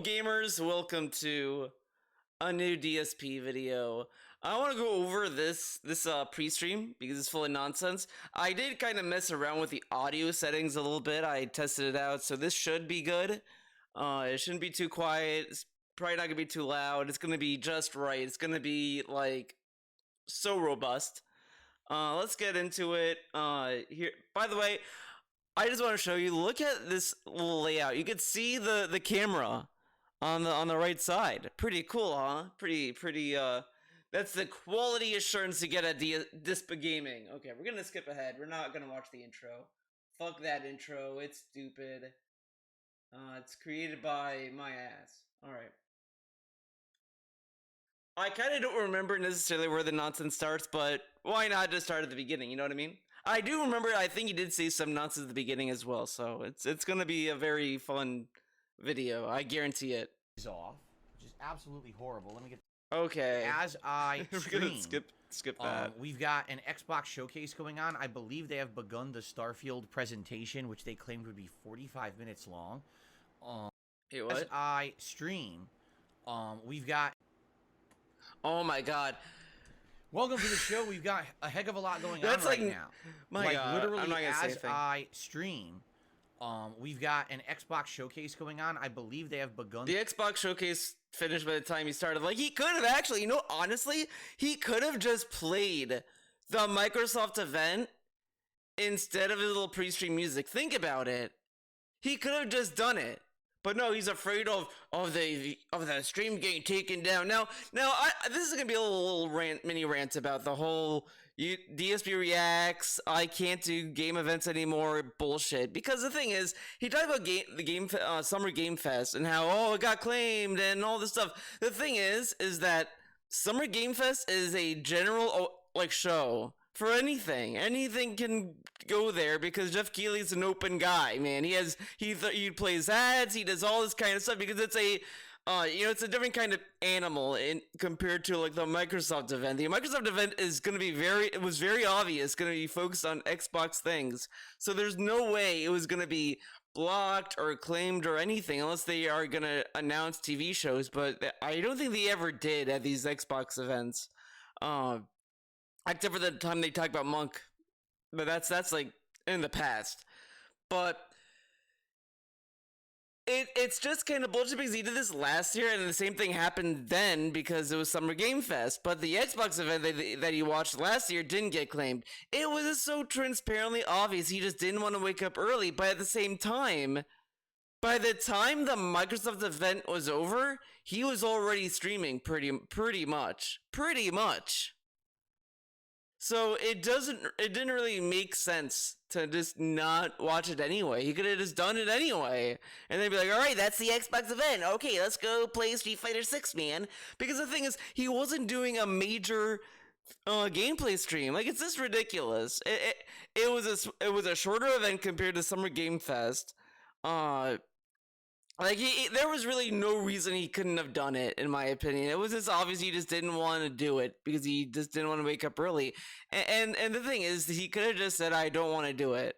gamers, welcome to a new DSP video. I want to go over this pre-stream because it's full of nonsense. I did kind of mess around with the audio settings a little bit. I tested it out, so this should be good. It shouldn't be too quiet. It's probably not gonna be too loud. It's gonna be just right. It's gonna be like so robust. Let's get into it. Here, by the way, I just want to show you. Look at this little layout. You can see the camera on the right side. Pretty cool, huh? Pretty. That's the quality assurance you get at DSP Gaming. Okay, we're gonna skip ahead. We're not gonna watch the intro. Fuck that intro. It's stupid. It's created by my ass. All right. I kind of don't remember necessarily where the nonsense starts, but why not just start at the beginning? You know what I mean? I do remember. I think you did say some nonsense at the beginning as well, so it's gonna be a very fun video. I guarantee it. Off, which is absolutely horrible. Let me get. Okay. As I stream, skip that. We've got an Xbox showcase going on. I believe they have begun the Starfield presentation, which they claimed would be 45 minutes long. Hey, what? As I stream, we've got. Oh my god. Welcome to the show. We've got a heck of a lot going That's on right like, now. My god. Literally, I'm not gonna say as anything. I stream, we've got an Xbox showcase going on. I believe they have begun. The Xbox showcase finished by the time he started. Like, he could have actually, you know, honestly, he could have just played the Microsoft event instead of his little pre-stream music. Think about it. He could have just done it. But no, he's afraid of the stream getting taken down. Now, this is gonna be a little mini rant about the whole DSP reacts. I can't do game events anymore bullshit. Because the thing is, he talked about Summer Game Fest and how it got claimed and all this stuff. The thing is that Summer Game Fest is a general show for anything. Anything can go there because Jeff Keighley's an open guy, man. He plays ads, he does all this kind of stuff because it's a it's a different kind of animal compared to like the Microsoft event. The Microsoft event is going to be it was very obvious going to be focused on Xbox things. So there's no way it was going to be blocked or claimed or anything unless they are going to announce TV shows, but I don't think they ever did at these Xbox events. Except for the time they talk about Monk, but that's like in the past. But it's just kind of bullshit because he did this last year, and the same thing happened then because it was Summer Game Fest. But the Xbox event that he watched last year didn't get claimed. It was just so transparently obvious he just didn't want to wake up early. But at the same time, by the time the Microsoft event was over, he was already streaming pretty much. So it didn't really make sense to just not watch it anyway. He could have just done it anyway. And they'd be like, all right, that's the Xbox event. Okay, let's go play Street Fighter 6, man. Because the thing is, he wasn't doing a major gameplay stream. Like, it's just ridiculous. It was a shorter event compared to Summer Game Fest. There was really no reason he couldn't have done it, in my opinion. It was just obvious he just didn't want to do it because he just didn't want to wake up early. And the thing is, he could have just said, I don't want to do it.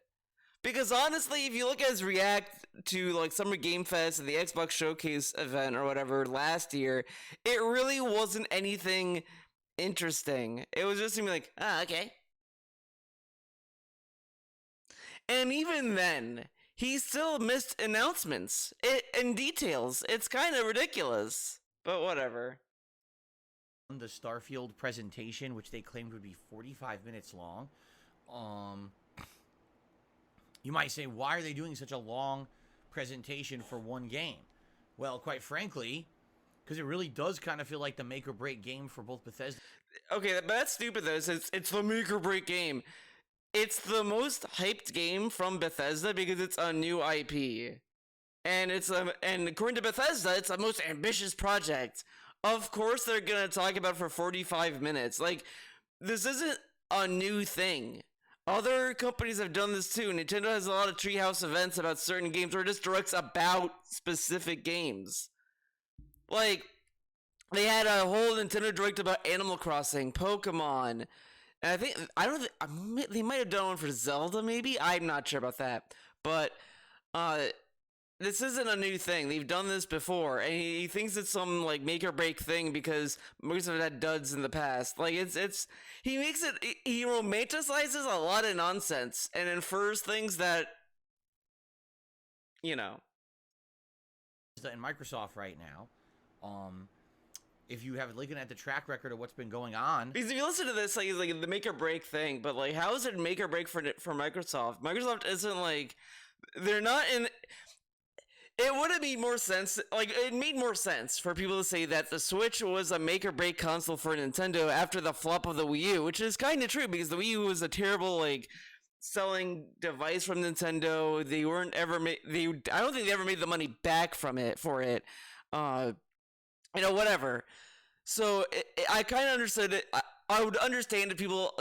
Because honestly, if you look at his react to like Summer Game Fest and the Xbox Showcase event or whatever last year, it really wasn't anything interesting. It was just him like, okay. And even then, he still missed announcements and details. It's kind of ridiculous, but whatever. The Starfield presentation, which they claimed would be 45 minutes long. You might say, why are they doing such a long presentation for one game? Well, quite frankly, because it really does kind of feel like the make or break game for both Bethesda. Okay, but that's stupid though. It's the make or break game. It's the most hyped game from Bethesda because it's a new IP. And and according to Bethesda, it's the most ambitious project. Of course they're going to talk about it for 45 minutes. Like, this isn't a new thing. Other companies have done this too. Nintendo has a lot of treehouse events about certain games or just directs about specific games. Like, they had a whole Nintendo Direct about Animal Crossing, Pokemon. And they might have done one for Zelda, maybe? I'm not sure about that. But this isn't a new thing. They've done this before, and he thinks it's some like make or break thing because Microsoft had duds in the past. Like it's he makes it he romanticizes a lot of nonsense and infers things that you know. In Microsoft right now, if you have looking at the track record of what's been going on, Because if you listen to this, like it's like the make or break thing, but like how is it make or break for Microsoft? Microsoft isn't like they're not in. It would have made more sense. Like it made more sense for people to say that the Switch was a make or break console for Nintendo after the flop of the Wii U, which is kind of true because the Wii U was a terrible like selling device from Nintendo. They weren't ever made. I don't think they ever made the money back from it for it. Whatever. So I kind of understood it. I would understand if people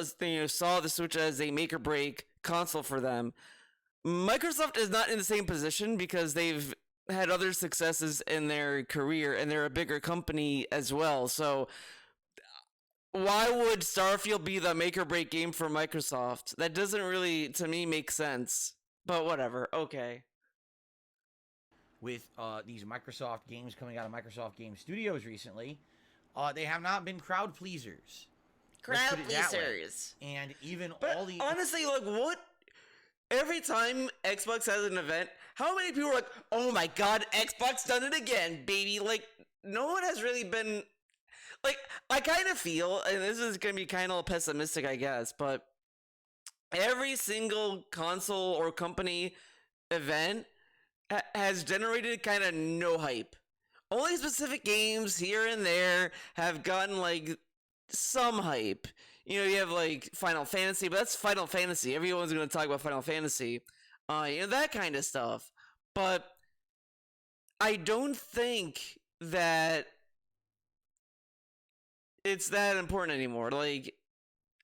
saw the Switch as a make or break console for them. Microsoft is not in the same position because they've had other successes in their career and they're a bigger company as well. So why would Starfield be the make or break game for Microsoft? That doesn't really, to me, make sense. But whatever. Okay. with these Microsoft games coming out of Microsoft Game Studios recently, they have not been crowd pleasers. Crowd pleasers. And even but all the honestly, like what? Every time Xbox has an event, how many people are like, "Oh my god, Xbox done it again, baby!" Like, no one has really been. Like, I kind of feel, and this is gonna be kind of pessimistic, I guess, but every single console or company event has generated kind of no hype. Only specific games here and there have gotten like some hype. You have like Final Fantasy, but that's Final Fantasy. Everyone's going to talk about Final Fantasy. That kind of stuff. But I don't think that it's that important anymore. Like,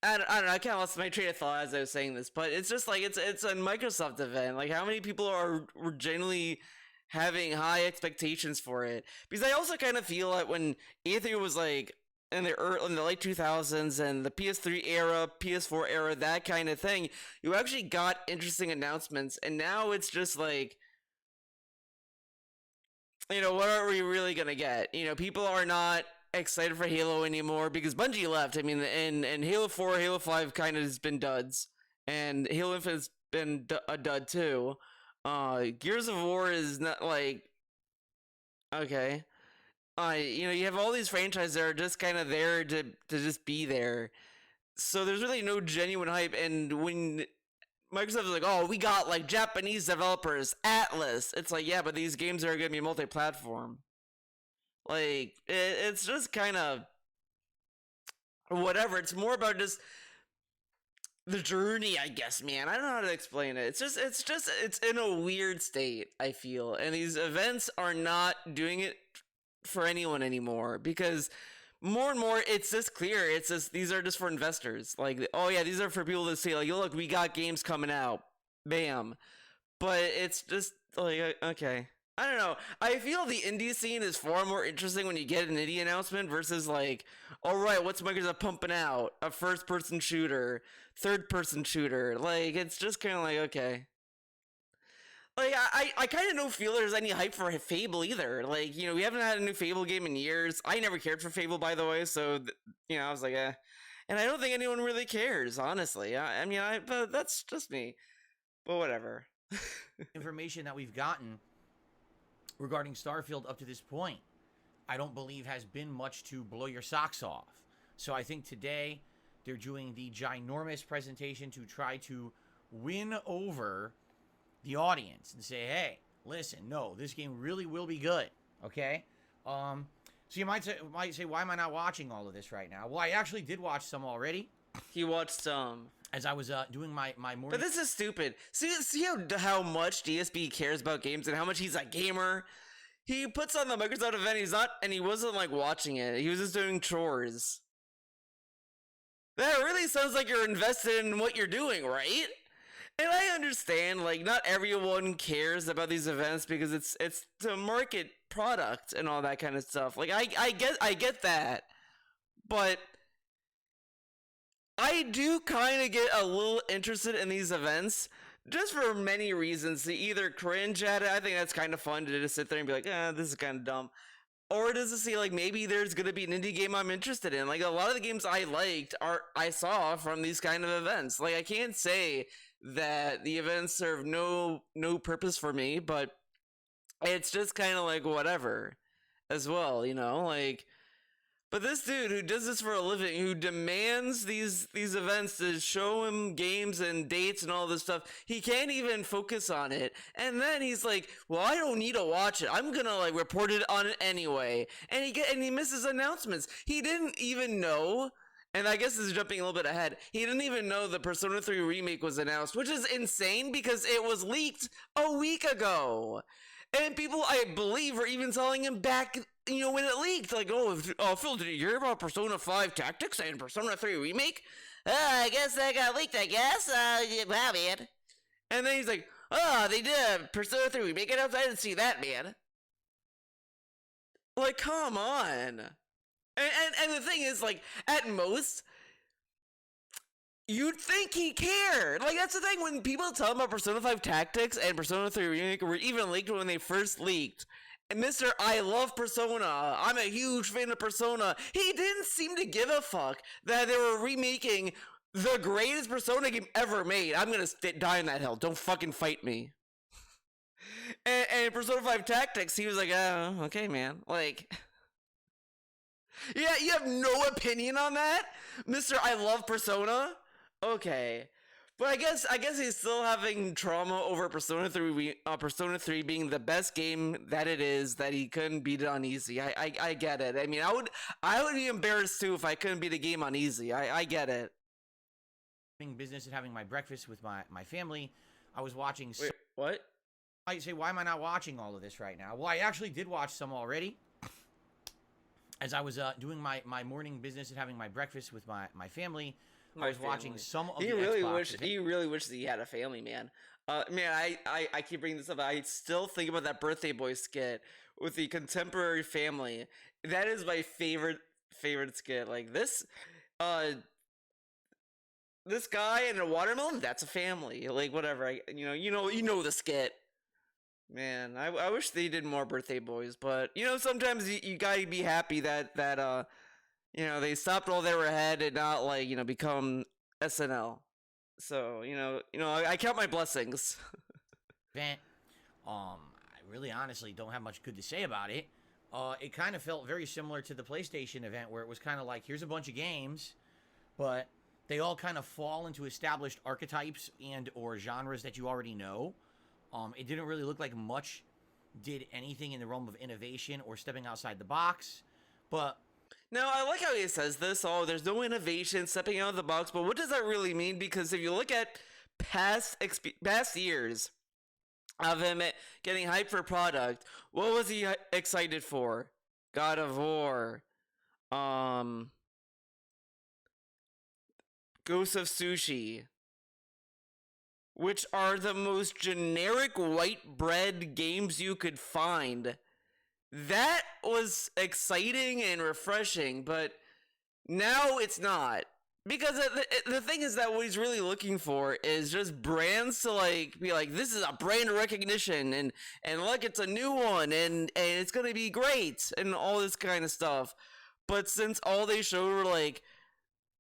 I don't know. I kind of lost my train of thought as I was saying this, but it's just like it's a Microsoft event. Like, how many people were genuinely having high expectations for it? Because I also kind of feel like when E3 was like in the late 2000s and the PS3 era, PS4 era, that kind of thing, you actually got interesting announcements, and now it's just like, what are we really gonna get? People are not excited for Halo anymore because Bungie left. I mean, and Halo 4, Halo 5 kind of has been duds, and Halo Infinite's been a dud too. Gears of War is not like, okay. You have all these franchises that are just kind of there to just be there. So there's really no genuine hype. And when Microsoft is like, oh, we got like Japanese developers, Atlas, it's like, yeah, but these games are going to be multi-platform. Like, it's just kind of whatever. It's more about just the journey, I guess, man. I don't know how to explain it. It's in a weird state, I feel. And these events are not doing it for anyone anymore because more and more it's just clear these are just for investors. Like, oh yeah, these are for people to say like, look, we got games coming out, bam. But it's just like, okay, I don't know. I feel the indie scene is far more interesting when you get an indie announcement versus like, all right, what's Microsoft pumping out? A first-person shooter, third-person shooter. Like, it's just kind of like, okay. Like, I kind of don't feel there's any hype for Fable either. Like, we haven't had a new Fable game in years. I never cared for Fable, by the way, so, I was like, eh. And I don't think anyone really cares, honestly. But that's just me. But whatever. information that we've gotten regarding Starfield up to this point, I don't believe has been much to blow your socks off. So I think today they're doing the ginormous presentation to try to win over the audience and say, hey, listen, no, this game really will be good, okay? So you might say, why am I not watching all of this right now? Well, I actually did watch some already. He watched some. As I was doing my morning... But this is stupid. See how much DSP cares about games and how much he's a gamer? He puts on the Microsoft event, and he wasn't, like, watching it. He was just doing chores. That really sounds like you're invested in what you're doing, right? And I understand, like, not everyone cares about these events because it's to market product and all that kind of stuff. Like, I get that. But I do kind of get a little interested in these events just for many reasons, to either cringe at it. I think that's kind of fun to just sit there and be like, this is kind of dumb. Or does it say like maybe there's gonna be an indie game I'm interested in? Like a lot of the games I liked I saw from these kind of events. Like I can't say that the events serve no purpose for me, but it's just kind of like whatever as well, like. But this dude who does this for a living, who demands these events to show him games and dates and all this stuff, he can't even focus on it. And then he's like, "Well, I don't need to watch it. I'm gonna like report it on it anyway." And he misses announcements. He didn't even know. And I guess this is jumping a little bit ahead. He didn't even know the Persona 3 remake was announced, which is insane because it was leaked a week ago. And people, I believe, are even telling him back, when it leaked. Like, Phil, did you hear about Persona 5 Tactics and Persona 3 Remake? I guess that got leaked, I guess. Wow, man. And then he's like, they did Persona 3 Remake. I didn't see that, man. Like, come on. And the thing is, like, at most, you'd think he cared. Like, that's the thing. When people tell him about Persona 5 Tactics and Persona 3 Remake were even leaked when they first leaked, and Mr. I love Persona, I'm a huge fan of Persona, he didn't seem to give a fuck that they were remaking the greatest Persona game ever made. I'm gonna die in that hill. Don't fucking fight me. And Persona 5 Tactics, he was like, oh, okay, man. Like... Yeah, you have no opinion on that? Mr. I love Persona? Okay. But I guess he's still having trauma over Persona 3 being the best game that it is, that he couldn't beat it on easy. I get it. I mean, I would be embarrassed too if I couldn't beat a game on easy. I get it. Business and having my breakfast with my family. I was watching... Wait, what? I say, why am I not watching all of this right now? Well, I actually did watch some already. As I was doing my morning business and having my breakfast with my family, I was watching some of the Xbox. He really wishes he had a family, man. Man, I keep bringing this up. I still think about that Birthday Boy skit with the contemporary family. That is my favorite skit. Like this guy and a watermelon, that's a family. Like whatever. You know the skit. Man, I wish they did more Birthday Boys, but sometimes you gotta be happy that they stopped while they were ahead and not like become SNL. So I count my blessings. I really honestly don't have much good to say about it. It kind of felt very similar to the PlayStation event where it was kind of like, here's a bunch of games, but they all kind of fall into established archetypes and or genres that you already know. It didn't really look like much did anything in the realm of innovation or stepping outside the box, but... Now, I like how he says this, there's no innovation, stepping out of the box, but what does that really mean? Because if you look at past years of him getting hyped for a product, what was he excited for? God of War, Ghost of Sushi, which are the most generic white bread games you could find. That was exciting and refreshing, but now it's not. Because the thing is that what he's really looking for is just brands to like be like, this is a brand recognition, and look, it's a new one, and it's gonna be great, and all this kind of stuff. But since all they showed were like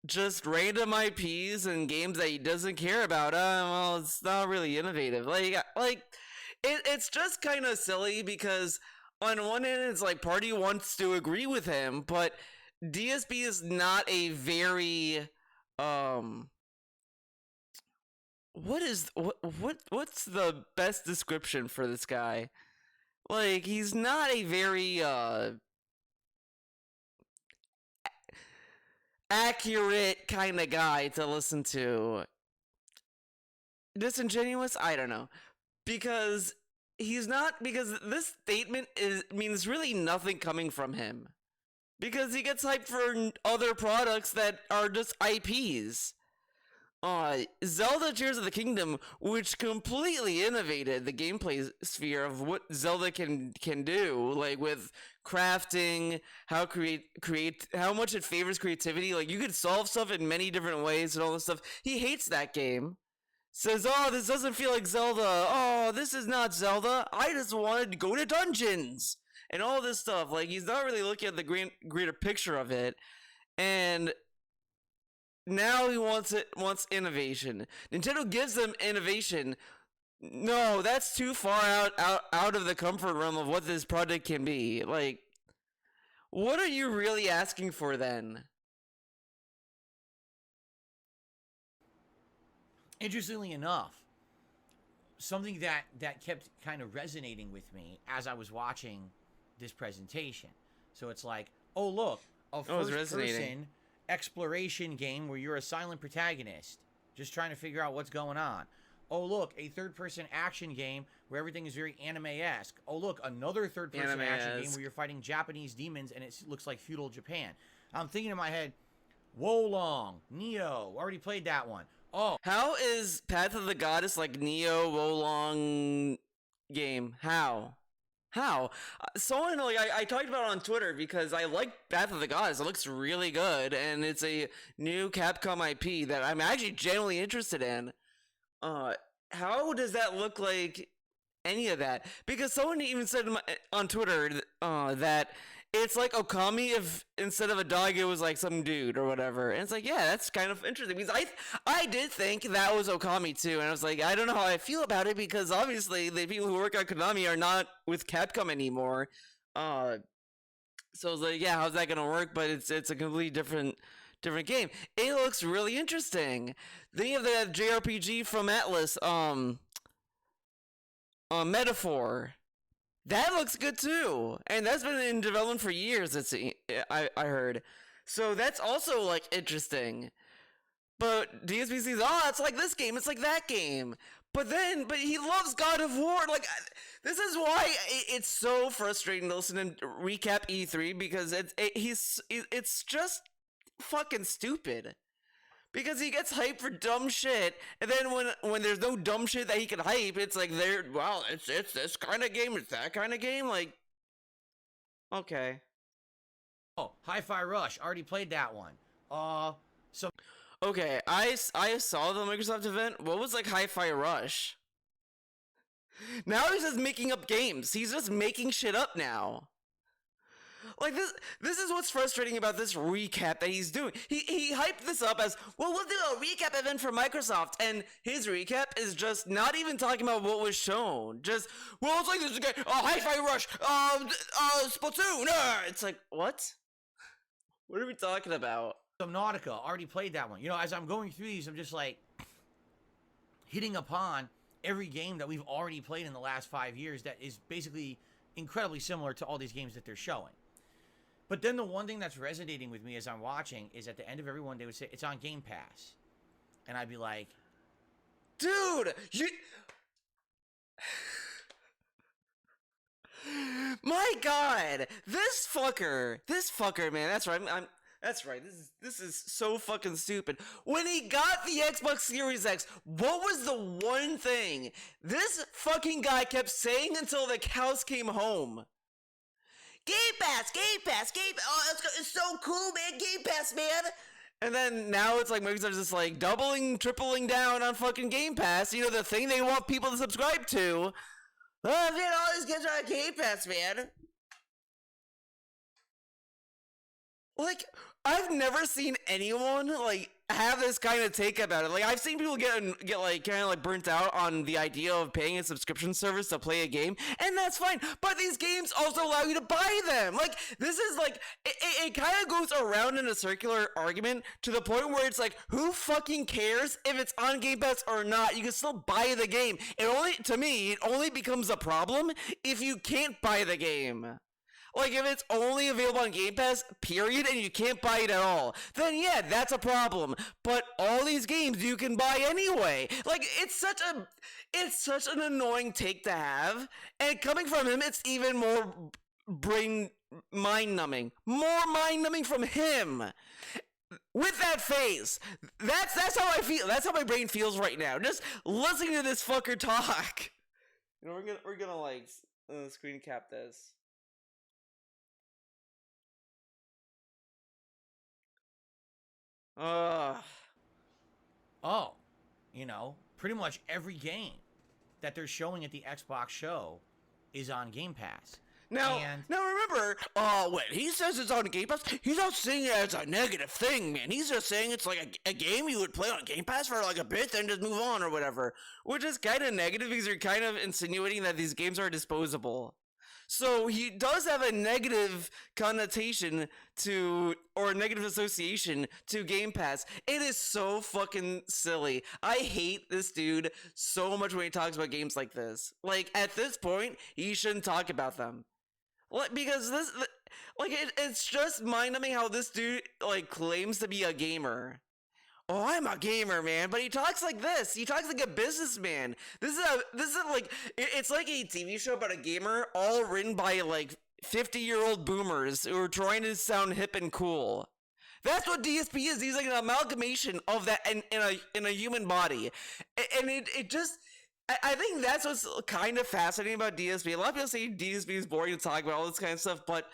just random IPs and games that he doesn't care about, well, it's not really innovative. Like it's just kind of silly because on one end it's like party wants to agree with him, but DSP is not a very what's the best description for this guy? Like, he's not a very accurate kind of guy to listen to. Disingenuous? I don't know. Because this statement means really nothing coming from him. Because he gets hyped for other products that are just IPs. Zelda Tears of the Kingdom, which completely innovated the gameplay sphere of what Zelda can do, like with crafting, how much it favors creativity. Like, you could solve stuff in many different ways and all this stuff. He hates that game says, "Oh, this doesn't feel like Zelda. Oh, this is not Zelda. I just wanted to go to dungeons and all this stuff." Like he's not really looking at the greater picture of it, and now he wants innovation. Nintendo gives them innovation. No, that's too far out of the comfort realm of what this project can be. Like, what are you really asking for then? Interestingly enough, something that kept kind of resonating with me as I was watching this presentation. So it's like, oh look, a first-person exploration game where you're a silent protagonist, just trying to figure out what's going on. Oh look, a third-person action game where everything is very anime-esque. Oh look, another third-person action game where you're fighting Japanese demons and it looks like feudal Japan. I'm thinking in my head, Wolong, Neo, already played that one. Oh, how is Path of the Goddess like Neo Wolong game? How? Someone like I talked about it on Twitter because I like Path of the Goddess. It looks really good, and it's a new Capcom IP that I'm actually genuinely interested in. How does that look like any of that? Because someone even said on Twitter that it's like Okami if instead of a dog it was like some dude or whatever. And it's like, yeah, that's kind of interesting because I did think that was Okami too, and I was like, I don't know how I feel about it because obviously the people who work at Konami are not with Capcom anymore. So I was like, yeah, how's that gonna work? But it's a completely different game. It looks really interesting. Then you have the JRPG from Atlas, Metaphor. That looks good too, and that's been in development for years. I heard, so that's also like interesting. But DSP says, "Oh, it's like this game, it's like that game." But he loves God of War. Like, this is why it's so frustrating to listen to recap E3 because it's just fucking stupid. Because he gets hyped for dumb shit, and then when there's no dumb shit that he can hype, it's like it's this kind of game, it's that kind of game. Like, okay, oh, Hi-Fi Rush, already played that one. So okay, I saw the Microsoft event. What was like Hi-Fi Rush? Now he's just making up games. He's just making shit up now. Like this is what's frustrating about this recap that he's doing. He hyped this up as, well, we'll do a recap event for Microsoft, and his recap is just not even talking about what was shown. Just, well, it's like this again, Hi-Fi Rush, Splatoon. It's like, what? What are we talking about? Subnautica, already played that one. You know, as I'm going through these, I'm just like hitting upon every game that we've already played in the last 5 years that is basically incredibly similar to all these games that they're showing. But then the one thing that's resonating with me as I'm watching is at the end of every one, they would say, it's on Game Pass. And I'd be like, dude, you... My god, this fucker, man, that's right, that's right, this is so fucking stupid. When he got the Xbox Series X, what was the one thing this fucking guy kept saying until the cows came home? Game Pass. Oh, it's so cool, man. Game Pass, man. And then now it's like Microsoft's just like doubling, tripling down on fucking Game Pass. You know, the thing they want people to subscribe to. Oh, man, all these games are on Game Pass, man. Like, I've never seen anyone like have this kind of take about it. Like, I've seen people get like kind of like burnt out on the idea of paying a subscription service to play a game, and that's fine. But these games also allow you to buy them. Like, this is like it kind of goes around in a circular argument to the point where it's like, who fucking cares if it's on Game Pass or not? You can still buy the game. To me, it only becomes a problem if you can't buy the game. Like, if it's only available on Game Pass, period, and you can't buy it at all, then yeah, that's a problem. But all these games you can buy anyway. Like, it's such an annoying take to have, and coming from him, it's even more mind-numbing. More mind-numbing from him. With that face. That's how I feel. That's how my brain feels right now. Just listening to this fucker talk. You know, we're gonna like screen cap this. oh, you know, pretty much every game that they're showing at the Xbox show is on Game Pass. Now remember, when he says it's on Game Pass, he's not saying it as a negative thing, man. He's just saying it's like a game you would play on Game Pass for like a bit, then just move on or whatever. Which is kind of negative because you're kind of insinuating that these games are disposable. So he does have a negative connotation to, or a negative association to Game Pass. It is so fucking silly. I hate this dude so much when he talks about games like this. Like, at this point, he shouldn't talk about them. Like, because it's just mind-numbing how this dude, like, claims to be a gamer. Oh, I'm a gamer, man, but he talks like this. He talks like a businessman. This is like, it's like a TV show about a gamer, all written by like 50-year-old boomers who are trying to sound hip and cool. That's what DSP is. He's like an amalgamation of that in a human body, and it just. I think that's what's kind of fascinating about DSP. A lot of people say DSP is boring to talk about all this kind of stuff, but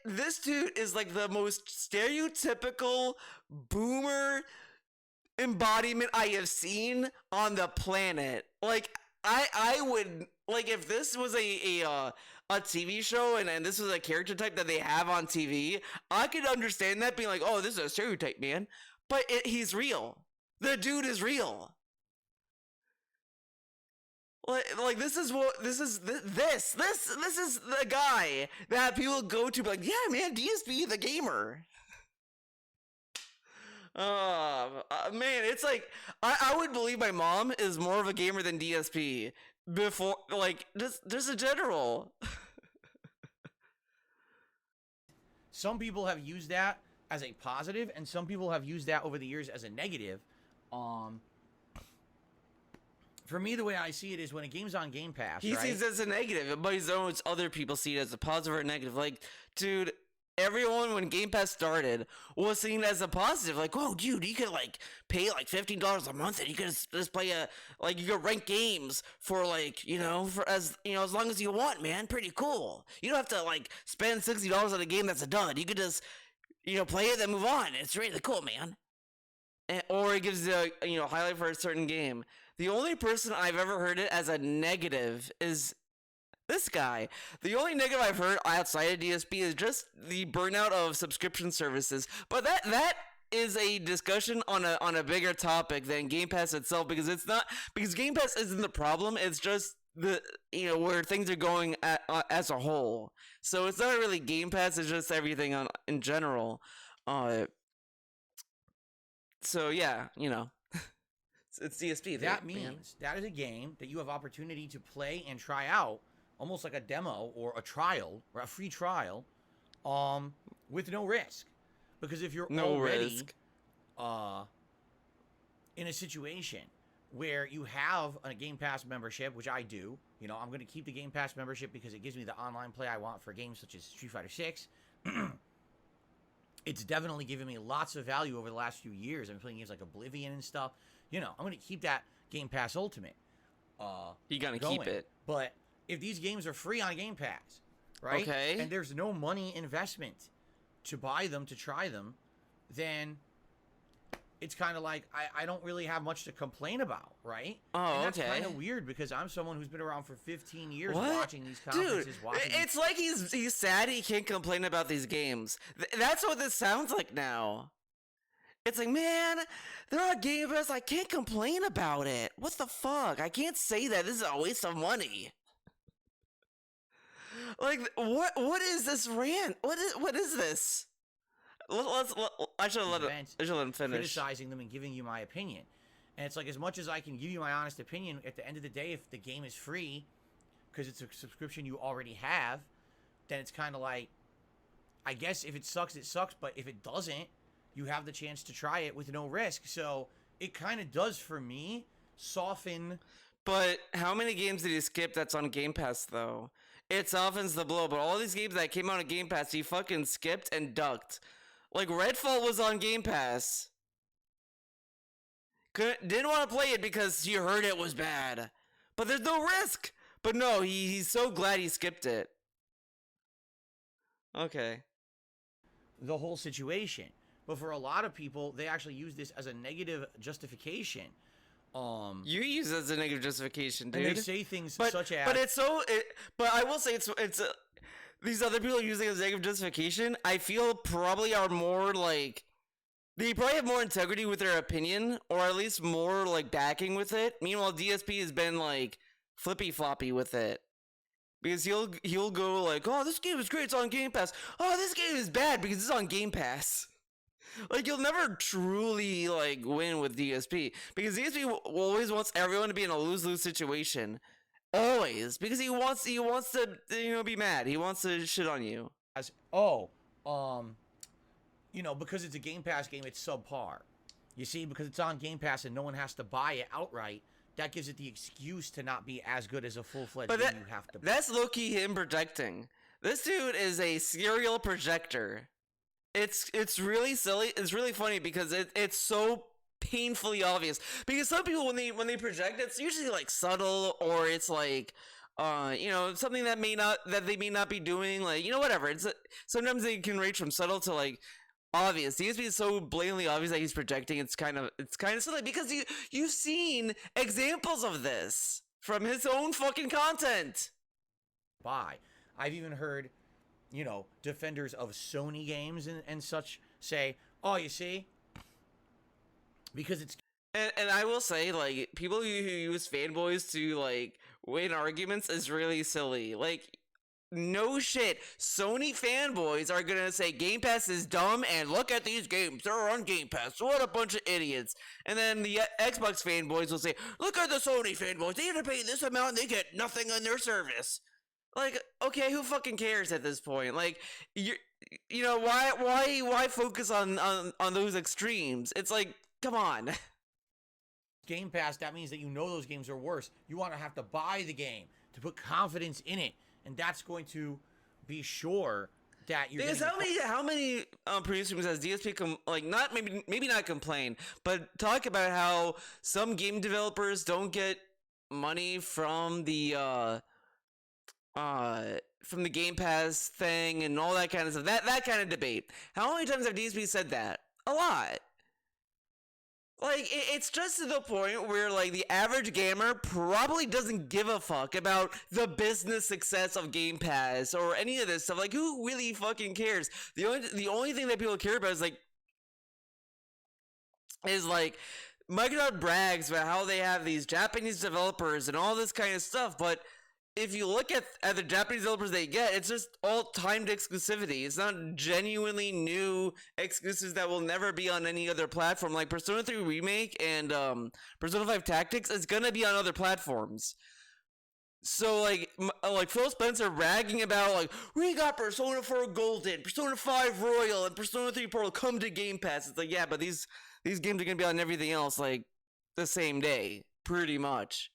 this dude is like the most stereotypical boomer embodiment I have seen on the planet. Like, I would, like, if this was a TV show and this was a character type that they have on TV, I could understand that being like, oh, this is a stereotype, man. But he's real. The dude is real. Like this is the guy that people go to, be like, yeah, man, DSP the gamer. Man, it's like I would believe my mom is more of a gamer than DSP before, like, just a general. Some people have used that as a positive, and some people have used that over the years as a negative. For me, the way I see it is when a game's on Game Pass, he sees it as a negative, but he's knows other people see it as a positive or a negative. Like, dude, everyone when Game Pass started was seen as a positive. Like, whoa, dude, you could like pay like $15 a month and you could just play you could rank games for like, for as long as you want, man. Pretty cool. You don't have to like spend $60 on a game that's a dud. You could just play it then move on. It's really cool, man. Or it gives you a highlight for a certain game. The only person I've ever heard it as a negative is this guy. The only negative I've heard outside of DSP is just the burnout of subscription services. But that is a discussion on a bigger topic than Game Pass itself, because it's not, because Game Pass isn't the problem. It's just the where things are going as a whole. So it's not really Game Pass. It's just everything in general. So yeah, it's DSP. That means that is a game that you have opportunity to play and try out, almost like a demo or a trial or a free trial, with no risk. Because if you're already in a situation where you have a Game Pass membership, which I do, I'm going to keep the Game Pass membership because it gives me the online play I want for games such as Street Fighter 6. It's definitely given me lots of value over the last few years. I'm playing games like Oblivion and stuff. I'm going to keep that Game Pass Ultimate. You got to keep it. But if these games are free on Game Pass, right? Okay. And there's no money investment to buy them, to try them, then it's kind of like I don't really have much to complain about, right? Oh, and that's okay. kind of weird because I'm someone who's been around for 15 years watching these conferences. Dude, it's like he's sad he can't complain about these games. That's what this sounds like now. It's like, man, they're on Game Pass. I can't complain about it. What the fuck? I can't say that. This is a waste of money. Like, what is this rant? What is this? I should let him finish. Criticizing them and giving you my opinion. And it's like, as much as I can give you my honest opinion, at the end of the day, if the game is free, because it's a subscription you already have, then it's kind of like, I guess if it sucks, it sucks. But if it doesn't, you have the chance to try it with no risk. So it kind of does, for me, soften. But how many games did he skip that's on Game Pass, though? It softens the blow. But all these games that came out on Game Pass, he fucking skipped and ducked. Like, Redfall was on Game Pass. Didn't want to play it because you heard it was bad. But there's no risk. But no, he's so glad he skipped it. Okay. The whole situation. But for a lot of people, they actually use this as a negative justification. You use it as a negative justification, dude. And they say things such as, but I will say these other people using it as negative justification, I feel probably are more like, they probably have more integrity with their opinion, or at least more like backing with it. Meanwhile, DSP has been like flippy floppy with it. Because he'll go like, oh, this game is great, it's on Game Pass. Oh, this game is bad because it's on Game Pass. Like, you'll never truly like win with DSP, because DSP always wants everyone to be in a lose-lose situation, always, because he wants to be mad. He wants to shit on you. Because it's a Game Pass game, it's subpar. You see, because it's on Game Pass and no one has to buy it outright. That gives it the excuse to not be as good as a full-fledged game you have to buy. That's low-key him projecting. This dude is a serial projector. It's really silly. It's really funny because it's so painfully obvious. Because some people, when they project, it's usually like subtle, or it's like something that they may not be doing, like, whatever. It's sometimes they can range from subtle to like obvious. DSP is so blatantly obvious that he's projecting. It's kind of silly, because you've seen examples of this from his own fucking content. I've even heard, defenders of Sony games and such say, oh, you see, because it's. And I will say, like, people who use fanboys to like win arguments is really silly. Like, no shit, Sony fanboys are gonna say Game Pass is dumb, and look at these games, they're on Game Pass, what a bunch of idiots. And then the Xbox fanboys will say, look at the Sony fanboys, they have to pay this amount and they get nothing on their service. Like, okay, who fucking cares at this point? Like, why focus on those extremes? It's like, come on. Game Pass, that means that those games are worse. You want to have to buy the game to put confidence in it. And that's going to be sure that you're. Because how many producers has DSP maybe not complain, but talk about how some game developers don't get money from the Game Pass thing and all that kind of stuff. That kind of debate. How many times have DSP said that? A lot. Like, it's just to the point where, like, the average gamer probably doesn't give a fuck about the business success of Game Pass or any of this stuff. Like, who really fucking cares? The only thing that people care about is Microsoft brags about how they have these Japanese developers and all this kind of stuff, but if you look at the Japanese developers they get, it's just all timed exclusivity. It's not genuinely new exclusives that will never be on any other platform. Like Persona 3 Remake and Persona 5 Tactics is gonna be on other platforms. So like Phil Spencer bragging about, like, we got Persona 4 Golden, Persona 5 Royal, and Persona 3 Portal come to Game Pass. It's like, yeah, but these games are gonna be on everything else like the same day, pretty much.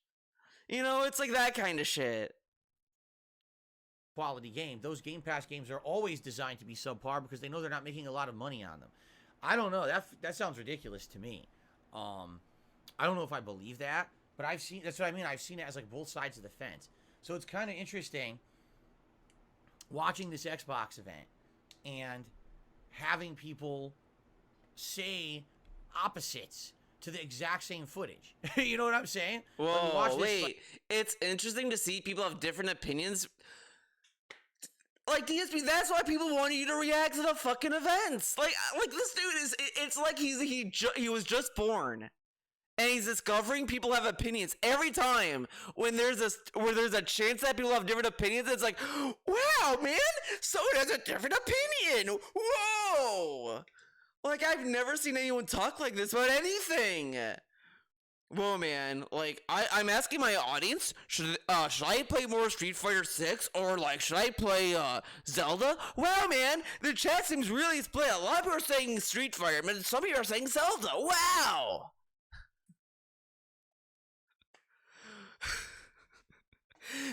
It's like that kind of shit. Quality game. Those Game Pass games are always designed to be subpar because they know they're not making a lot of money on them. I don't know. That sounds ridiculous to me. I don't know if I believe that, but that's what I mean. I've seen it as like both sides of the fence. So it's kind of interesting watching this Xbox event and having people say opposites to the exact same footage. You know what I'm saying? Whoa, wait. It's interesting to see people have different opinions. Like, DSP, that's why people wanted you to react to the fucking events. Like this dude it's like he was just born. And he's discovering people have opinions every time when there's a chance that people have different opinions. It's like, wow, man, someone has a different opinion. Whoa. Like, I've never seen anyone talk like this about anything. Whoa, man. Like, I'm asking my audience, should I play more Street Fighter 6 or, like, should I play Zelda? Wow, man, the chat seems really split. A lot of people are saying Street Fighter, but some people are saying Zelda. Wow.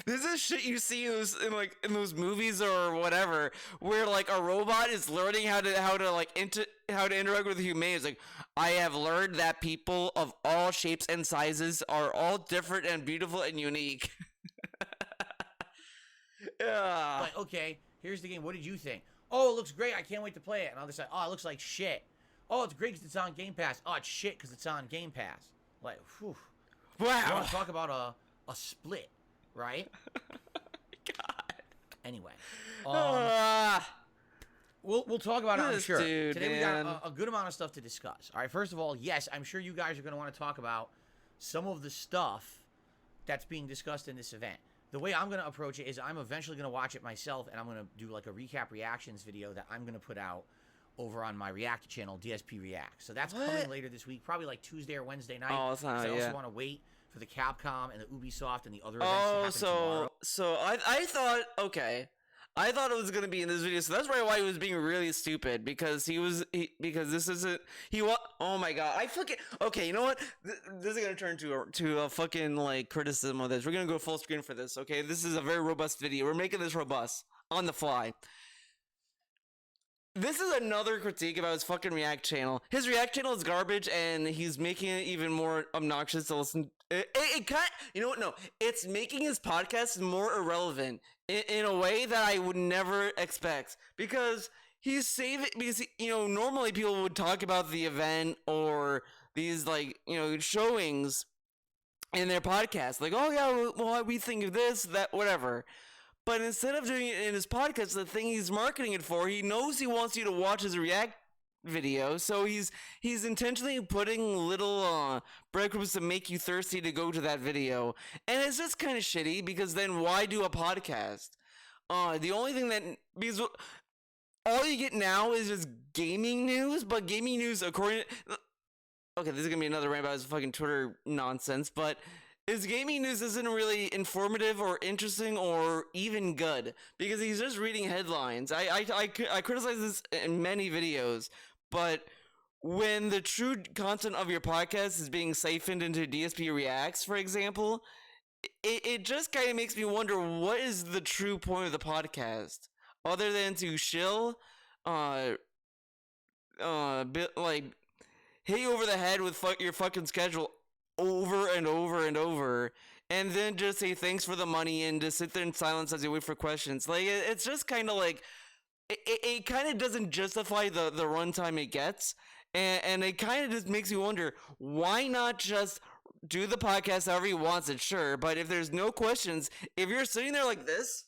This is shit you see in those movies or whatever, where like a robot is learning how to interact with humans. Like, I have learned that people of all shapes and sizes are all different and beautiful and unique. Yeah. Like, okay, here's the game. What did you think? Oh, it looks great. I can't wait to play it. And I'll decide, oh, it looks like shit. Oh, it's great because it's on Game Pass. Oh, it's shit because it's on Game Pass. Like, whew. You Wow. want to talk about a split, right? God. Anyway, Ah, we'll talk about it, I'm this sure. dude, Today man. we got a good amount of stuff to discuss. All right, first of all, yes, I'm sure you guys are going to want to talk about some of the stuff that's being discussed in this event. The way I'm going to approach it is I'm eventually going to watch it myself, and I'm going to do like a recap reactions video that I'm going to put out over on my React channel, DSP React. So that's What? coming later this week, probably like Tuesday or Wednesday night. Oh, it's not, 'cause I yeah. also want to wait for the Capcom and the Ubisoft and the other events to Oh, happen tomorrow. so I thought, okay, I thought it was gonna be in this video, so that's probably why he was being really stupid, because because this isn't oh my god, I fucking okay, you know what? This is gonna turn to a fucking like criticism of this. We're gonna go full screen for this, okay? This is a very robust video. We're making this robust on the fly. This is another critique about his fucking React channel. His React channel is garbage, and he's making it even more obnoxious to listen. It kind, you know what? No, it's making his podcast more irrelevant in a way that I would never expect, because he's saving, because normally people would talk about the event or these like showings in their podcast, like, oh yeah, well we think of this, that, whatever. But instead of doing it in his podcast, the thing he's marketing it for, he knows he wants you to watch his React video, so he's intentionally putting little breadcrumbs to make you thirsty to go to that video. And it's just kind of shitty, because then why do a podcast? The only thing that, because all you get now is just gaming news, but gaming news according to, okay, this is gonna be another rant about his fucking Twitter nonsense, but his gaming news isn't really informative or interesting or even good, because he's just reading headlines. I criticize this in many videos, but when the true content of your podcast is being siphoned into DSP Reacts, for example, it just kind of makes me wonder, what is the true point of the podcast, other than to shill, like hit you over the head with your fucking schedule over and over and over, and then just say thanks for the money and just sit there in silence as you wait for questions. Like, it's just kind of like, it kind of doesn't justify the runtime it gets, and it kind of just makes you wonder, why not just do the podcast however he wants it, sure, but if there's no questions, if you're sitting there like this,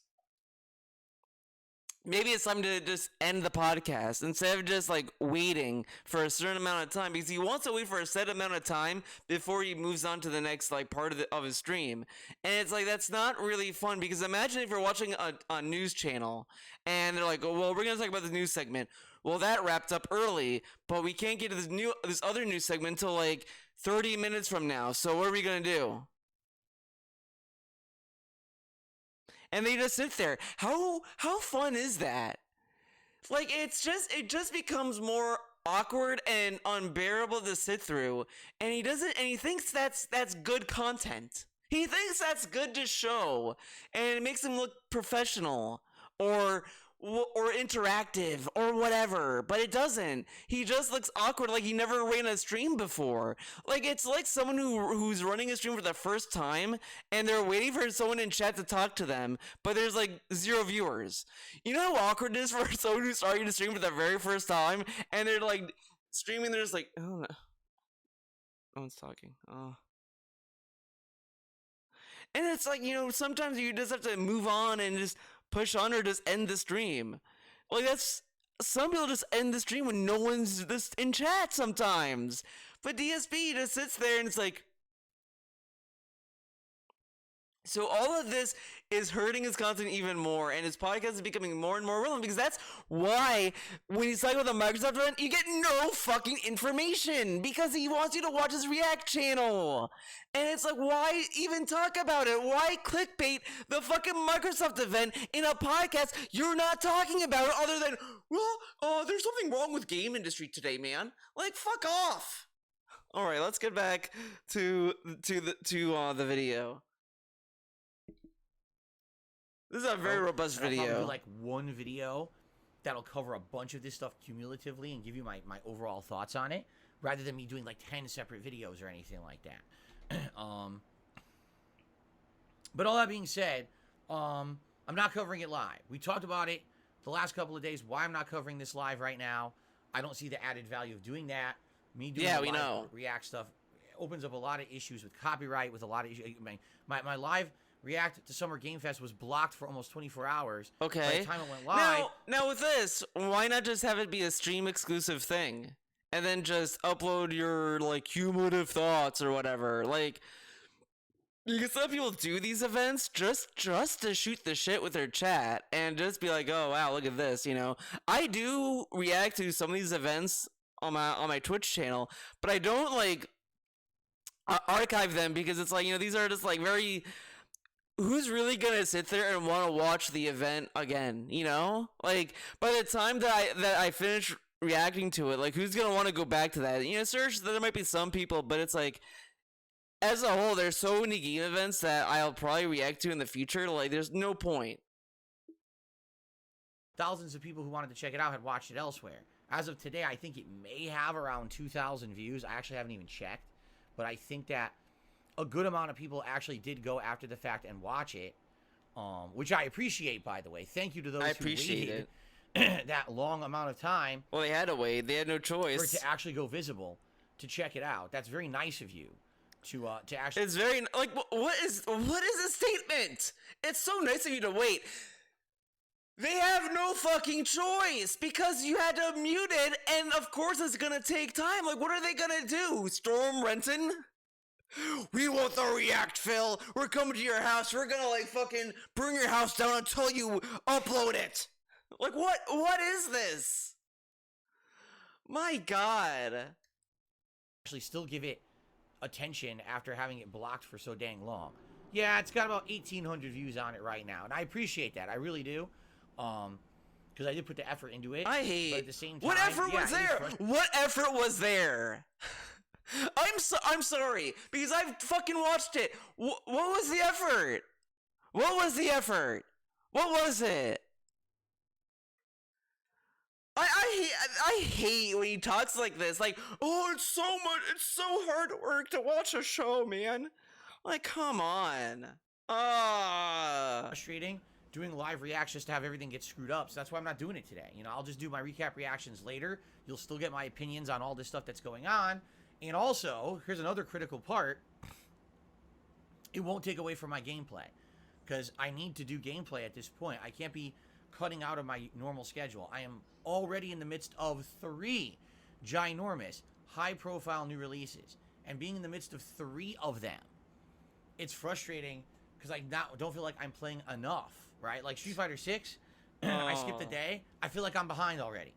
maybe it's time to just end the podcast instead of just like waiting for a certain amount of time, because he wants to wait for a set amount of time before he moves on to the next like part of his stream. And it's like, that's not really fun, because imagine if you're watching a news channel and they're like, oh, well, we're gonna talk about the news segment. Well, that wrapped up early, but we can't get to this other news segment until like 30 minutes from now. So what are we gonna do? And they just sit there. How fun is that? Like, it just becomes more awkward and unbearable to sit through. And he thinks that's good content. He thinks that's good to show, and it makes him look professional or interactive or whatever, but it doesn't. He just looks awkward, like he never ran a stream before. Like, it's like someone who's running a stream for the first time, and they're waiting for someone in chat to talk to them, but there's like 0 viewers. You know how awkward it is for someone who's starting to stream for the very first time, and they're like streaming, they're just like, oh no, one's talking. Oh. And it's like, sometimes you just have to move on and just push on, or just end the stream. Like, some people just end the stream when no one's just in chat sometimes. But DSP just sits there and it's like, so all of this is hurting his content even more, and his podcast is becoming more and more relevant, because that's why when he's talking about the Microsoft event, you get no fucking information, because he wants you to watch his React channel. And it's like, why even talk about it? Why clickbait the fucking Microsoft event in a podcast you're not talking about, other than, well, there's something wrong with game industry today, man. Like, fuck off. All right, let's get back to the video. This is a very robust video. I'll probably do like one video that'll cover a bunch of this stuff cumulatively and give you my overall thoughts on it, rather than me doing like 10 separate videos or anything like that. But all that being said, I'm not covering it live. We talked about it the last couple of days, why I'm not covering this live right now. I don't see the added value of doing that. Me doing we know. React stuff, opens up a lot of issues with copyright, with a lot of issues. My live react to Summer Game Fest was blocked for almost 24 hours. Okay. By the time it went live. Now with this, why not just have it be a stream exclusive thing, and then just upload your like cumulative thoughts or whatever, like. Because some people do these events just to shoot the shit with their chat and just be like, oh wow, look at this, you know. I do react to some of these events on my Twitch channel, but I don't like archive them because it's like, you know, these are just like very. Who's really gonna sit there and want to watch the event again? You know, like by the time that I finish reacting to it, like who's gonna want to go back to that? You know, search there might be some people, but it's like. As a whole, there's so many game events that I'll probably react to in the future. Like, there's no point. Thousands of people who wanted to check it out had watched it elsewhere. As of today, I think it may have around 2,000 views. I actually haven't even checked. But I think that a good amount of people actually did go after the fact and watch it. Which I appreciate, by the way. Thank you to those who waited that long amount of time. Well, they had to wait. They had no choice. For it to actually go visible, to check it out. That's very nice of you. To actually, it's very like what is a statement? It's so nice of you to wait. They have no fucking choice because you had to mute it, and of course it's gonna take time. Like, what are they gonna do? Storm Renton? We want the react, Phil. We're coming to your house. We're gonna like fucking bring your house down until you upload it. Like, what is this? My God. Actually, still give it attention after having it blocked for so dang long. Yeah, it's got about 1,800 views on it right now, and I appreciate that. I really do. Because I did put the effort into it. I hate. But at the same time, what effort was there? What effort was there? I'm sorry because I've fucking watched it. What was the effort? What was the effort? What was it? I hate when he talks like this. Like, oh, it's so hard work to watch a show, man. Like, come on. Frustrating doing live reactions to have everything get screwed up. So that's why I'm not doing it today. You know, I'll just do my recap reactions later. You'll still get my opinions on all this stuff that's going on. And also, here's another critical part. It won't take away from my gameplay because I need to do gameplay at this point. I can't be cutting out of my normal schedule. I am already in the midst of 3 ginormous, high-profile new releases, and being in the midst of 3 of them, it's frustrating because I don't feel like I'm playing enough, right? Like Street Fighter 6, I skipped a day. I feel like I'm behind already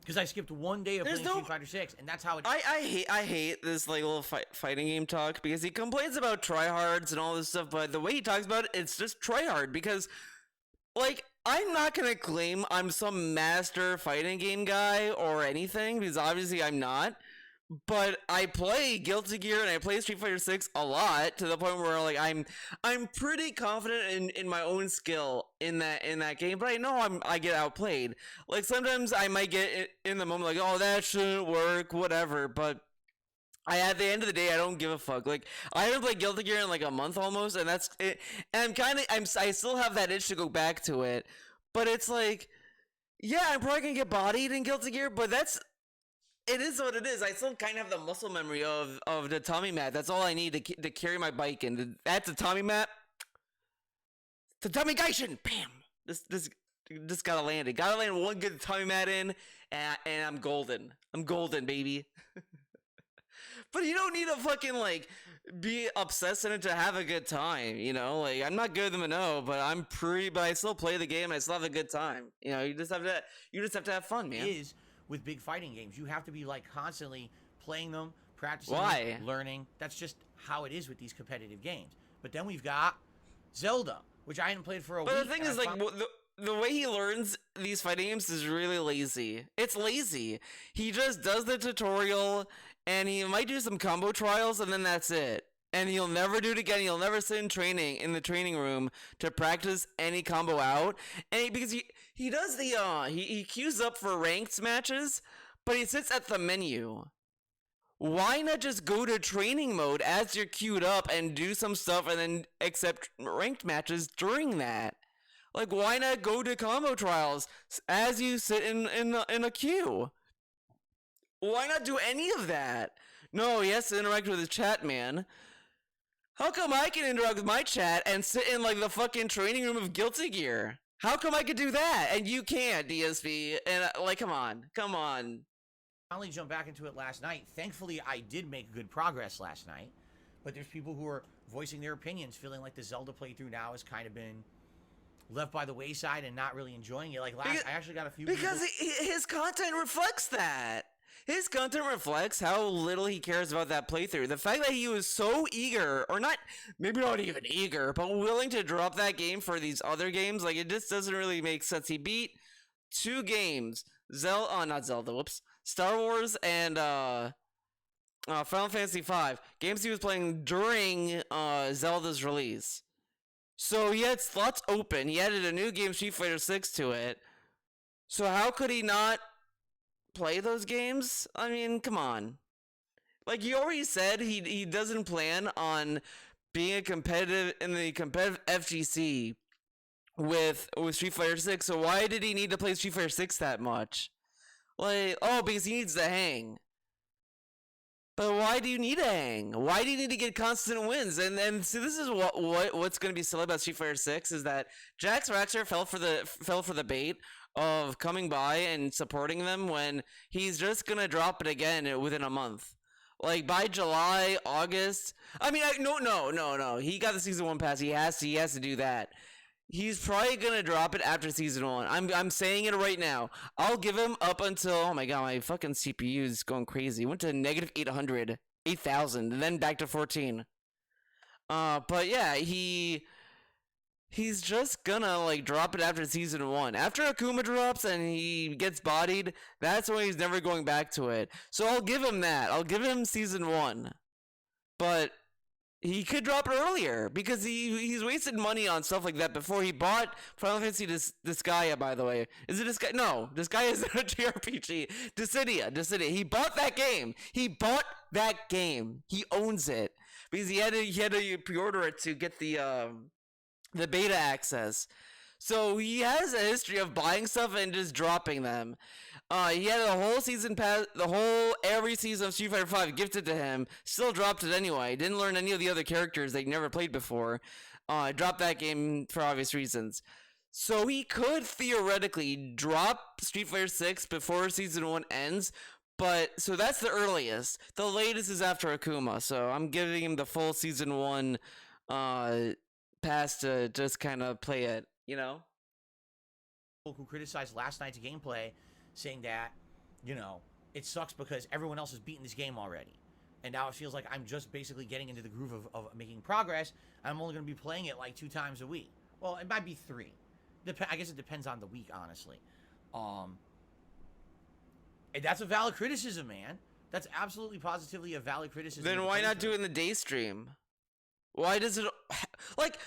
because I skipped 1 day of playing Street Fighter 6, and that's how it. I hate this like little fighting game talk because he complains about tryhards and all this stuff, but the way he talks about it, it's just tryhard because. Like, I'm not gonna claim I'm some master fighting game guy or anything, because obviously I'm not. But I play Guilty Gear and I play Street Fighter 6 a lot to the point where like I'm pretty confident in my own skill in that game, but I know I get outplayed. Like sometimes I might get in the moment like, oh, that shouldn't work, whatever, but at the end of the day, I don't give a fuck. Like, I haven't played Guilty Gear in like a month almost, and that's it. And I still have that itch to go back to it. But it's like, yeah, I'm probably gonna get bodied in Guilty Gear, but it is what it is. I still kind of have the muscle memory of the Tommy mat. That's all I need to carry my bike in. That's a Tommy mat. The Tommy Gaishin! Bam! This gotta land. It gotta land one good Tommy mat in, and I'm golden. I'm golden, baby. But you don't need to fucking, like, be obsessed in it to have a good time, you know? Like, I'm not good at Minnow, but I still play the game and I still have a good time. You know, you just have to have fun, man. It is with big fighting games. You have to be, like, constantly playing them, practicing, learning. That's just how it is with these competitive games. But then we've got Zelda, which I hadn't played for a week. But the thing is, like, the way he learns these fighting games is really lazy. It's lazy. He just does the tutorial, and he might do some combo trials, and then that's it. And he'll never do it again. He'll never sit in the training room to practice any combo out. And because he does he queues up for ranked matches, but he sits at the menu. Why not just go to training mode as you're queued up and do some stuff and then accept ranked matches during that? Like, why not go to combo trials as you sit in a queue? Why not do any of that? No, he has to interact with his chat, man. How come I can interact with my chat and sit in like the fucking training room of Guilty Gear? How come I could do that and you can't, DSP? And like, come on, come on. Finally jumped back into it last night. Thankfully, I did make good progress last night. But there's people who are voicing their opinions, feeling like the Zelda playthrough now has kind of been left by the wayside and not really enjoying it. Like I actually got a few because his content reflects that. His content reflects how little he cares about that playthrough. The fact that he was so eager, or not, maybe not even eager, but willing to drop that game for these other games, like it just doesn't really make sense. He beat 2 games, not Zelda, whoops, Star Wars and Final Fantasy V, games he was playing during Zelda's release. So he had slots open. He added a new game, Street Fighter 6, to it. So how could he not play those games? I mean, come on. Like, he already said he doesn't plan on being a competitive in the competitive FGC with Street Fighter 6. So why did he need to play Street Fighter 6 that much? Like, oh, because he needs to hang. But why do you need to hang? Why do you need to get constant wins? And see, this is what's going to be silly about Street Fighter 6 is that Jax Raxer fell for the bait of coming by and supporting them when he's just going to drop it again within a month. Like by July, August. I mean, no. He got the season 1 pass. He has to do that. He's probably gonna drop it after season 1. I'm saying it right now. I'll give him up until, oh my god, my fucking CPU is going crazy. Went to negative 8,000, and then back to 14. But yeah, he's just gonna like drop it after season 1. After Akuma drops and he gets bodied, that's when he's never going back to it. So I'll give him that. I'll give him season 1. But he could drop it earlier because he's wasted money on stuff like that before. He bought Final Fantasy Disgaea, by the way. Is it Disgaea? No, Disgaea is a JRPG. Dissidia. He bought that game. He owns it because he had to pre-order it to get the beta access. So he has a history of buying stuff and just dropping them. He had a whole season pass, every season of Street Fighter V gifted to him. Still dropped it anyway. Didn't learn any of the other characters that he never played before. Dropped that game for obvious reasons. So he could theoretically drop Street Fighter 6 before season 1 ends. But so that's the earliest. The latest is after Akuma. So I'm giving him the full season 1 pass to just kind of play it. You know? People who criticized last night's gameplay, saying that, you know, it sucks because everyone else has beaten this game already. And now it feels like I'm just basically getting into the groove of making progress. I'm only going to be playing it like 2 times a week. Well, it might be 3. I guess it depends on the week, honestly. And that's a valid criticism, man. That's absolutely positively a valid criticism. Then why not do it in the day stream? Why does it... Like...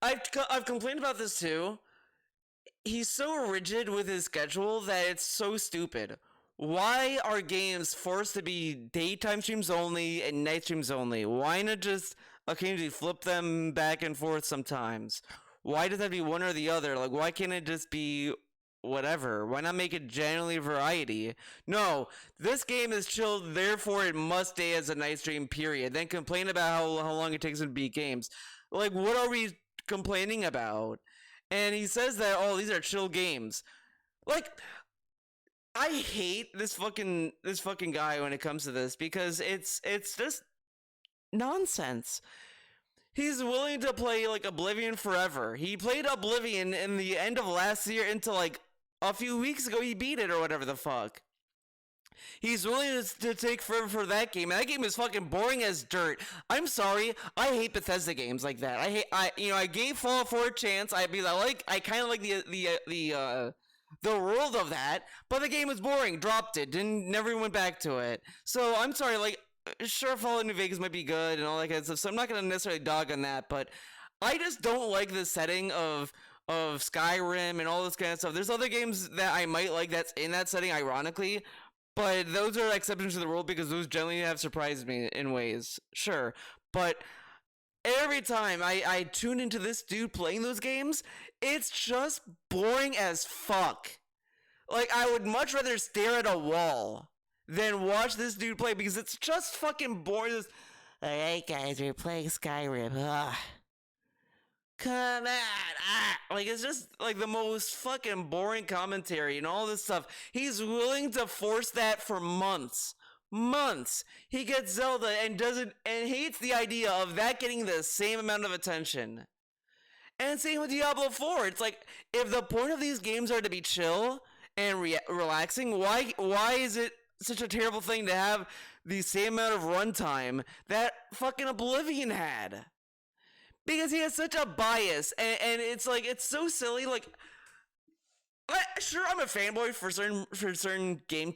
I've complained about this too. He's so rigid with his schedule that it's so stupid. Why are games forced to be daytime streams only and night streams only? Why not just occasionally flip them back and forth sometimes? Why does that be one or the other? Like, why can't it just be whatever? Why not make it generally variety? No, this game is chilled, therefore it must stay as a night stream, period. Then complain about how long it takes to beat games. Like, what are we complaining about? And he says that, oh, these are chill games. Like, I hate this fucking guy when it comes to this because it's just nonsense. He's willing to play like Oblivion forever. He played Oblivion in the end of last year until like a few weeks ago he beat it or whatever the fuck. He's willing to take forever for that game. And that game is fucking boring as dirt. I'm sorry. I hate Bethesda games like that. I gave Fallout 4 a chance. I kind of like the world of that, but the game was boring. Dropped it. Never went back to it. So I'm sorry. Like, sure, Fallout New Vegas might be good and all that kind of stuff. So I'm not gonna necessarily dog on that, but I just don't like the setting of Skyrim and all this kind of stuff. There's other games that I might like that's in that setting, ironically. But those are exceptions to the rule because those generally have surprised me in ways. Sure. But every time I tune into this dude playing those games, it's just boring as fuck. Like, I would much rather stare at a wall than watch this dude play because it's just fucking boring. This, alright, guys, we're playing Skyrim. Ugh. Come on, like it's just like the most fucking boring commentary and all this stuff. He's willing to force that for months. He gets Zelda and doesn't and hates the idea of that getting the same amount of attention. And same with Diablo 4. It's like if the point of these games are to be chill and relaxing, why is it such a terrible thing to have the same amount of runtime that fucking Oblivion had? Because he has such a bias, and it's like it's so silly. Like, sure, I'm a fanboy for certain game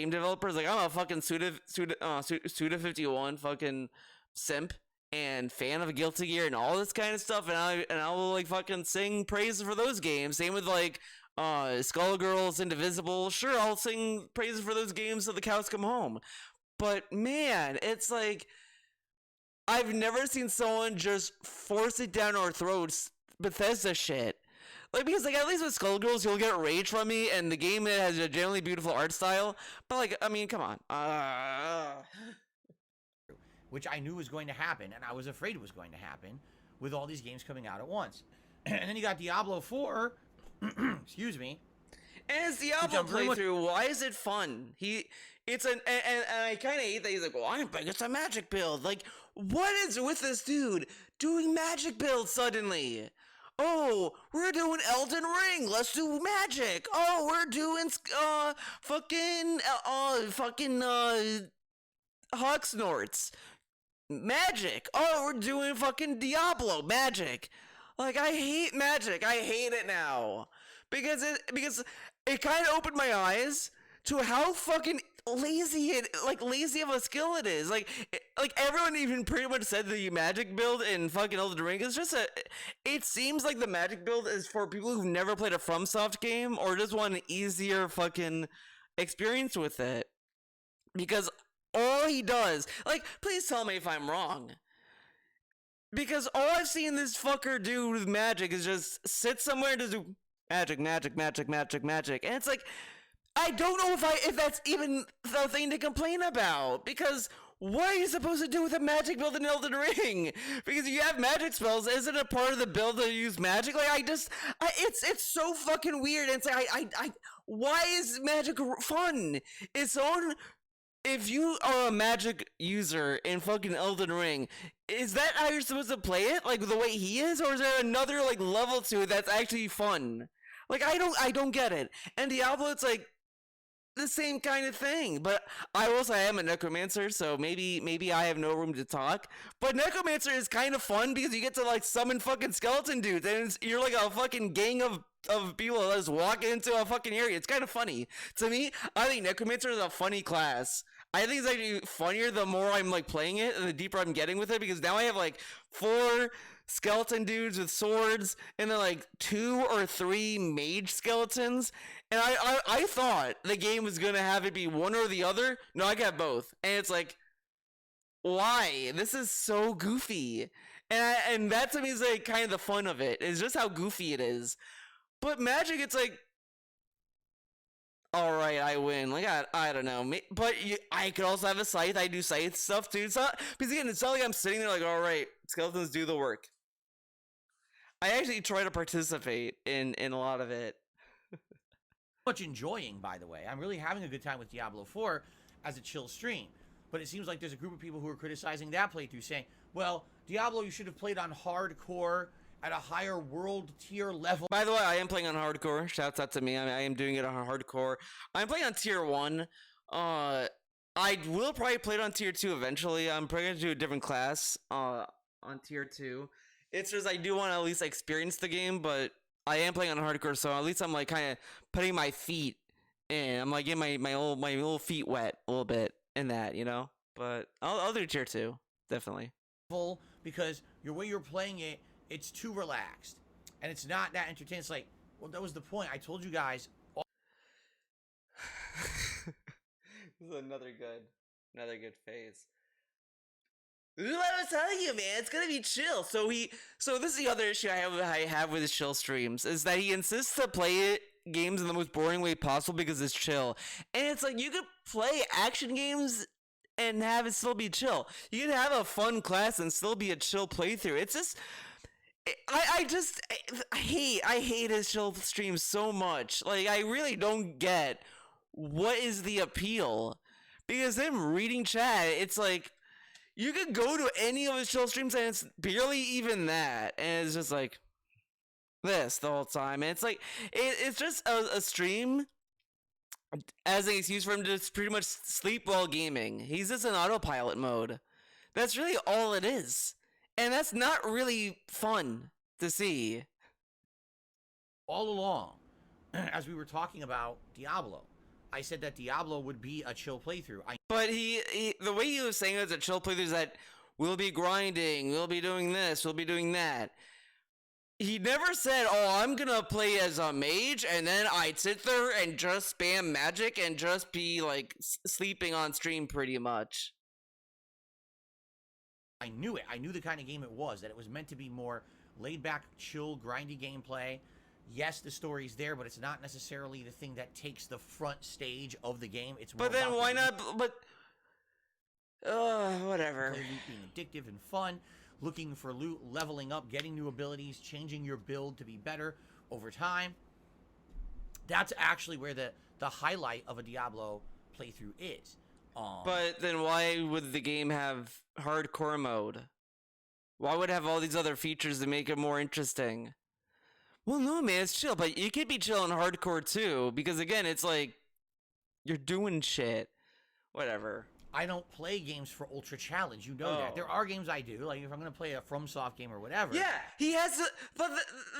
developers. Like, I'm a fucking Suda51 fucking simp and fan of Guilty Gear and all this kind of stuff. And I will like fucking sing praises for those games. Same with like Skullgirls, Indivisible. Sure, I'll sing praises for those games till the cows come home. But man, it's like I've never seen someone just force it down our throats, Bethesda shit. Like, because, like, at least with Skullgirls, you'll get rage from me, and the game has a generally beautiful art style. But, like, I mean, come on. Which I knew was going to happen, and I was afraid it was going to happen with all these games coming out at once. And then you got Diablo 4, excuse me. And it's Diablo playthrough. Why is it fun? And I kind of hate that he's like, well, I'm big. It's a magic build. Like, what is with this dude doing magic builds suddenly? Oh, we're doing Elden Ring. Let's do magic. Oh, we're doing fucking Hawk Snorts. Magic. Oh, we're doing fucking Diablo magic. Like, I hate magic. I hate it now. Because it kind of opened my eyes to how fucking lazy of a skill it is. Like everyone even pretty much said the magic build in fucking Elden Ring is just it seems like the magic build is for people who've never played a FromSoft game or just want an easier fucking experience with it. Because all he does, like, please tell me if I'm wrong. Because all I've seen this fucker do with magic is just sit somewhere and just do magic. And it's like, I don't know if that's even the thing to complain about, because what are you supposed to do with a magic build in Elden Ring? Because you have magic spells, isn't it part of the build to use magic? Like, it's so fucking weird, and it's like, why is magic fun? If you are a magic user in fucking Elden Ring, is that how you're supposed to play it? Like, the way he is? Or is there another, like, level to it that's actually fun? Like, I don't get it. And Diablo, it's like the same kind of thing. But I will say I am a necromancer, so maybe I have no room to talk. But necromancer is kind of fun because you get to, like, summon fucking skeleton dudes, and you're like a fucking gang of people that just walk into a fucking area. It's kind of funny. To me, I think necromancer is a funny class. I think it's actually funnier the more I'm like playing it and the deeper I'm getting with it, because now I have like 4 skeleton dudes with swords and then like 2 or 3 mage skeletons. And I thought the game was gonna have it be one or the other. No, I got both. And it's like, why? This is so goofy. And that to me is like kind of the fun of it. It's just how goofy it is. But magic, it's like, all right, I win. Like, I don't know. But I could also have a scythe. I do scythe stuff, too. It's not, because, again, it's not like I'm sitting there like, all right, skeletons do the work. I actually try to participate in a lot of it. Much enjoying, by the way. I'm really having a good time with Diablo 4 as a chill stream. But it seems like there's a group of people who are criticizing that playthrough, saying, well, Diablo, you should have played on hardcore at a higher world tier level. By the way, I am playing on hardcore. Shouts out to me. I am doing it on hardcore. I'm playing on tier 1. I will probably play it on tier 2 eventually. I'm probably going to do a different class on tier 2. It's just I do want to at least experience the game, but I am playing on hardcore, so at least I'm like kind of putting my feet in. I'm like getting my little feet wet a little bit in that, you know? But I'll do tier 2, definitely. Because your way you're playing it, it's too relaxed, and it's not that entertaining. It's like, well, that was the point. I told you guys. This is another good phase. This is what I was telling you, man. It's gonna be chill. So this is the other issue I have with his chill streams, is that he insists to play it games in the most boring way possible because it's chill. And it's like, you could play action games and have it still be chill. You could have a fun class and still be a chill playthrough. It's just, I hate his chill streams so much. Like, I really don't get what is the appeal. Because him reading chat, it's like, you could go to any of his chill streams and it's barely even that. And it's just like this the whole time. And it's like, it's just a stream as an excuse for him to just pretty much sleep while gaming. He's just in autopilot mode. That's really all it is. And that's not really fun to see. All along, as we were talking about Diablo, I said that Diablo would be a chill playthrough. But he the way he was saying it's a chill playthrough is that we'll be grinding, we'll be doing this, we'll be doing that. He never said, oh, I'm gonna play as a mage, and then I'd sit there and just spam magic and just be, like, sleeping on stream pretty much. I knew it. I knew the kind of game it was, that it was meant to be more laid-back, chill, grindy gameplay. Yes, the story's there, but it's not necessarily the thing that takes the front stage of the game. It's more But then about why not, but... whatever. Loot being addictive and fun, looking for loot, leveling up, getting new abilities, changing your build to be better over time. That's actually where the highlight of a Diablo playthrough is. But then why would the game have hardcore mode? Why would it have all these other features to make it more interesting? Well, no, man, it's chill, but you could be chill in hardcore too, because again, it's like, you're doing shit. Whatever. I don't play games for Ultra Challenge, you know that. There are games I do, like if I'm going to play a FromSoft game or whatever. Yeah, he has to, but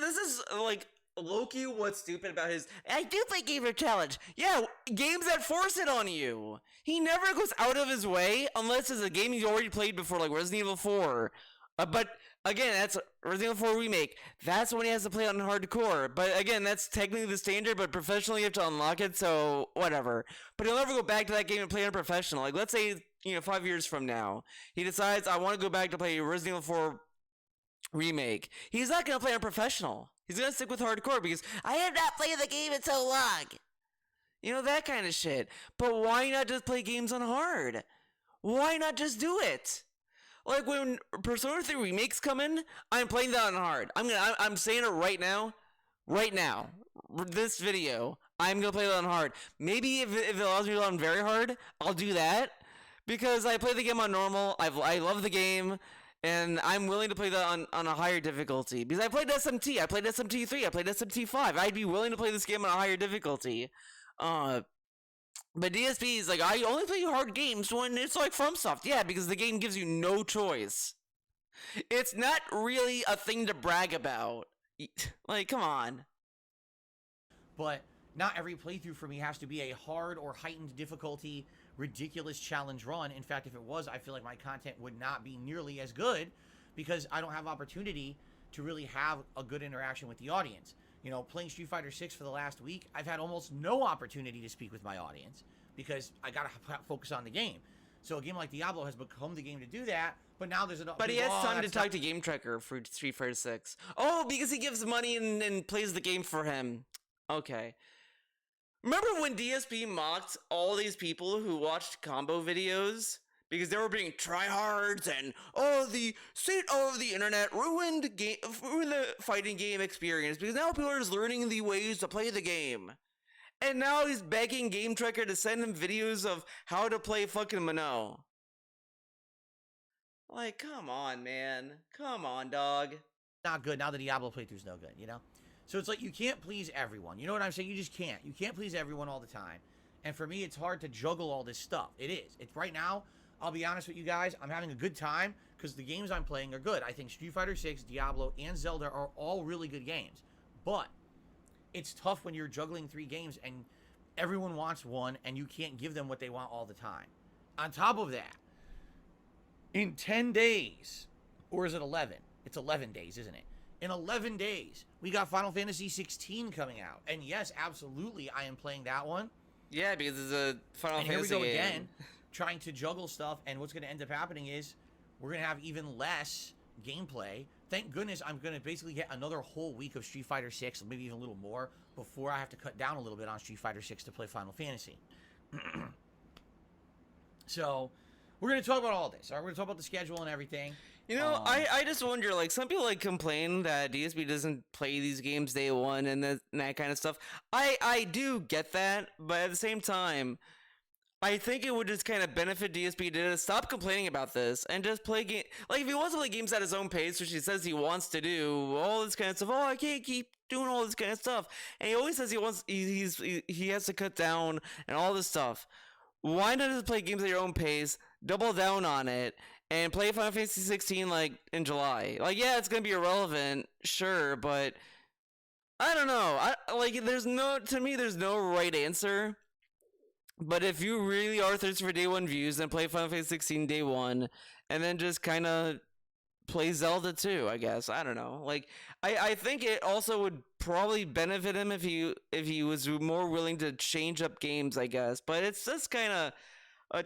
this is like, Loki, what's stupid about his, I do play game for challenge. Yeah, games that force it on you. He never goes out of his way, unless it's a game he's already played before, like Resident Evil 4. But again, that's Resident Evil 4 Remake. That's when he has to play on hardcore. But again, that's technically the standard, but professionally you have to unlock it, so whatever. But he'll never go back to that game and play on professional. Like, let's say, 5 years from now, he decides, I want to go back to play Resident Evil 4 Remake. He's not going to play on professional. He's going to stick with hardcore because I have not played the game in so long. That kind of shit. But why not just play games on hard? Why not just do it? Like, when Persona 3 remakes come in, I'm playing that on hard. I'm saying it right now. Right now. This video. I'm gonna play that on hard. Maybe if it allows me to on very hard, I'll do that. Because I play the game on normal. I love the game. And I'm willing to play that on a higher difficulty. Because I played SMT. I played SMT 3. I played SMT 5. I'd be willing to play this game on a higher difficulty. But DSP is like, I only play hard games when it's like FromSoft. Yeah, because the game gives you no choice. It's not really a thing to brag about. Like, come on. But not every playthrough for me has to be a hard or heightened difficulty, ridiculous challenge run. In fact, if it was, I feel like my content would not be nearly as good because I don't have opportunity to really have a good interaction with the audience. Playing Street Fighter 6 for the last week, I've had almost no opportunity to speak with my audience because I gotta focus on the game. So a game like Diablo has become the game to do that, but now there's But he has time to talk to Game Tracker for Street Fighter 6. Oh, because he gives money and plays the game for him. Okay. Remember when DSP mocked all these people who watched combo videos? Because they were being tryhards and, the state of the internet ruined the fighting game experience because now people are just learning the ways to play the game. And now he's begging Game Tracker to send him videos of how to play fucking Minot. Like, come on, man. Come on, dog. Not good. Now the Diablo playthrough's no good, So it's like you can't please everyone. You know what I'm saying? You just can't. You can't please everyone all the time. And for me, it's hard to juggle all this stuff. It is. It's right now, I'll be honest with you guys, I'm having a good time because the games I'm playing are good. I think Street Fighter 6, Diablo, and Zelda are all really good games. But it's tough when you're juggling 3 games and everyone wants one and you can't give them what they want all the time. On top of that, in 10 days, or is it 11? It's 11 days, isn't it? In 11 days, we got Final Fantasy 16 coming out. And yes, absolutely, I am playing that one. Yeah, because it's a Final Fantasy And here we go game. again, trying to juggle stuff, and what's going to end up happening is we're going to have even less gameplay thank goodness I'm going to basically get another whole week of Street Fighter 6, maybe even a little more, before I have to cut down a little bit on Street Fighter 6 to play Final Fantasy. So, we're going to talk about all this. All right, we're going to talk about the schedule and everything. You know, I just wonder, like, some people, like, complain that DSP doesn't play these games day one and that kind of stuff. I do get that, but at the same time, I think it would just kind of benefit DSP to stop complaining about this and just play game. Like, if he wants to play games at his own pace, which he says he wants to do, all this kind of stuff. Oh, I can't keep doing all this kind of stuff, and he always says he has to cut down and all this stuff. Why not just play games at your own pace, double down on it, and play Final Fantasy 16 like in July? Like, yeah, it's gonna be irrelevant, sure, but I don't know. There's no right answer. But if you really are thirsty for day one views, then play Final Fantasy 16 day one, and then just kind of play Zelda too, I guess. I don't know. Like, I think it also would probably benefit him if he was more willing to change up games, I guess. But it's just kind of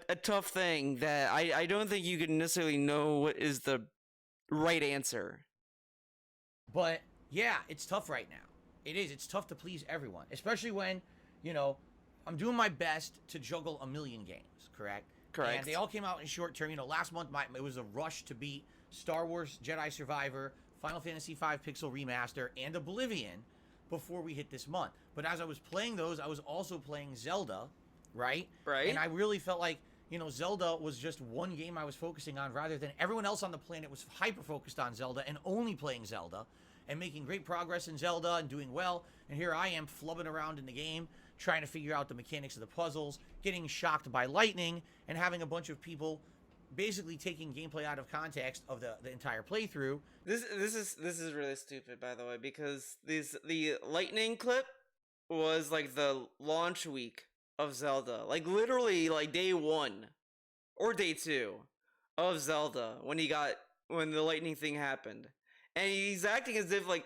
a tough thing that I don't think you can necessarily know what is the right answer. But yeah, it's tough right now. It is. It's tough to please everyone, especially when, you know, I'm doing my best to juggle a million games, correct? Correct. And they all came out in short term. You know, last month it was a rush to beat Star Wars Jedi Survivor, Final Fantasy V Pixel Remaster, and Oblivion before we hit this month. But as I was playing those, I was also playing Zelda, right? Right. And I really felt like, you know, Zelda was just one game I was focusing on rather than everyone else on the planet was hyper-focused on Zelda and only playing Zelda and making great progress in Zelda and doing well. And here I am flubbing around in the game, trying to figure out the mechanics of the puzzles, getting shocked by lightning, and having a bunch of people basically taking gameplay out of context of the entire playthrough. This is really stupid, by the way, because the lightning clip was like the launch week of Zelda, like literally like day 1 or day 2 of Zelda when the lightning thing happened, and he's acting as if like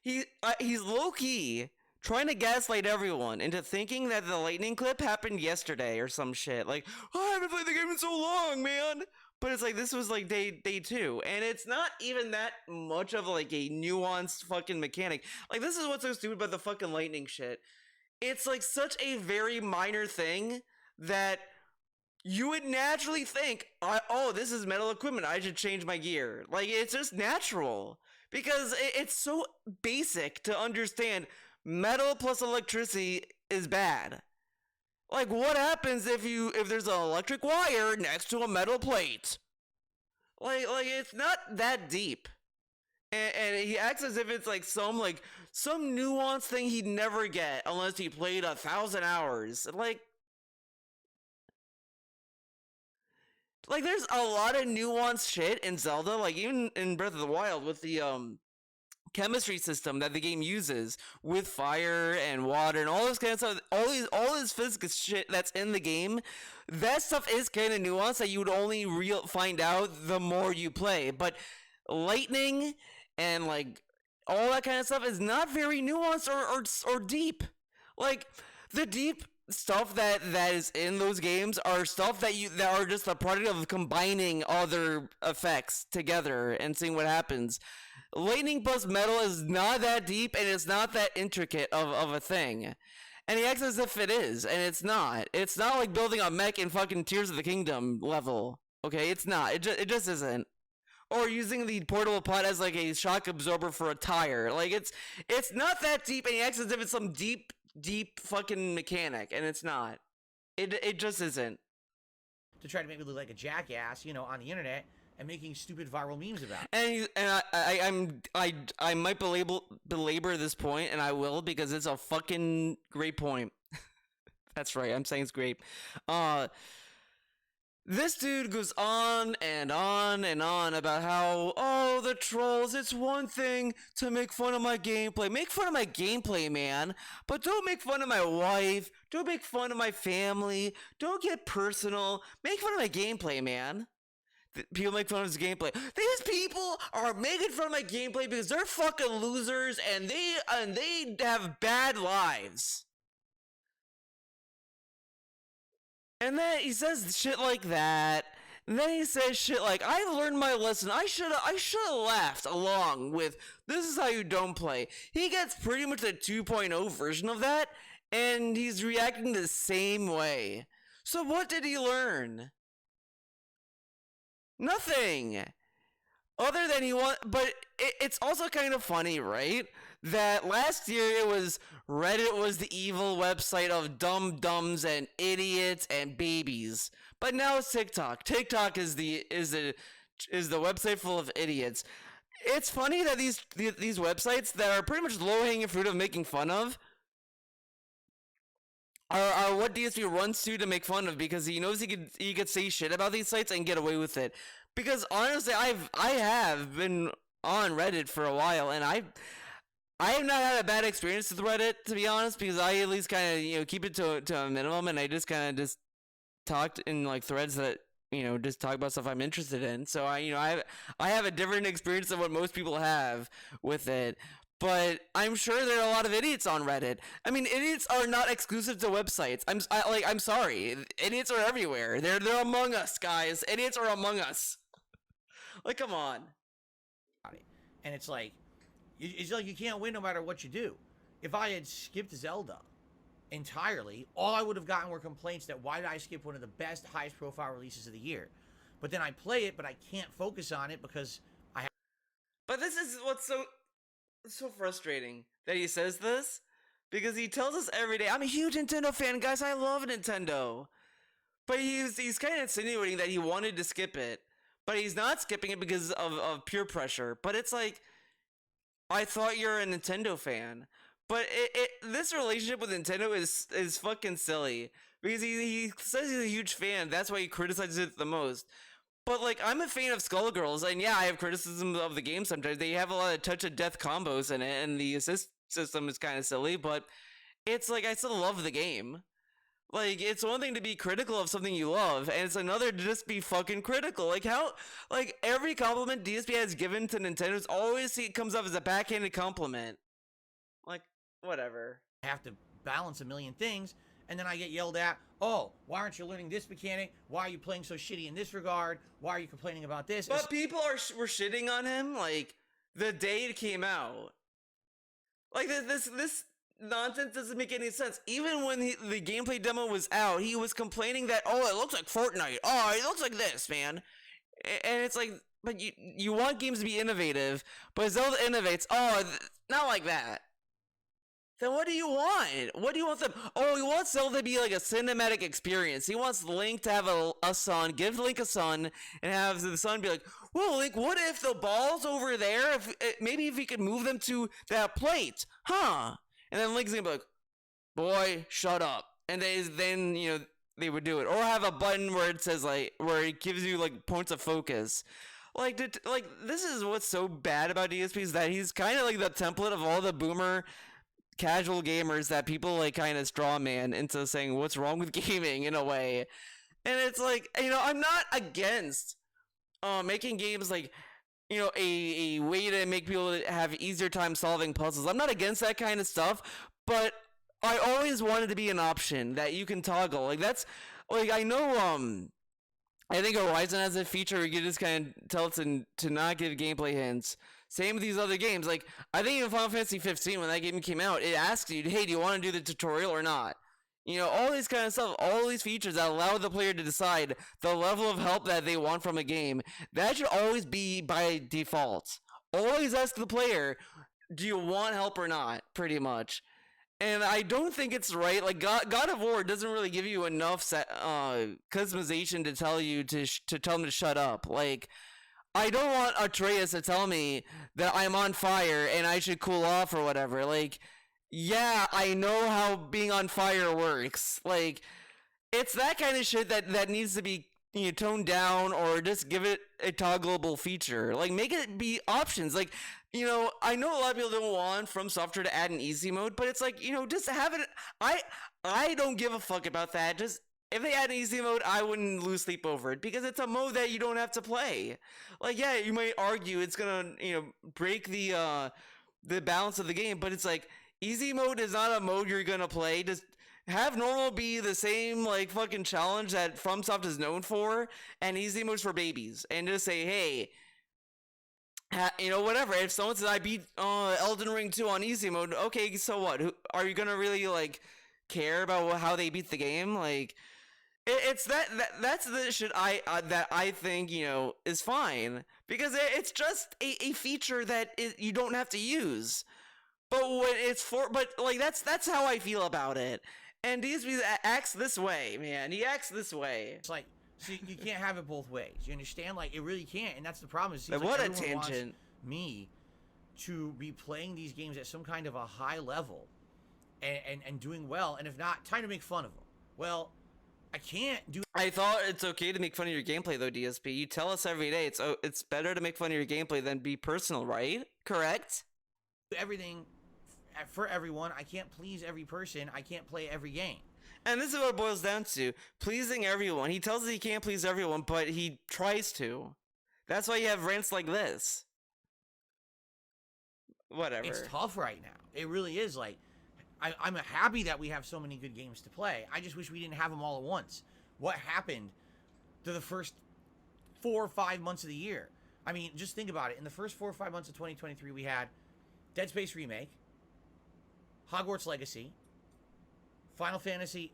he's low key trying to gaslight everyone into thinking that the lightning clip happened yesterday or some shit. Like, oh, I haven't played the game in so long, man. But it's like, this was like day 2, and it's not even that much of like a nuanced fucking mechanic. Like, this is what's so stupid about the fucking lightning shit. It's like such a very minor thing that you would naturally think, oh, this is metal equipment, I should change my gear. Like, it's just natural. Because it's so basic to understand metal plus electricity is bad. Like, what happens if there's an electric wire next to a metal plate? Like it's not that deep. And he acts as if it's like some nuanced thing he'd never get unless he played 1,000 hours. Like there's a lot of nuanced shit in Zelda, like even in Breath of the Wild with the chemistry system that the game uses with fire and water and all this kind of stuff, all this physics shit that's in the game. That stuff is kind of nuanced that you would only find out the more you play. But lightning and like all that kind of stuff is not very nuanced or deep. Like, the deep stuff that is in those games are stuff that are just a product of combining other effects together and seeing what happens. Lightning plus metal is not that deep, and it's not that intricate of a thing. And he acts as if it is, and it's not. It's not like building a mech in fucking Tears of the Kingdom level. Okay, it's not. It just isn't. Or using the portable pot as like a shock absorber for a tire. Like, it's not that deep, and he acts as if it's some deep fucking mechanic, and it's not. It just isn't. To try to make me look like a jackass, you know, on the internet, and making stupid viral memes about it. And I might belabor this point, and I will, because it's a fucking great point. That's right, I'm saying it's great. This dude goes on and on and on about how, oh, the trolls, it's one thing to make fun of my gameplay. Make fun of my gameplay, man. But don't make fun of my wife. Don't make fun of my family. Don't get personal. Make fun of my gameplay, man. People make fun of his gameplay. These people are making fun of my gameplay because they're fucking losers and they have bad lives. And then he says shit like that. And then he says shit like, "I learned my lesson. I should have laughed along with this is how you don't play." He gets pretty much a 2.0 version of that, and he's reacting the same way. So what did he learn? Nothing. Other than he want, but it's also kind of funny, right? That last year it was Reddit was the evil website of dumbs and idiots and babies, but now it's TikTok. TikTok is the website full of idiots. It's funny that these websites that are pretty much low hanging fruit of making fun of are what DSP runs to make fun of because he knows he could say shit about these sites and get away with it. Because honestly, I have been on Reddit for a while, and I have not had a bad experience with Reddit, to be honest, because I at least kind of keep it to a minimum, and I just kind of just talked in like threads that just talk about stuff I'm interested in. So I have a different experience than what most people have with it. But I'm sure there are a lot of idiots on Reddit. I mean, idiots are not exclusive to websites. I'm sorry, idiots are everywhere. They're among us, guys. Idiots are among us. Like, come on. And it's like you can't win no matter what you do. If I had skipped Zelda entirely, all I would have gotten were complaints that why did I skip one of the best, highest profile releases of the year? But then I play it, but I can't focus on it because I have. But this is what's so frustrating that he says this, because he tells us every day, "I'm a huge Nintendo fan, guys. I love Nintendo." But he's kind of insinuating that he wanted to skip it, but he's not skipping it because of peer pressure. But it's like, I thought you're a Nintendo fan. But this relationship with Nintendo is fucking silly, because he says he's a huge fan. That's why he criticizes it the most. But like, I'm a fan of Skullgirls, and yeah, I have criticism of the game sometimes. They have a lot of touch of death combos in it, and the assist system is kind of silly, but it's like, I still love the game. Like, it's one thing to be critical of something you love, and it's another to just be fucking critical. Like, how, like, every compliment DSP has given to Nintendo always comes off as a backhanded compliment. Like, whatever. I have to balance a million things, and then I get yelled at, "Oh, why aren't you learning this mechanic? Why are you playing so shitty in this regard? Why are you complaining about this?" But people were shitting on him, like, the day it came out. Like, this nonsense doesn't make any sense. Even when the gameplay demo was out, he was complaining that, "Oh, it looks like Fortnite. Oh, it looks like this, man." And it's like, but you want games to be innovative, but Zelda innovates. Oh, not like that. Then what do you want? What do you want them? Oh, he wants Zelda to be like a cinematic experience. He wants Link to have a son, give Link a son, and have the son be like, "Well, Link, what if the ball's over there? Maybe if he could move them to that plate, huh?" And then Link's gonna be like, "Boy, shut up." And then they would do it, or have a button where it says like, where it gives you like points of focus. Like, this is what's so bad about DSP, is that he's kind of like the template of all the boomer casual gamers that people like kind of straw man into saying what's wrong with gaming in a way. And it's like, I'm not against making games like a way to make people have easier time solving puzzles. I'm not against that kind of stuff, but I always wanted to be an option that you can toggle. Like, that's like, I know I think Horizon has a feature where you can just kind of tell it to not give gameplay hints. Same with these other games. Like, I think in Final Fantasy 15, when that game came out, it asks you, "Hey, do you want to do the tutorial or not?" All these kind of stuff, all these features that allow the player to decide the level of help that they want from a game. That should always be by default. Always ask the player, "Do you want help or not?" Pretty much. And I don't think it's right. Like, God of War doesn't really give you enough customization to tell you to tell them to shut up. Like, I don't want Atreus to tell me that I'm on fire and I should cool off or whatever. Like, yeah, I know how being on fire works. Like, it's that kind of shit that needs to be toned down, or just give it a toggleable feature. Like, make it be options. Like, I know a lot of people don't want From Software to add an easy mode, but it's like, just have it. I don't give a fuck about that. Just, if they add an easy mode, I wouldn't lose sleep over it, because it's a mode that you don't have to play. Like, yeah, you might argue it's gonna, break the balance of the game, but it's like, easy mode is not a mode you're gonna play. Just Have normal be the same like fucking challenge that FromSoft is known for, and easy modes for babies, and just say, hey, you know, whatever. If someone says I beat Elden Ring 2 on easy mode, okay, so what? Are you gonna really like care about how they beat the game? Like, it's that's the shit that I think, you know, is fine, because it's just a feature that you don't have to use. But when it's for, but like that's how I feel about it. And DSP acts this way, man. He acts this way. It's like, so you can't have it both ways. You understand? Like, it really can't, and that's the problem. It seems Like, like what a everyone wants tangent. me to be playing these games at some kind of a high level and doing well, and if not, time to make fun of them. Well, I can't do I thought it's okay to make fun of your gameplay, though, DSP. You tell us every day it's better to make fun of your gameplay than be personal, right? Correct? everything for everyone. I can't please every person. I can't play every game. And this is what it boils down to. Pleasing everyone. He tells us he can't please everyone, but he tries to. That's why you have rants like this. Whatever. It's tough right now. It really is. Like, I'm happy that we have so many good games to play. I just wish we didn't have them all at once. What happened to the first 4 or 5 months of the year? I mean, just think about it. In the first 4 or 5 months of 2023, we had Dead Space Remake, Hogwarts Legacy, Final Fantasy,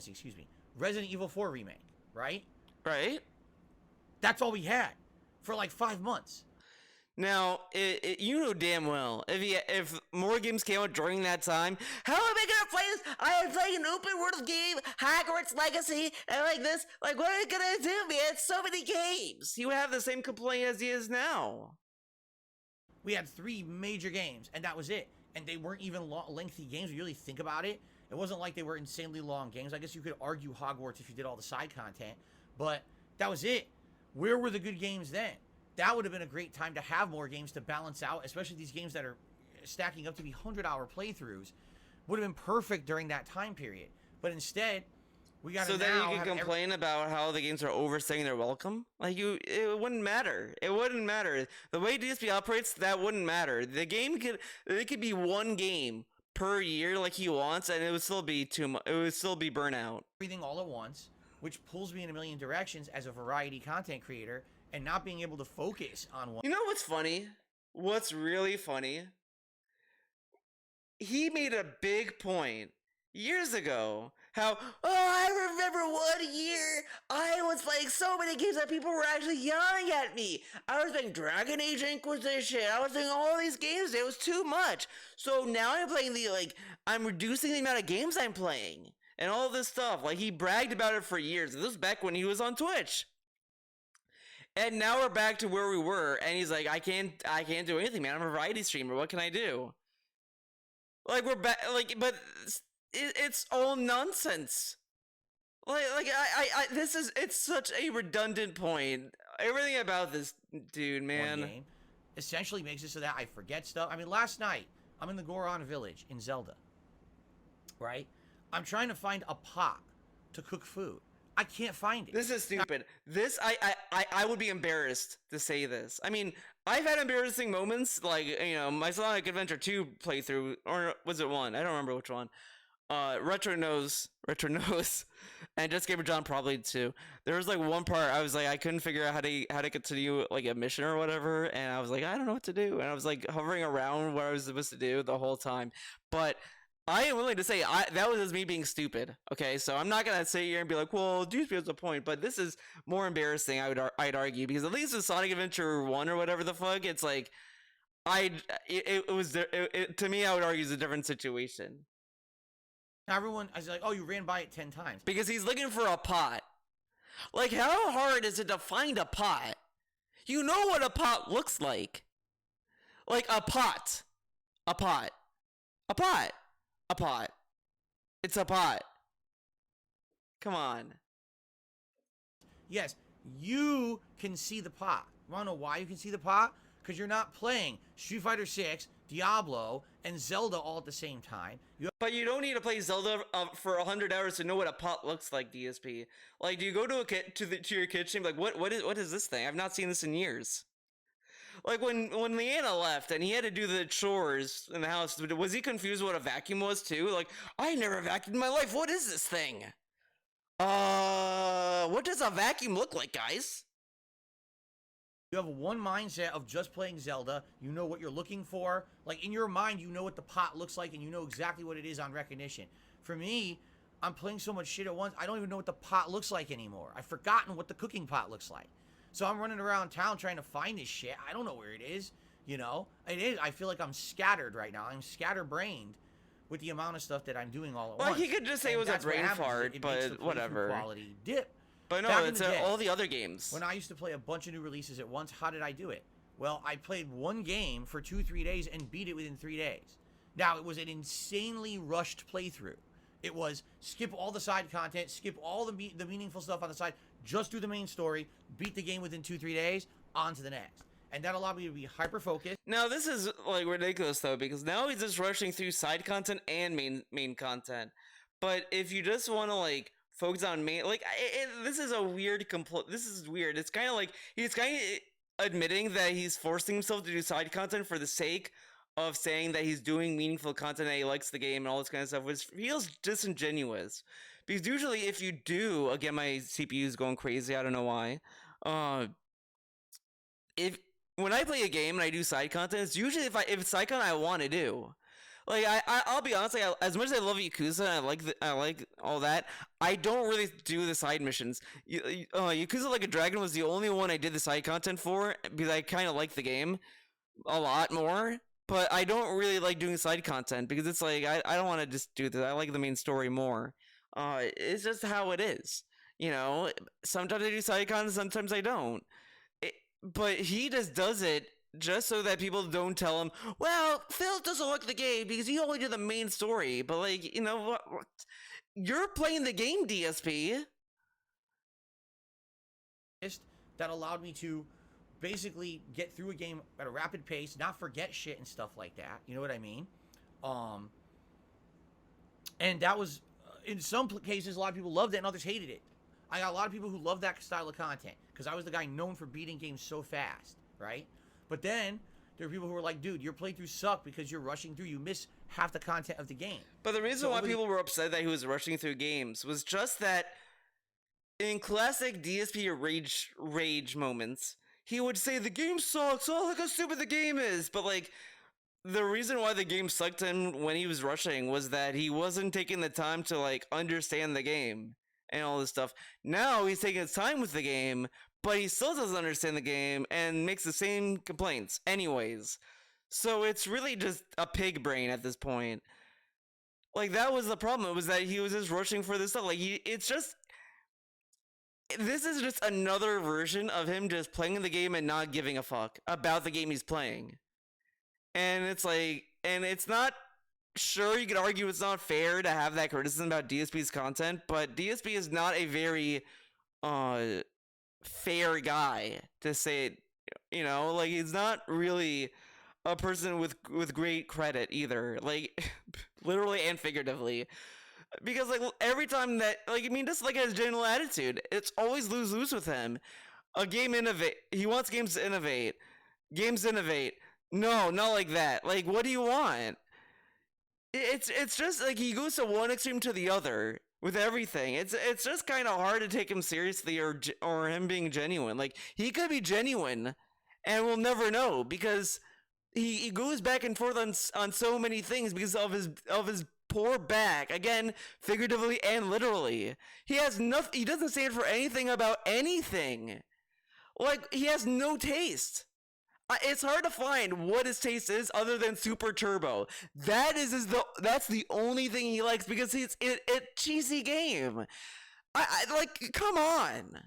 excuse me, Resident Evil 4 Remake, right? Right? That's all we had for like 5 months. Now, you know damn well, if more games came out during that time, how am I gonna play this? I am playing an open world game, Hogwarts Legacy, and like this, like what are you gonna do, man? So many games! He would have the same complaint as he is now. We had 3 major games, and that was it. And they weren't even lengthy games. When you really think about it, it wasn't like they were insanely long games. I guess you could argue Hogwarts if you did all the side content, but that was it. Where were the good games then? That would have been a great time to have more games to balance out, especially these games that are stacking up to be 100-hour playthroughs. Would have been perfect during that time period. But instead, we got to so then you can complain about how the games are overstaying their welcome. Like it wouldn't matter. It wouldn't matter. The way DSP operates, that wouldn't matter. The game it could be one game per year like he wants, and it would still be too much. It would still be burnout. Everything all at once, which pulls me in a million directions as a variety content creator, and not being able to focus on one. You know what's funny? What's really funny? He made a big point years ago. How, oh, I remember 1 year I was playing so many games that people were actually yelling at me. I was playing Dragon Age Inquisition. I was playing all these games. It was too much. So now I'm playing I'm reducing the amount of games I'm playing. And all this stuff. Like, he bragged about it for years. This was back when he was on Twitch. And now we're back to where we were, and he's like, I can't do anything, man. I'm a variety streamer. What can I do? Like, we're back, like, but it's all nonsense. It's such a redundant point. Everything about this dude, man. One game essentially makes it so that I forget stuff. I mean, last night, I'm in the Goron village in Zelda, right? I'm trying to find a pot to cook food. I can't find it. This is stupid. I would be embarrassed to say this. I mean, I've had embarrassing moments, like, you know, my Sonic Adventure 2 playthrough, or was it 1? I don't remember which one. Retro knows, and Just Gamer John probably 2. There was like one part I was like, I couldn't figure out how to continue like a mission or whatever, and I was like, I don't know what to do, and I was like hovering around what I was supposed to do the whole time, but I am willing to say that was just me being stupid. Okay, so I'm not gonna sit here and be like, "Well, DSP has a point," but this is more embarrassing. I'd argue, because at least with Sonic Adventure 1 or whatever the fuck, it's like to me, I would argue it's a different situation. Everyone, I was like, "Oh, you ran by it 10 times." Because he's looking for a pot. Like, how hard is it to find a pot? You know what a pot looks like. Like a pot. A pot. A pot. A pot. It's a pot. Come on. Yes, you can see the pot. You wanna know why you can see the pot? Because you're not playing Street Fighter 6, Diablo, and Zelda all at the same time. But you don't need to play Zelda for 100 hours to know what a pot looks like, DSP. Like, do you go to your kitchen and be like, what is this thing? I've not seen this in years. Like when Leanna left and he had to do the chores in the house, was he confused what a vacuum was too? Like, I never vacuumed in my life. What is this thing? What does a vacuum look like, guys? You have one mindset of just playing Zelda. You know what you're looking for. Like, in your mind, you know what the pot looks like, and you know exactly what it is on recognition. For me, I'm playing so much shit at once, I don't even know what the pot looks like anymore. I've forgotten what the cooking pot looks like. So I'm running around town trying to find this shit. I don't know where it is, you know? It is. I feel like I'm scattered right now. I'm scatterbrained with the amount of stuff that I'm doing all at once. Like, he could just say it was a brain fart, but whatever. Quality dip. But no, it's all the other games. When I used to play a bunch of new releases at once, how did I do it? Well, I played one game for 2-3 days and beat it within 3 days. Now, it was an insanely rushed playthrough. It was skip all the side content, skip all the meaningful stuff on the side, just do the main story, beat the game within 2-3 days, on to the next. And that allowed me to be hyper-focused. Now, this is, like, ridiculous, though, because now he's just rushing through side content and main content. But if you just want to, like, focus on main, like, this is a weird this is weird. It's kind of like he's kind of admitting that he's forcing himself to do side content for the sake of saying that he's doing meaningful content, that he likes the game and all this kind of stuff, which feels disingenuous. Because usually if you do, again, my CPU is going crazy, I don't know why. When I play a game and I do side content, it's usually if it's side content I want to do. Like, I'll be honest, like, as much as I love Yakuza and I like all that, I don't really do the side missions. Yakuza Like a Dragon was the only one I did the side content for, because I kind of like the game a lot more, but I don't really like doing side content, because it's like, I don't want to just do this. I like the main story more. It's just how it is. You know, sometimes I do side content, sometimes I don't. But he just does it just so that people don't tell him, well, Phil doesn't like the game because he only did the main story. But, like, you know what? You're playing the game, DSP. That allowed me to basically get through a game at a rapid pace, not forget shit and stuff like that. You know what I mean? And that was, in some cases, a lot of people loved it and others hated it. I got a lot of people who love that style of content because I was the guy known for beating games so fast, right? But then there are people who are like, dude, your playthroughs suck because you're rushing through. You miss half the content of the game. But the reason why people were upset that he was rushing through games was just that in classic DSP rage moments, he would say the game sucks. Oh, look how stupid the game is. But, like, the reason why the game sucked him when he was rushing was that he wasn't taking the time to, like, understand the game and all this stuff. Now he's taking his time with the game, but he still doesn't understand the game and makes the same complaints anyways. So it's really just a pig brain at this point. Like, that was the problem. It was that he was just rushing for this stuff. Like, this is just another version of him just playing the game and not giving a fuck about the game he's playing. And it's like, and it's not, sure, you could argue it's not fair to have that criticism about DSP's content, but DSP is not a very fair guy to say it, you know, like, he's not really a person with great credit either, like, literally and figuratively, because, like, every time that, like, I mean, just like his general attitude, it's always lose-lose with him. He wants games to innovate. No, not like that. Like, what do you want? It's just like he goes to one extreme to the other with everything. It's just kind of hard to take him seriously or him being genuine. Like, he could be genuine and we'll never know because he goes back and forth on so many things because of his poor back, again, figuratively and literally. He has nothing. He doesn't stand for anything about anything. Like, he has no taste. It's hard to find what his taste is other than Super Turbo. That's the only thing he likes because it's a cheesy game. I like, come on.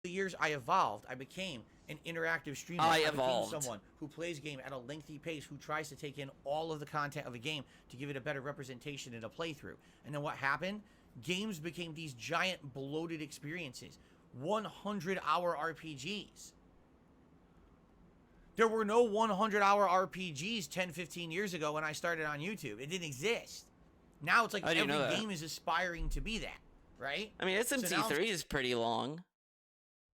The years I evolved, I became an interactive streamer. I evolved. Became someone who plays game at a lengthy pace, who tries to take in all of the content of a game to give it a better representation in a playthrough. And then what happened? Games became these giant bloated experiences. 100-hour RPGs. There were no 100-hour RPGs 10, 15 years ago when I started on YouTube. It didn't exist. Now it's like every game is aspiring to be that, right? I mean, SMT3 is pretty long.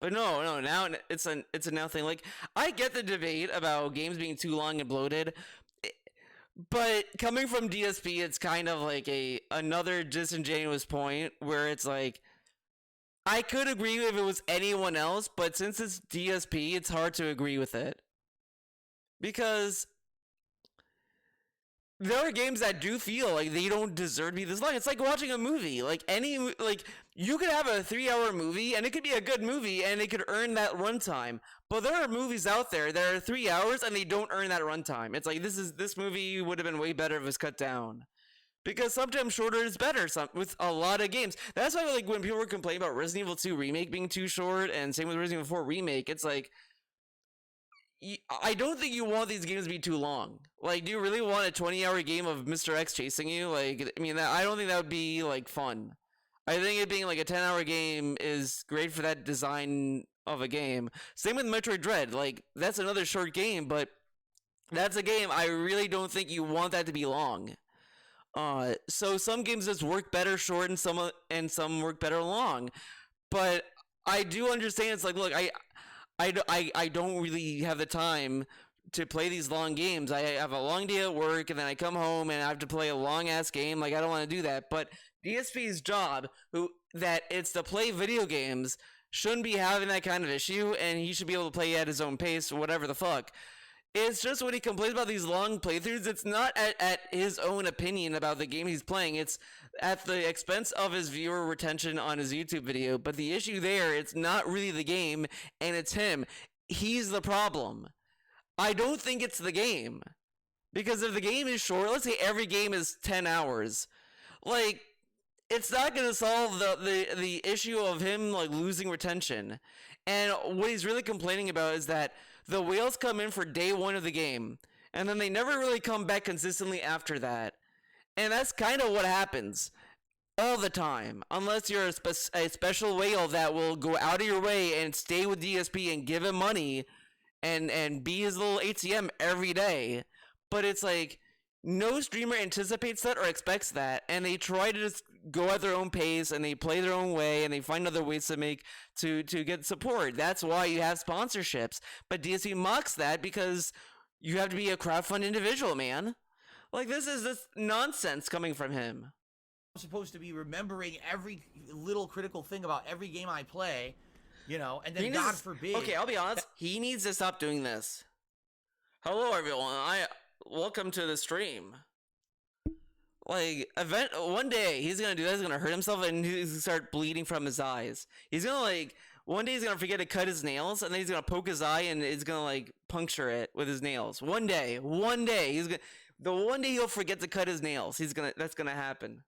But no, now it's a now thing. Like, I get the debate about games being too long and bloated, but coming from DSP, it's kind of like another disingenuous point where it's like, I could agree if it was anyone else, but since it's DSP, it's hard to agree with it. Because there are games that do feel like they don't deserve to be this long. It's like watching a movie. Like you could have a 3-hour movie and it could be a good movie and it could earn that runtime. But there are movies out there that are 3 hours and they don't earn that runtime. It's like this movie would have been way better if it was cut down. Because sometimes shorter is better with a lot of games. That's why, like, when people were complaining about Resident Evil 2 Remake being too short, and same with Resident Evil 4 Remake, it's like, I don't think you want these games to be too long. Like, do you really want a 20-hour game of Mr. X chasing you? Like, I mean, I don't think that would be, like, fun. I think it being, like, a 10-hour game is great for that design of a game. Same with Metroid Dread. Like, that's another short game, but that's a game I really don't think you want that to be long. So some games just work better short and some work better long. But I do understand, it's like, look, I don't really have the time to play these long games. I have a long day at work and then I come home and I have to play a long ass game. Like, I don't want to do that. But DSP's job, that it's to play video games, shouldn't be having that kind of issue, and he should be able to play at his own pace, whatever the fuck. It's just when he complains about these long playthroughs, it's not at his own opinion about the game he's playing. It's at the expense of his viewer retention on his YouTube video. But the issue there, it's not really the game, and it's him. He's the problem. I don't think it's the game. Because if the game is short, let's say every game is 10 hours. Like, it's not going to solve the issue of him, like, losing retention. And what he's really complaining about is that the whales come in for day one of the game, and then they never really come back consistently after that. And that's kind of what happens all the time, unless you're a special whale that will go out of your way and stay with DSP and give him money and be his little ATM every day. But it's like, no streamer anticipates that or expects that, and they try to just go at their own pace, and they play their own way, and they find other ways to get support. That's why you have sponsorships. But DSP mocks that because you have to be a crowdfund individual, man. Like, this is this nonsense coming from him. I'm supposed to be remembering every little critical thing about every game I play, and then God forbid. Okay, I'll be honest. He needs to stop doing this. Hello, everyone. Welcome to the stream. Like, one day he's gonna do that, he's gonna hurt himself and he's gonna start bleeding from his eyes. He's gonna, one day he's gonna forget to cut his nails, and then he's gonna poke his eye and it's gonna, puncture it with his nails. One day, the one day he'll forget to cut his nails, that's gonna happen.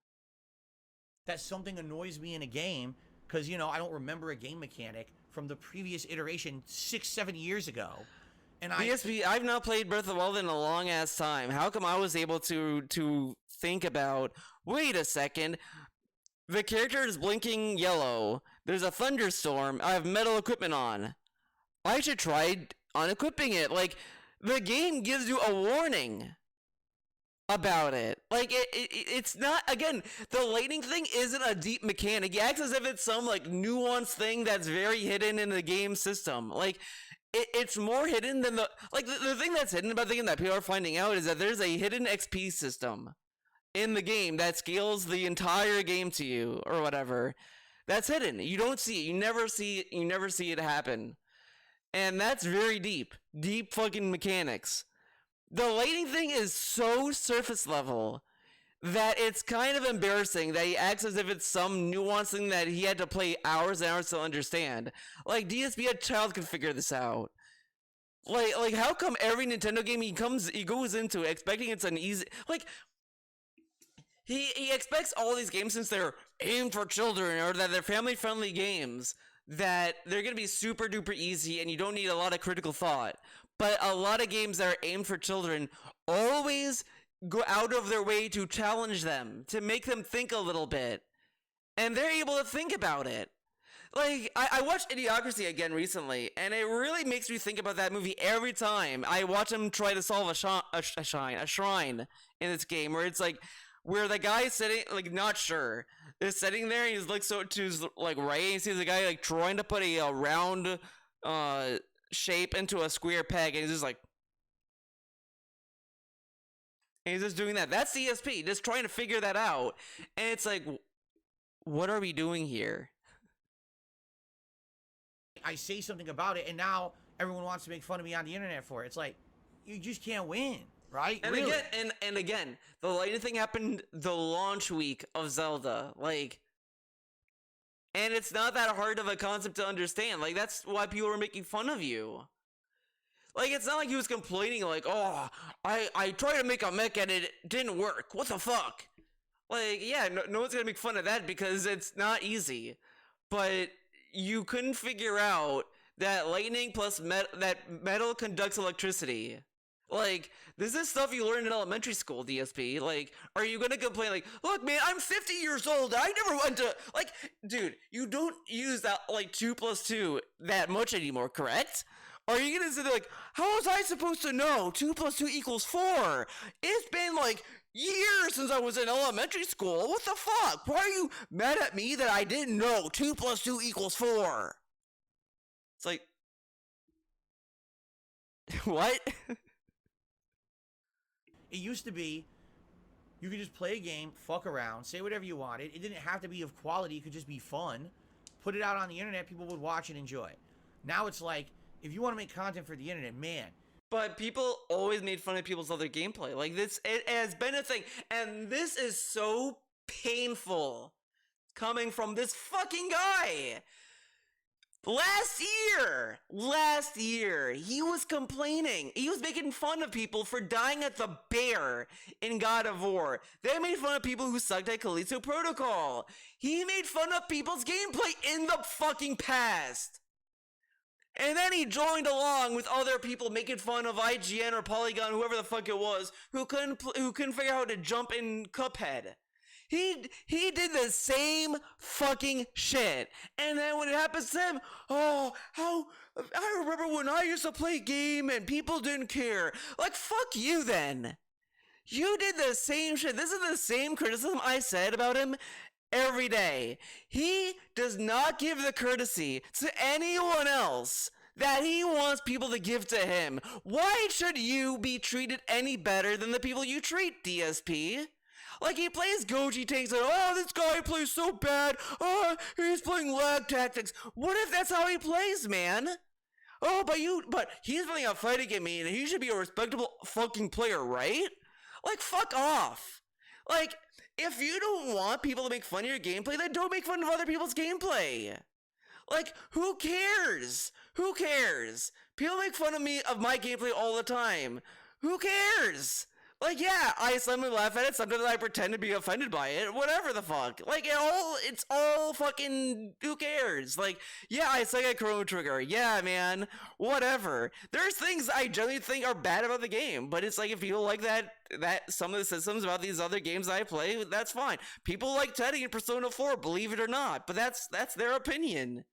That something annoys me in a game, because, I don't remember a game mechanic from the previous iteration 6-7 years ago. And DSP, I've not played Breath of the Wild in a long ass time. How come I was able to think about, wait a second, the character is blinking yellow, there's a thunderstorm, I have metal equipment on, I should try unequipping it. Like, the game gives you a warning about it. Like, it's not, again, the lightning thing isn't a deep mechanic. It acts as if it's some, nuanced thing that's very hidden in the game system. Like, it's more hidden than the thing that's hidden about the game that people are finding out is that there's a hidden XP system in the game that scales the entire game to you or whatever. That's hidden. You don't see it. You never see it happen. And that's very deep fucking mechanics. The lighting thing is so surface level that it's kind of embarrassing that he acts as if it's some nuanced thing that he had to play hours and hours to understand. Like, DSP, a child could figure this out. Like how come every Nintendo game he goes into expecting it's an easy, he expects all these games, since they're aimed for children or that they're family friendly games, that they're gonna be super duper easy and you don't need a lot of critical thought. But a lot of games that are aimed for children always go out of their way to challenge them, to make them think a little bit. And they're able to think about it. Like, I watched Idiocracy again recently, and it really makes me think about that movie every time I watch him try to solve a shrine in this game, where it's like, where the guy sitting, like, not sure, is sitting there, and he's like, so to his, like, right, and he sees the guy, like, trying to put a round shape into a square peg, and he's just like, and he's just doing that. That's DSP, just trying to figure that out. And it's like, what are we doing here? I say something about it, and now everyone wants to make fun of me on the internet for it. It's like, you just can't win, right? And really? again, the lighting thing happened the launch week of Zelda, like, and it's not that hard of a concept to understand. Like, that's why people were making fun of you. Like, it's not like he was complaining, like, oh, I tried to make a mech and it didn't work. What the fuck? Like, yeah, no one's gonna make fun of that because it's not easy. But you couldn't figure out that lightning plus that metal conducts electricity. Like, this is stuff you learned in elementary school, DSP. Like, are you gonna complain, like, look, man, I'm 50 years old. I never went to, like, dude, you don't use that, like, 2 plus 2 that much anymore, correct? Are you gonna say, like, how was I supposed to know 2 plus 2 equals 4? It's been, like, years since I was in elementary school. What the fuck? Why are you mad at me that I didn't know 2 plus 2 equals 4? It's like, what? It used to be, you could just play a game, fuck around, say whatever you wanted. It didn't have to be of quality. It could just be fun. Put it out on the internet. People would watch and enjoy it. Now it's like, if you want to make content for the internet, man. But people always made fun of people's other gameplay. Like, this, it has been a thing. And this is so painful coming from this fucking guy. Last year, he was complaining. He was making fun of people for dying at the bear in God of War. They made fun of people who sucked at Callisto Protocol. He made fun of people's gameplay in the fucking past. And then he joined along with other people making fun of IGN or Polygon, whoever the fuck it was, who couldn't figure out how to jump in Cuphead. He did the same fucking shit. And then when it happens to him, oh, how, I remember when I used to play a game and people didn't care. Like, fuck you then. You did the same shit. This is the same criticism I said about him every day. He does not give the courtesy to anyone else that he wants people to give to him. Why should you be treated any better than the people you treat, DSP? Like, he plays Goji tanks and, oh, this guy plays so bad. Oh, he's playing lag tactics. What if that's how he plays, man? Oh, but he's playing a fighting game, and he should be a respectable fucking player, right? Like, fuck off. Like, if you don't want people to make fun of your gameplay, then don't make fun of other people's gameplay. Like, who cares? Who cares? People make fun of me, of my gameplay all the time. Who cares? Like, yeah, I suddenly laugh at it, sometimes I pretend to be offended by it, whatever the fuck. Like, it's all fucking, who cares? Like, yeah, I suck at Chrono Trigger, yeah, man, whatever. There's things I generally think are bad about the game, but it's like, if people like that some of the systems about these other games I play, that's fine. People like Teddy in Persona 4, believe it or not, but that's their opinion.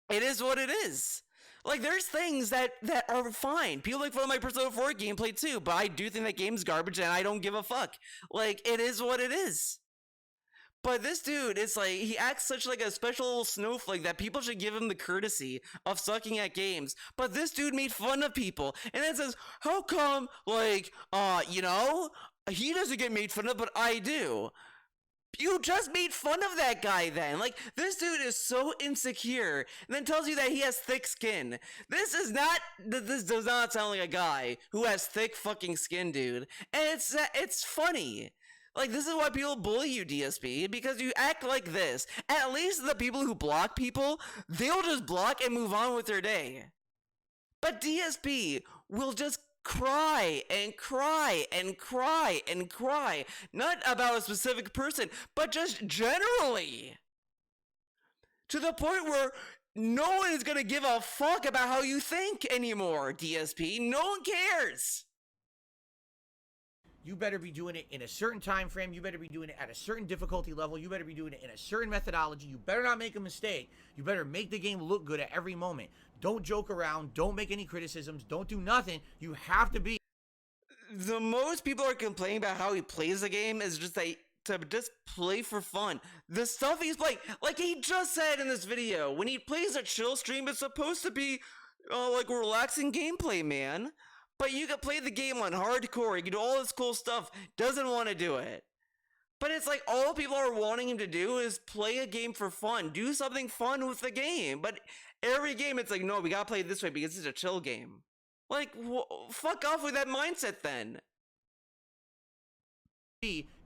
It is what it is. Like, there's things that are fine. People make fun of my Persona 4 gameplay too, but I do think that game's garbage and I don't give a fuck. Like, it is what it is. But this dude, it's like, he acts such like a special snowflake that people should give him the courtesy of sucking at games. But this dude made fun of people. And then says, how come, like, you know, he doesn't get made fun of, but I do. You just made fun of that guy then. Like, this dude is so insecure and then tells you that he has thick skin. This does not sound like a guy who has thick fucking skin, dude. And it's funny. Like, this is why people bully you, DSP, because you act like this. At least the people who block people, they'll just block and move on with their day. But DSP will just cry and cry and cry and cry, not about a specific person, but just generally, to the point where no one is gonna give a fuck about how you think anymore, DSP. No one cares. You better be doing it in a certain time frame. You better be doing it at a certain difficulty level. You better be doing it in a certain methodology. You better not make a mistake. You better make the game look good at every moment. Don't joke around. Don't make any criticisms. Don't do nothing. You have to be. the most people are complaining about how he plays the game is just like to just play for fun. The stuff he's playing, like he just said in this video, when he plays a chill stream, it's supposed to be like relaxing gameplay, man. But you can play the game on hardcore, you can do all this cool stuff, doesn't want to do it. But it's like all people are wanting him to do is play a game for fun, do something fun with the game. But every game, it's like, no, we gotta play it this way because it's a chill game. Like, fuck off with that mindset then.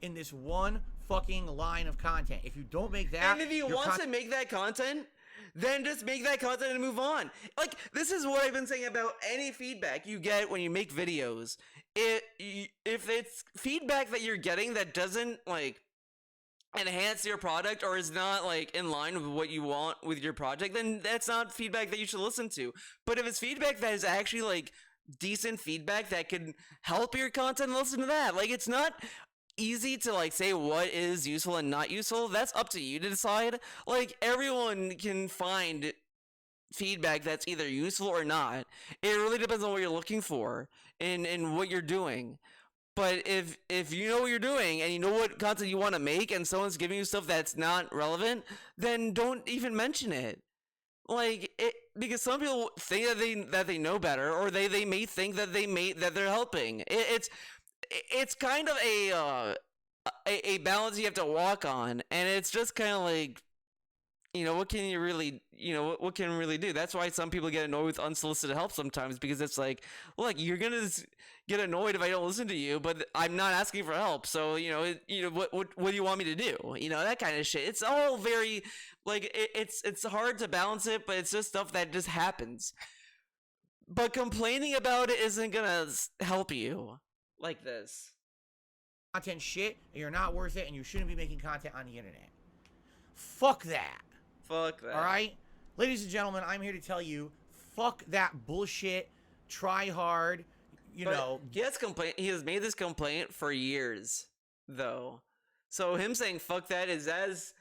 In this one fucking line of content. If you don't make that, and if he wants to make that content, then just make that content and move on. Like, this is what I've been saying about any feedback you get when you make videos. If it's feedback that you're getting that doesn't like enhance your product or is not like in line with what you want with your project, then that's not feedback that you should listen to. But if it's feedback that is actually like decent feedback that could help your content, listen to that. Like, it's not easy to like say what is useful and not useful. That's up to you to decide. Like, everyone can find feedback that's either useful or not. It really depends on what you're looking for and what you're doing. But if you know what you're doing and you know what content you want to make and someone's giving you stuff that's not relevant, then don't even mention it. Like, it, because some people think that they know better, or they may think that they're helping. It's kind of a balance you have to walk on, and it's just kind of like, you know, what can you really, what can you really do? That's why some people get annoyed with unsolicited help sometimes, because it's like, look, you're gonna get annoyed if I don't listen to you, but I'm not asking for help. So, what do you want me to do? That kind of shit. It's all very, like, it's hard to balance it, but it's just stuff that just happens. But complaining about it isn't gonna help you like this. Content shit, and you're not worth it, and you shouldn't be making content on the internet. Fuck that. Fuck that. All right? Ladies and gentlemen, I'm here to tell you, fuck that bullshit, try hard, He has made this complaint for years, though. So him saying fuck that is as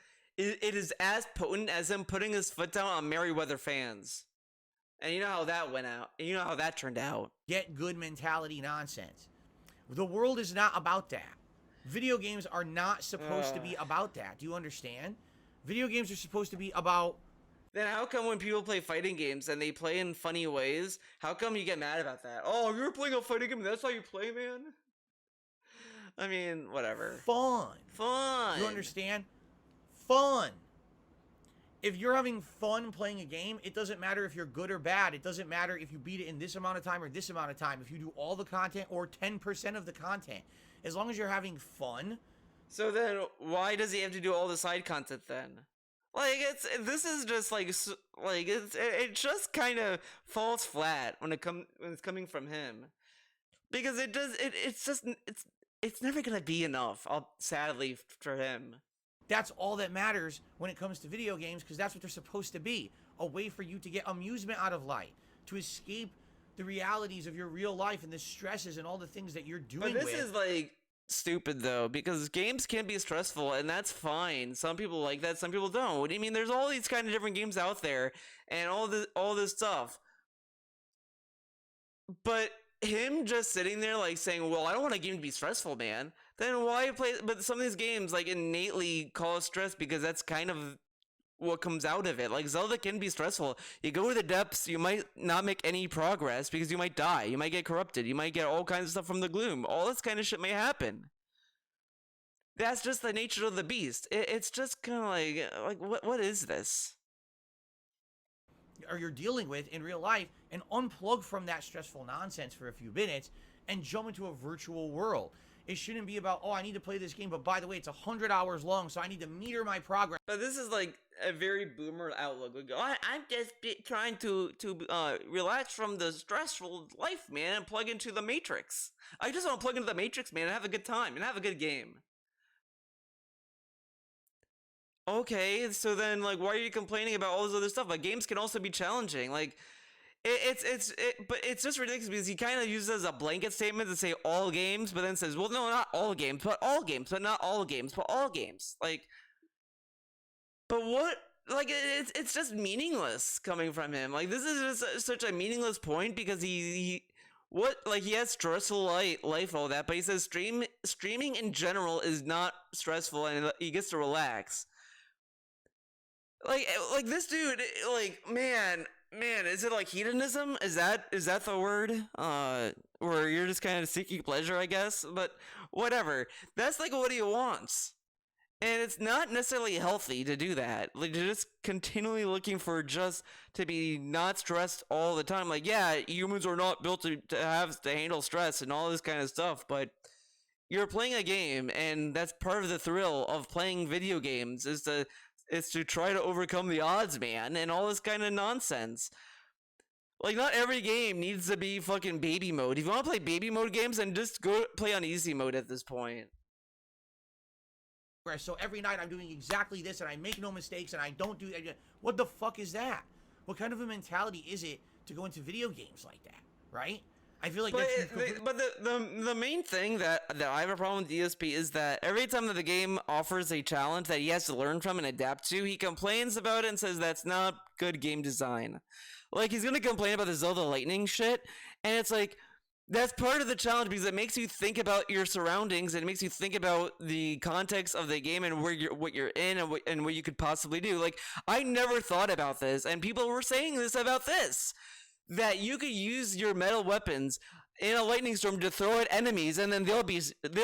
potent as him putting his foot down on Merryweather fans. And you know how that went out. And you know how that turned out. Get good mentality nonsense. The world is not about that. Video games are not supposed to be about that. Do you understand? Video games are supposed to be about... Then how come when people play fighting games and they play in funny ways, how come you get mad about that? Oh, you're playing a fighting game and that's how you play, man? I mean, whatever. Fun. You understand? Fun. If you're having fun playing a game, it doesn't matter if you're good or bad. It doesn't matter if you beat it in this amount of time or this amount of time. If you do all the content or 10% of the content. As long as you're having fun. So then why does he have to do all the side content then? Like, this is just like it just kind of falls flat when it's coming from him. Because it's never gonna be enough, sadly, for him. That's all that matters when it comes to video games, because that's what they're supposed to be. A way for you to get amusement out of life, to escape the realities of your real life and the stresses and all the things that you're doing. But this is like stupid though, because games can be stressful, and that's fine. Some people like that, some people don't. What do you mean? There's all these kind of different games out there, and all this stuff. But him just sitting there like saying, well, I don't want a game to be stressful, man. Then why play? But some of these games like innately cause stress because that's kind of what comes out of it. Like, Zelda can be stressful. You go to the depths, you might not make any progress because you might die. You might get corrupted. You might get all kinds of stuff from the gloom. All this kind of shit may happen. That's just the nature of the beast. It's just kind of like what is this? Or you're dealing with in real life, and unplug from that stressful nonsense for a few minutes and jump into a virtual world. It shouldn't be about, oh, I need to play this game, but by the way, it's 100 hours long, so I need to meter my progress. But this is like a very boomer outlook. Like, I'm just trying to relax from the stressful life, man, and plug into the Matrix. I just want to plug into the Matrix, man, and have a good time and have a good game. Okay, so then, like, why are you complaining about all this other stuff? Like, games can also be challenging. Like, but it's just ridiculous because he kind of uses it as a blanket statement to say all games, but then says, well, no, not all games, but all games, but not all games, but all games. Like, but what? Like, it's just meaningless coming from him. Like, this is just such a meaningless point because he what, like, he has stressful life and all that, but he says streaming in general is not stressful and he gets to relax. Like this dude, like, man, is it like hedonism? Is that the word? Where you're just kind of seeking pleasure, I guess. But whatever. That's like what he wants, and it's not necessarily healthy to do that. Like, you're just continually looking for just to be not stressed all the time. Like, yeah, humans are not built to handle stress and all this kind of stuff, but you're playing a game, and that's part of the thrill of playing video games is to try to overcome the odds, man, and all this kind of nonsense. Like, not every game needs to be fucking baby mode. If you want to play baby mode games, then just go play on easy mode at this point. So every night I'm doing exactly this, and I make no mistakes, and I don't do. What the fuck is that? What kind of a mentality is it to go into video games like that, right? I feel like the main thing that I have a problem with DSP is that every time that the game offers a challenge that he has to learn from and adapt to, he complains about it and says that's not good game design. Like, he's gonna complain about the Zelda lightning shit, and it's like, that's part of the challenge because it makes you think about your surroundings and it makes you think about the context of the game and what you're in and what you could possibly do. Like, I never thought about this, and people were saying this about this, that you could use your metal weapons in a lightning storm to throw at enemies and then they'll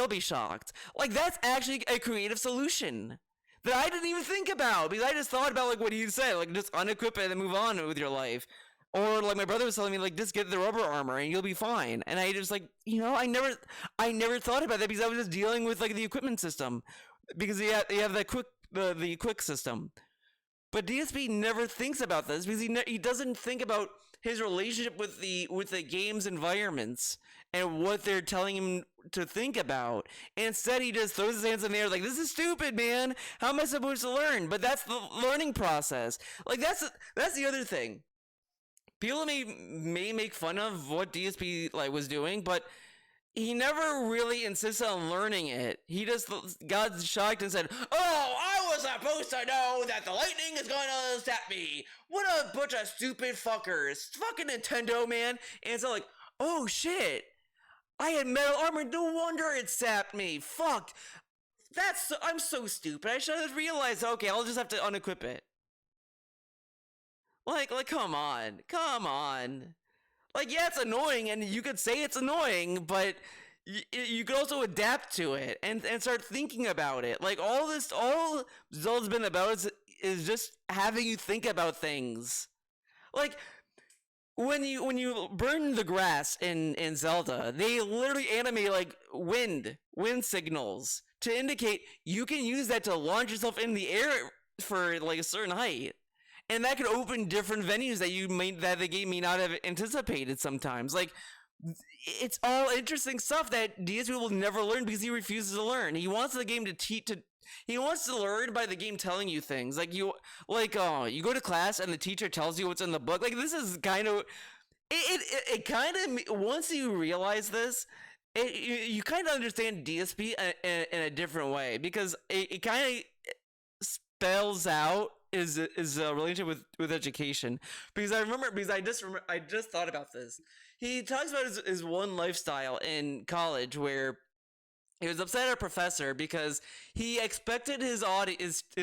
be shocked. Like, that's actually a creative solution that I didn't even think about because I just thought about, like, what you said, like, just unequip it and move on with your life. Or, like, my brother was telling me, like, just get the rubber armor and you'll be fine. And I just, like, I never thought about that because I was just dealing with, like, the equipment system because you have the quick system. But DSP never thinks about this because he doesn't think about his relationship with the game's environments and what they're telling him to think about. Instead, he just throws his hands in the air like, this is stupid, man. How am I supposed to learn? But that's the learning process. Like, that's the other thing. People may make fun of what DSP like was doing, but he never really insisted on learning it. He just got shocked and said, "Oh, I was supposed to know that the lightning is gonna zap me. What a bunch of stupid fuckers. Fucking Nintendo, man." And so, like, oh shit, I had metal armor. No wonder it zapped me. Fuck. I'm so stupid. I should have realized. Okay, I'll just have to unequip it. Like, come on. Like, yeah, it's annoying, and you could say it's annoying, but you could also adapt to it and start thinking about it. Like, all Zelda's been about is just having you think about things. Like, when you burn the grass in Zelda, they literally animate, like, wind signals to indicate you can use that to launch yourself in the air for, like, a certain height. And that could open different venues that the game may not have anticipated sometimes. Like, it's all interesting stuff that DSP will never learn because he refuses to learn. He wants the game he wants to learn by the game telling you things. Like, you go to class and the teacher tells you what's in the book. Like, this is kind of it kind of, once you realize this, you kind of understand DSP in a different way because it kind of spells out is a relationship with education. Because I just thought about this. He talks about his one lifestyle in college where he was upset at a professor because he expected his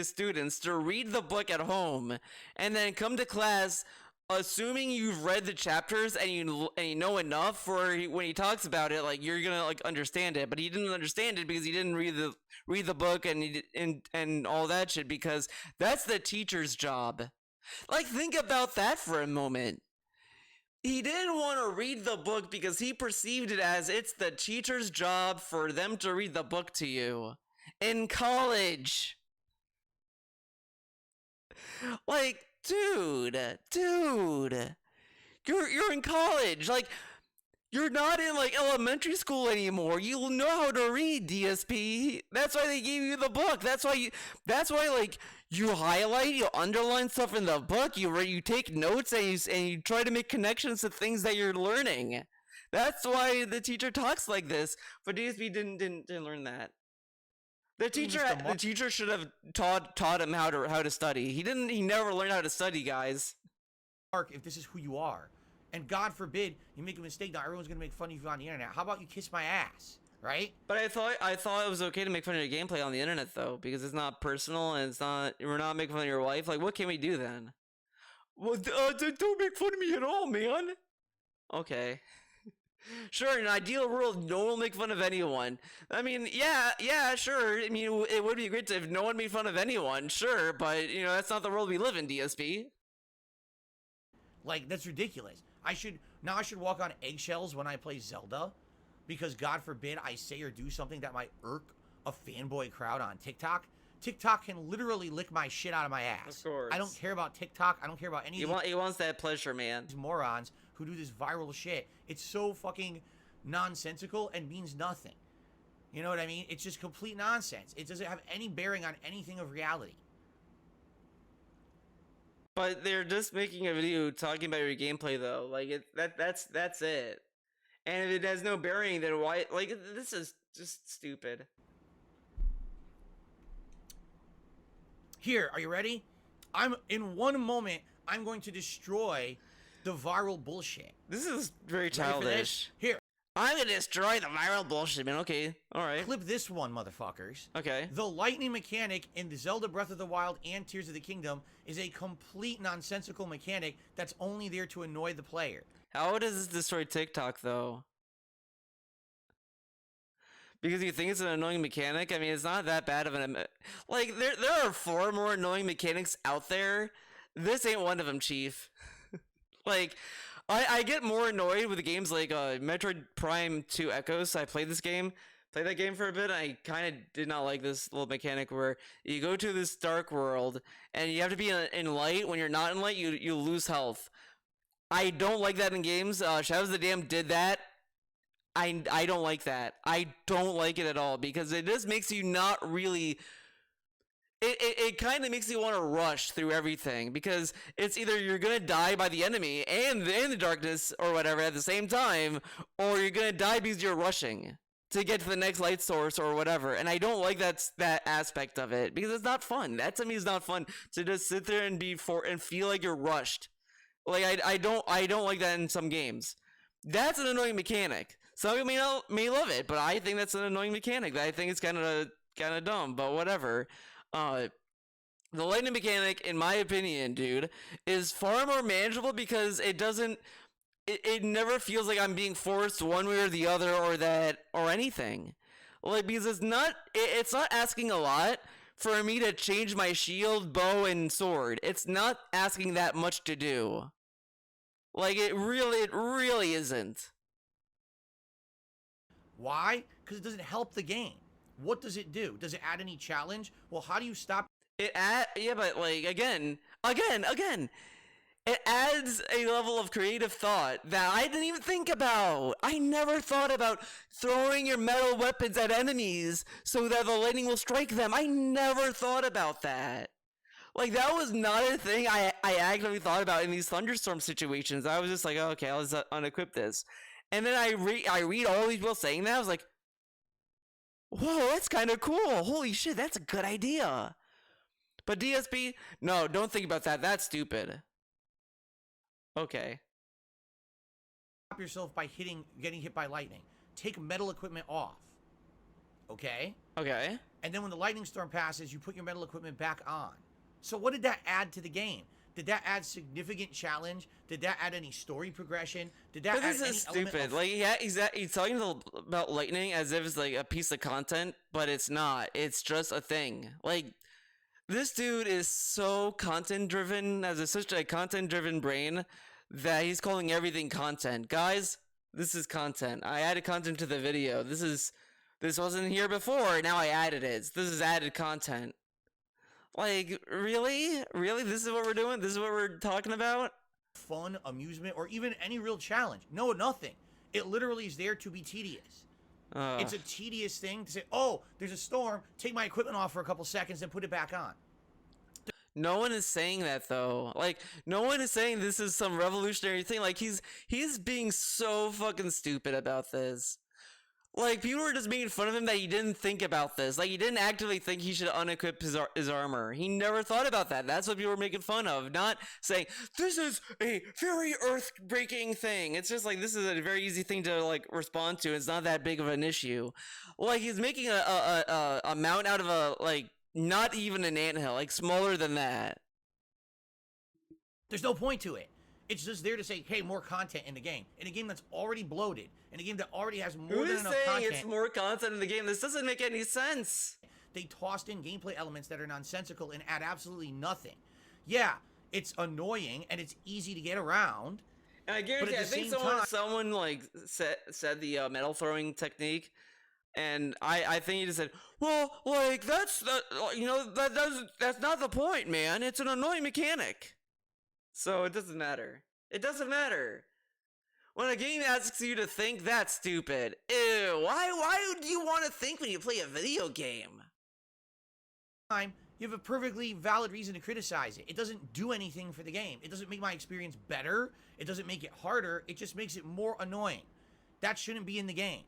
students to read the book at home and then come to class assuming you've read the chapters and you know enough for when he talks about it, like, you're gonna, like, understand it. But he didn't understand it because he didn't read the book and all that shit, because that's the teacher's job. Like, think about that for a moment. He didn't want to read the book because he perceived it as it's the teacher's job for them to read the book to you in college. Like, dude, you're in college. Like, you're not in, like, elementary school anymore. You know how to read, DSP. That's why they gave you the book. That's why like, you highlight, you underline stuff in the book. You take notes and you try to make connections to things that you're learning. That's why the teacher talks like this. But DSP didn't learn that. The teacher should have taught him how to study. He never learned how to study, guys. Mark, if this is who you are, And God forbid you make a mistake. Now everyone's gonna make fun of you on the internet. How about you kiss my ass, right? But I thought it was okay to make fun of your gameplay on the internet though, because it's not personal and it's not we're not making fun of your wife. Like, what can we do then? Well, don't make fun of me at all, man. Okay. Sure, in an ideal world, no one will make fun of anyone. I mean, yeah, sure. I mean, it would be great if no one made fun of anyone, sure, but, you know, that's not the world we live in, DSP. Like, that's ridiculous. I should walk on eggshells when I play Zelda, because God forbid I say or do something that might irk a fanboy crowd on TikTok. TikTok can literally lick my shit out of my ass. Of course. I don't care about TikTok. I don't care about any He wants that pleasure, man. these morons who do this viral shit. It's so fucking nonsensical and means nothing. You know what I mean? It's just complete nonsense. It doesn't have any bearing on anything of reality. But they're just making a video talking about your gameplay, though. Like, that's it. And if it has no bearing, then why? Like, this is just stupid. Here, are you ready? In one moment, I'm going to destroy the viral bullshit. This is very Ready for this? childish. Here, I'm gonna destroy the viral bullshit, man. Okay, alright. clip this one, motherfuckers. Okay. The lightning mechanic in the Zelda Breath of the Wild and Tears of the Kingdom is a complete nonsensical mechanic that's only there to annoy the player. How does this destroy TikTok, though? Because you think it's an annoying mechanic? I mean, it's not that bad of an... Like, there are far more annoying mechanics out there. This ain't one of them, Chief. Like, I get more annoyed with games like Metroid Prime 2 Echoes. I played that game for a bit, and I kind of did not like this little mechanic where you go to this dark world, and you have to be in light. When you're not in light, you lose health. I don't like that in games. Shadows of the Dam did that. I don't like that. I don't like it at all, because it just makes you not really... It kind of makes you want to rush through everything, because it's either you're going to die by the enemy and in the darkness or whatever at the same time, or you're going to die because you're rushing to get to the next light source or whatever. And I don't like that aspect of it, because it's not fun. That to me is not fun, to just sit there and feel like you're rushed. Like, I don't like that in some games. That's an annoying mechanic. Some people may love it, but I think that's an annoying mechanic. I think it's kind of dumb, but whatever. The lightning mechanic, in my opinion, dude, is far more manageable, because it never feels like I'm being forced one way or the other or anything. Like, because it's not asking a lot for me to change my shield, bow, and sword. It's not asking that much to do. Like, it really isn't. Why? Because it doesn't help the game. What does it do? Does it add any challenge? Well, how do you stop? Yeah, but like again, it adds a level of creative thought that I didn't even think about. I never thought about throwing your metal weapons at enemies so that the lightning will strike them. I never thought about that. Like, that was not a thing I actively thought about in these thunderstorm situations. I was just like, oh, okay, I'll just unequip this. And then I read all these people saying that. I was like, whoa, that's kind of cool. Holy shit, that's a good idea. But DSP, no, don't think about that. That's stupid. Okay. Stop yourself by getting hit by lightning. Take metal equipment off. Okay? Okay. And then when the lightning storm passes, you put your metal equipment back on. So what did that add to the game? Did that add significant challenge? Did that add any story progression? Did that add this any is stupid. Like, yeah, he's talking about lightning as if it's like a piece of content, but it's not. It's just a thing. Like, this dude is so content driven, has such a content driven brain, that he's calling everything content. Guys, this is content. I added content to the video. This wasn't here before. Now I added it. This is added content. Like, really? Really? This is what we're doing? This is what we're talking about? Fun, amusement, or even any real challenge. No, nothing. It literally is there to be tedious. It's a tedious thing to say, oh, there's a storm, take my equipment off for a couple seconds and put it back on. No one is saying that, though. Like, no one is saying this is some revolutionary thing. Like, he's being so fucking stupid about this. Like, people were just making fun of him that he didn't think about this. Like, he didn't actively think he should unequip his armor. He never thought about that. That's what people were making fun of. Not saying, this is a very earth-breaking thing. It's just like, this is a very easy thing to, like, respond to. It's not that big of an issue. Like, he's making a mount out of a, like, not even an anthill. Like, smaller than that. There's no point to it. It's just there to say, hey, more content in the game. In a game that's already bloated. In a game that already has more Who than is enough saying content. it's more content in the game? This doesn't make any sense. They tossed in gameplay elements that are nonsensical and add absolutely nothing. Yeah, it's annoying and it's easy to get around. And I guarantee, I think someone like said the metal throwing technique, and I think he just said, well, like that's that's not the point, man. It's an annoying mechanic. So it doesn't matter. It doesn't matter. When a game asks you to think, that's stupid. Ew, why do you want to think when you play a video game? You have a perfectly valid reason to criticize it. It doesn't do anything for the game. It doesn't make my experience better. It doesn't make it harder. It just makes it more annoying. That shouldn't be in the game.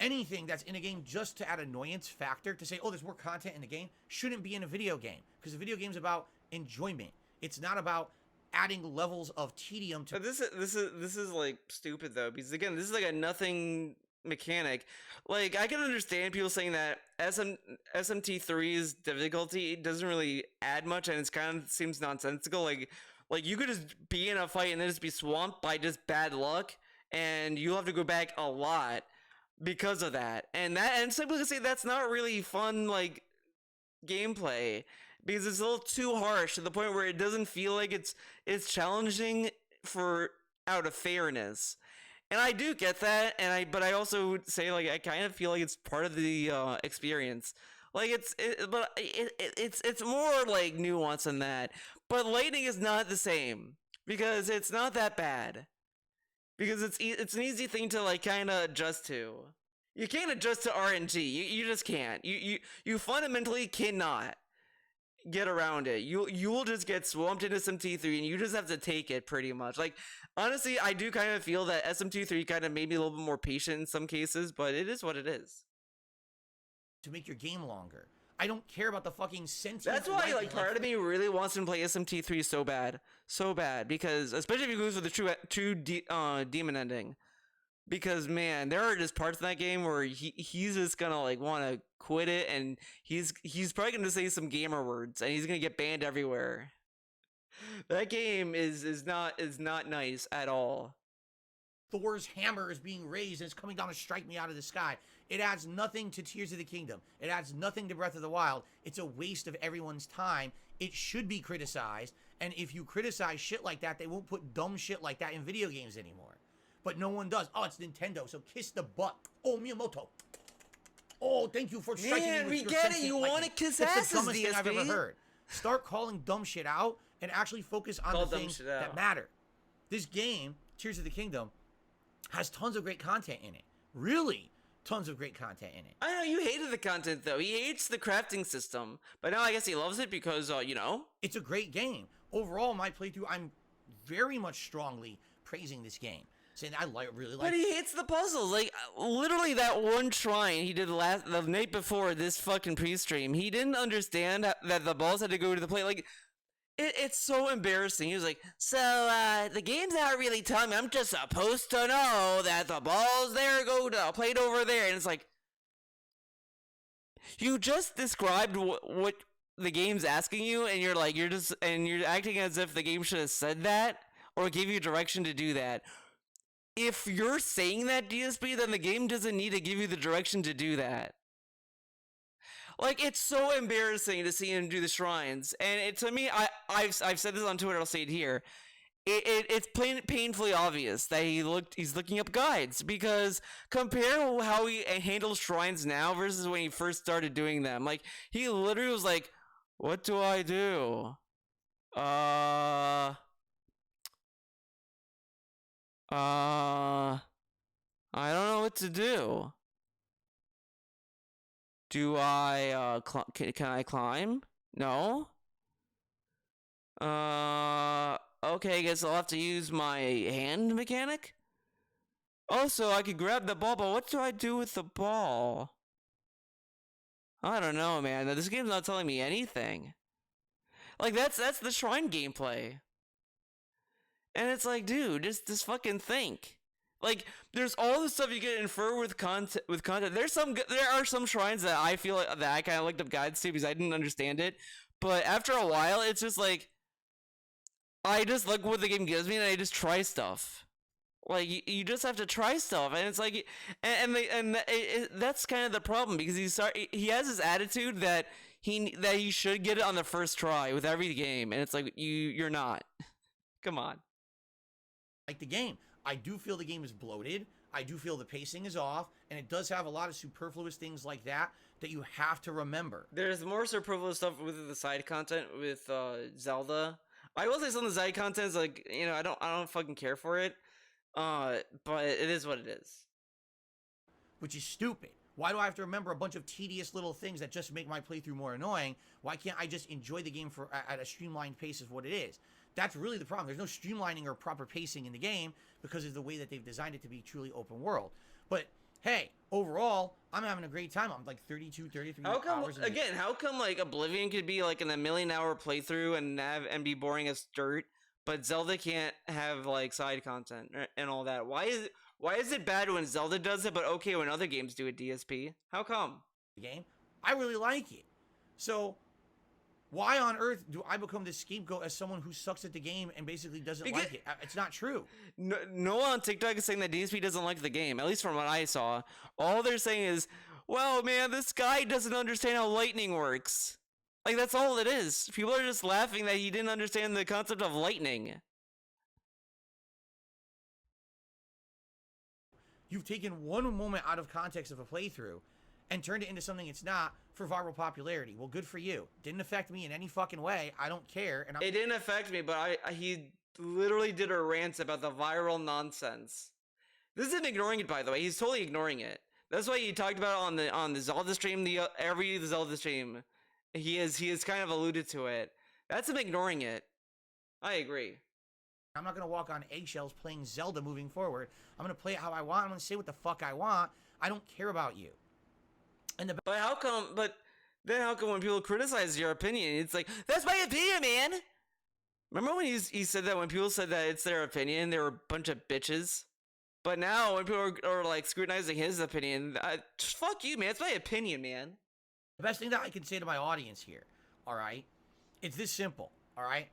Anything that's in a game just to add annoyance factor, to say, oh, there's more content in the game, shouldn't be in a video game. Because a video game's about enjoyment. It's not about adding levels of tedium to. But this is like stupid though, because again, this is like a nothing mechanic. Like, I can understand people saying that SMT3's difficulty doesn't really add much, and it's kind of seems nonsensical. Like you could just be in a fight and then just be swamped by just bad luck, and you'll have to go back a lot because of that. And simply to say that's not really fun, like, gameplay. Because it's a little too harsh to the point where it doesn't feel like it's challenging for out of fairness. And I do get that, but I also would say, like, I kind of feel like it's part of the experience. Like, it's more like nuance than that. But lightning is not the same, because it's not that bad. Because it's an easy thing to, like, kind of adjust to. You can't adjust to RNG. You just can't. You fundamentally cannot get around it. You will just get swamped into SMT3, and you just have to take it, pretty much. Like, honestly, I do kind of feel that SMT3 kind of made me a little bit more patient in some cases, but it is what it is. To make your game longer. I don't care about the fucking sentient. That's why, like, part of me really wants to play SMT3 so bad, because especially if he goes with the true demon ending. Because, man, there are just parts in that game where he's just gonna, like, want to quit it, and he's probably gonna say some gamer words, and he's gonna get banned everywhere. That game is not nice at all. Thor's hammer is being raised and it's coming down to strike me out of the sky. It adds nothing to Tears of the Kingdom. It adds nothing to Breath of the Wild. It's a waste of everyone's time. It should be criticized, and if you criticize shit like that, they won't put dumb shit like that in video games anymore. But no one does. Oh, it's Nintendo, so kiss the butt. Oh, Miyamoto. Oh, thank you for striking me with we your get it. You want to kiss asses, That's the dumbest DSP. thing I've ever heard. Start calling dumb shit out and actually focus on the things that matter. This game, Tears of the Kingdom, has tons of great content in it. Really, tons of great content in it. I know you hated the content, though. He hates the crafting system, but now I guess he loves it because, you know. It's a great game. Overall, my playthrough, I'm very much strongly praising this game. Saying I really like. But he hates the puzzles. Like, literally that one shrine he did the night before this fucking pre-stream, he didn't understand that the balls had to go to the plate. Like, it's so embarrassing. He was like, so, the game's not really telling me. I'm just supposed to know that the balls there go to a plate over there. And it's like, you just described what the game's asking you, and you're acting as if the game should have said that or give you direction to do that. If you're saying that, DSP, then the game doesn't need to give you the direction to do that. Like, it's so embarrassing to see him do the shrines, and to me, I've said this on Twitter. I'll say it here. It's painfully obvious that he's looking up guides, because compare how he handles shrines now versus when he first started doing them. Like, he literally was like, "What do I do? I don't know what to do. Do I, can I climb? No? Okay, I guess I'll have to use my hand mechanic? Also, I could grab the ball, but what do I do with the ball? I don't know, man. This game's not telling me anything. Like that's the shrine gameplay. And it's like, dude, just fucking think. Like, there's all the stuff you can infer with content. There are some shrines that I feel like, that I kind of looked up guides to because I didn't understand it. But after a while, it's just like I just look what the game gives me and I just try stuff. Like you just have to try stuff, and it's like, that's kind of the problem because he has this attitude that he should get it on the first try with every game, and it's like you're not. Come on. Like the game, I do feel the game is bloated. I do feel the pacing is off, and it does have a lot of superfluous things like that you have to remember. There's more superfluous stuff with the side content with Zelda. I will say some of the side content is like, I don't fucking care for it. But it is what it is. Which is stupid. Why do I have to remember a bunch of tedious little things that just make my playthrough more annoying? Why can't I just enjoy the game at a streamlined pace is what it is? That's really the problem. There's no streamlining or proper pacing in the game because of the way that they've designed it to be truly open world. But hey, overall, I'm having a great time. I'm like 32, 33 hours. Again, how come like Oblivion could be like in a 1,000,000-hour playthrough and be boring as dirt, but Zelda can't have like side content and all that? Why is it bad when Zelda does it, but okay when other games do it, DSP? How come? Game, I really like it. So why on earth do I become this scapegoat as someone who sucks at the game and basically doesn't like it? It's not true. No one on TikTok is saying that DSP doesn't like the game, at least from what I saw. All they're saying is, well, man, this guy doesn't understand how lightning works. Like, that's all it is. People are just laughing that he didn't understand the concept of lightning. You've taken one moment out of context of a playthrough and turned it into something it's not for viral popularity. Well, good for you. Didn't affect me in any fucking way. I don't care. And it didn't affect me, but he literally did a rant about the viral nonsense. This isn't ignoring it, by the way. He's totally ignoring it. That's why he talked about it on the Zelda stream, every Zelda stream. He has kind of alluded to it. That's him ignoring it. I agree. I'm not going to walk on eggshells playing Zelda moving forward. I'm going to play it how I want. I'm going to say what the fuck I want. I don't care about you. But how come when people criticize your opinion, it's like, that's my opinion, man? Remember when he said that when people said that it's their opinion, they were a bunch of bitches? But now when people are like scrutinizing his opinion, fuck you, man. It's my opinion, man. The best thing that I can say to my audience here, all right, it's this simple, all right?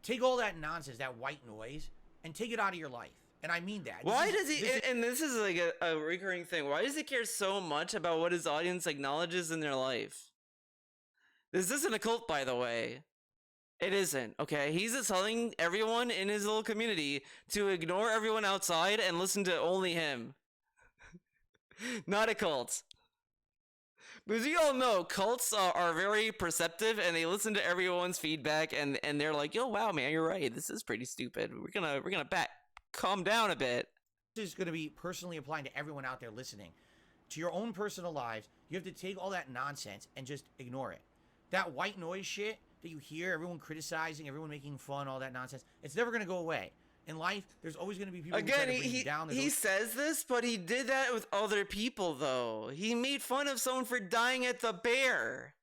Take all that nonsense, that white noise, and take it out of your life. And I mean that. Why does he, and this is like a recurring thing, why does he care so much about what his audience acknowledges in their life? This isn't a cult, by the way. It isn't, okay? He's just telling everyone in his little community to ignore everyone outside and listen to only him. Not a cult. Because you all know, cults are very perceptive and they listen to everyone's feedback and they're like, yo, wow, man, you're right. This is pretty stupid. We're gonna calm down a bit. This is going to be personally applying to everyone out there listening. To your own personal lives, you have to take all that nonsense and just ignore it. That white noise shit that you hear, everyone criticizing, everyone making fun, all that nonsense, it's never going to go away. In life, there's always going to be people who try to bring you down. He says this, but he did that with other people, though. He made fun of someone for dying at the bear.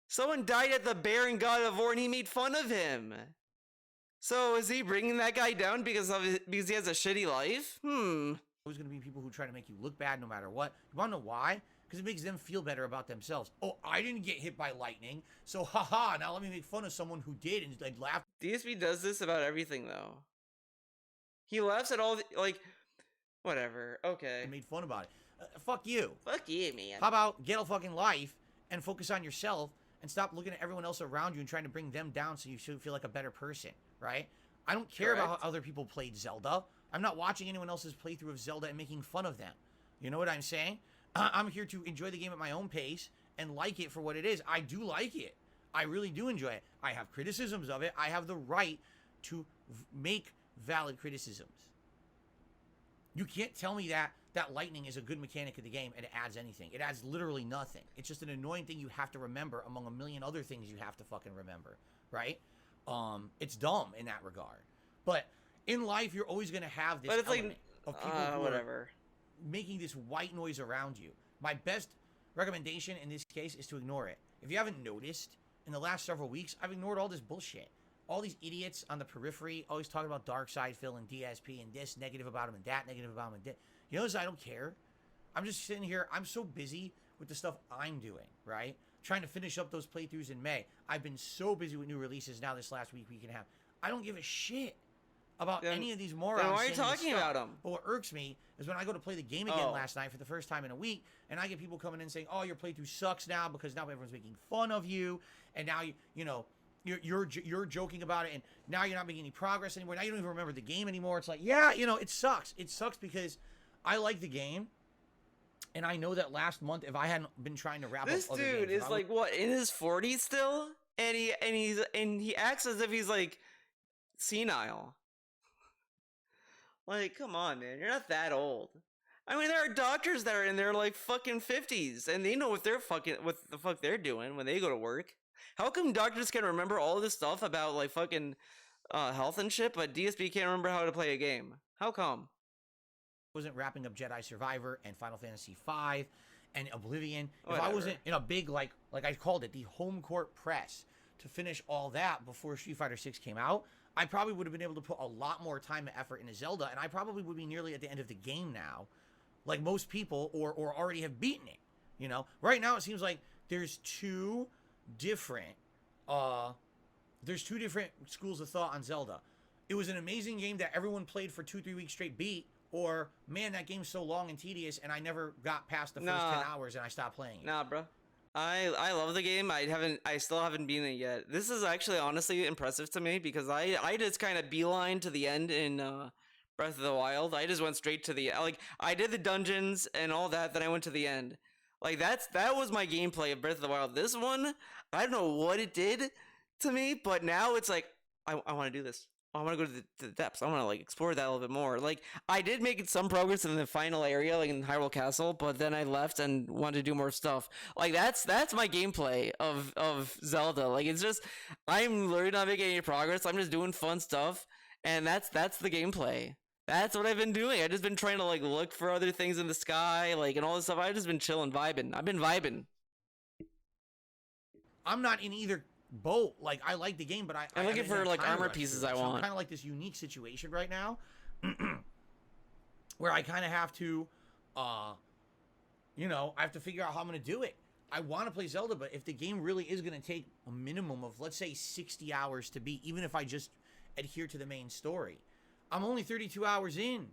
Someone died at the bear in God of War, and he made fun of him. So is he bringing that guy down because he has a shitty life? There's always going to be people who try to make you look bad no matter what. You want to know why? Because it makes them feel better about themselves. Oh, I didn't get hit by lightning, so haha, now let me make fun of someone who did and like laugh. DSP does this about everything, though. He laughs at all whatever, okay. I made fun about it. Fuck you. Fuck you, man. How about get a fucking life and focus on yourself and stop looking at everyone else around you and trying to bring them down so you should feel like a better person, right? I don't care about how other people played Zelda. I'm not watching anyone else's playthrough of Zelda and making fun of them. You know what I'm saying? I'm here to enjoy the game at my own pace and like it for what it is. I do like it. I really do enjoy it. I have criticisms of it. I have the right to make valid criticisms. You can't tell me that lightning is a good mechanic of the game and it adds anything. It adds literally nothing. It's just an annoying thing you have to remember among a million other things you have to fucking remember, right? It's dumb in that regard. But in life, you're always going to have this element. of people who are whatever. making this white noise around you. My best recommendation in this case is to ignore it. If you haven't noticed, in the last several weeks, I've ignored all this bullshit. All these idiots on the periphery always talking about Dark Side Phil and DSP and this negative about him and that negative about him and that. You notice I don't care. I'm just sitting here. I'm so busy with the stuff I'm doing, right? Trying to finish up those playthroughs in May. I've been so busy with new releases now this last week and a half. I don't give a shit about any of these morons. Then why are you saying this talking stuff. about them? But what irks me is when I go to play the game again last night for the first time in a week, and I get people coming in saying, "Oh, your playthrough sucks now because now everyone's making fun of you, and now you're joking about it, and now you're not making any progress anymore. Now you don't even remember the game anymore." It's like, yeah, it sucks. It sucks because I like the game, and I know that last month if I hadn't been trying to wrap This up other dude games, is like what, in his 40s still, and he acts as if he's like senile. Like, come on, man, you're not that old. I mean, there are doctors that are in their like fucking 50s, and they know what the fuck they're doing when they go to work. How come doctors can remember all this stuff about like fucking health and shit, but DSP can't remember how to play a game? How come? Wasn't wrapping up Jedi Survivor and Final Fantasy V and Oblivion, Whatever. if I wasn't in a big like I called it the home court press to finish all that before Street Fighter 6 came out, I probably would have been able to put a lot more time and effort into Zelda, and I probably would be nearly at the end of the game now, like most people, or already have beaten it. Right now it seems like there's two different schools of thought on Zelda. It was an amazing game that everyone played for 2-3 weeks straight beat, or man, that game's so long and tedious and I never got past the first 10 hours and I stopped playing it. Nah, bro. I love the game. I still haven't beaten it yet. This is actually honestly impressive to me because I just kind of beeline to the end in Breath of the Wild. I just went straight to the I did the dungeons and all that, then I went to the end. Like that was my gameplay of Breath of the Wild. This one, I don't know what it did to me, but now it's like I want to do this. I want to go to the depths. I want to like explore that a little bit more. Like I did make some progress in the final area, like in Hyrule Castle, but then I left and wanted to do more stuff. Like that's my gameplay of Zelda. Like it's just I'm literally not making any progress. I'm just doing fun stuff, and that's the gameplay. That's what I've been doing. I've just been trying to like look for other things in the sky, like and all this stuff. I've just been chilling, vibing. I've been vibing. I'm not in either boat. Like I like the game, but I'm looking for like armor pieces I want. I'm kind of like this unique situation right now where I kind of have to I have to figure out how I'm going to do it. I want to play Zelda, but if the game really is going to take a minimum of let's say 60 hours to beat, even if I just adhere to the main story, I'm only 32 hours in.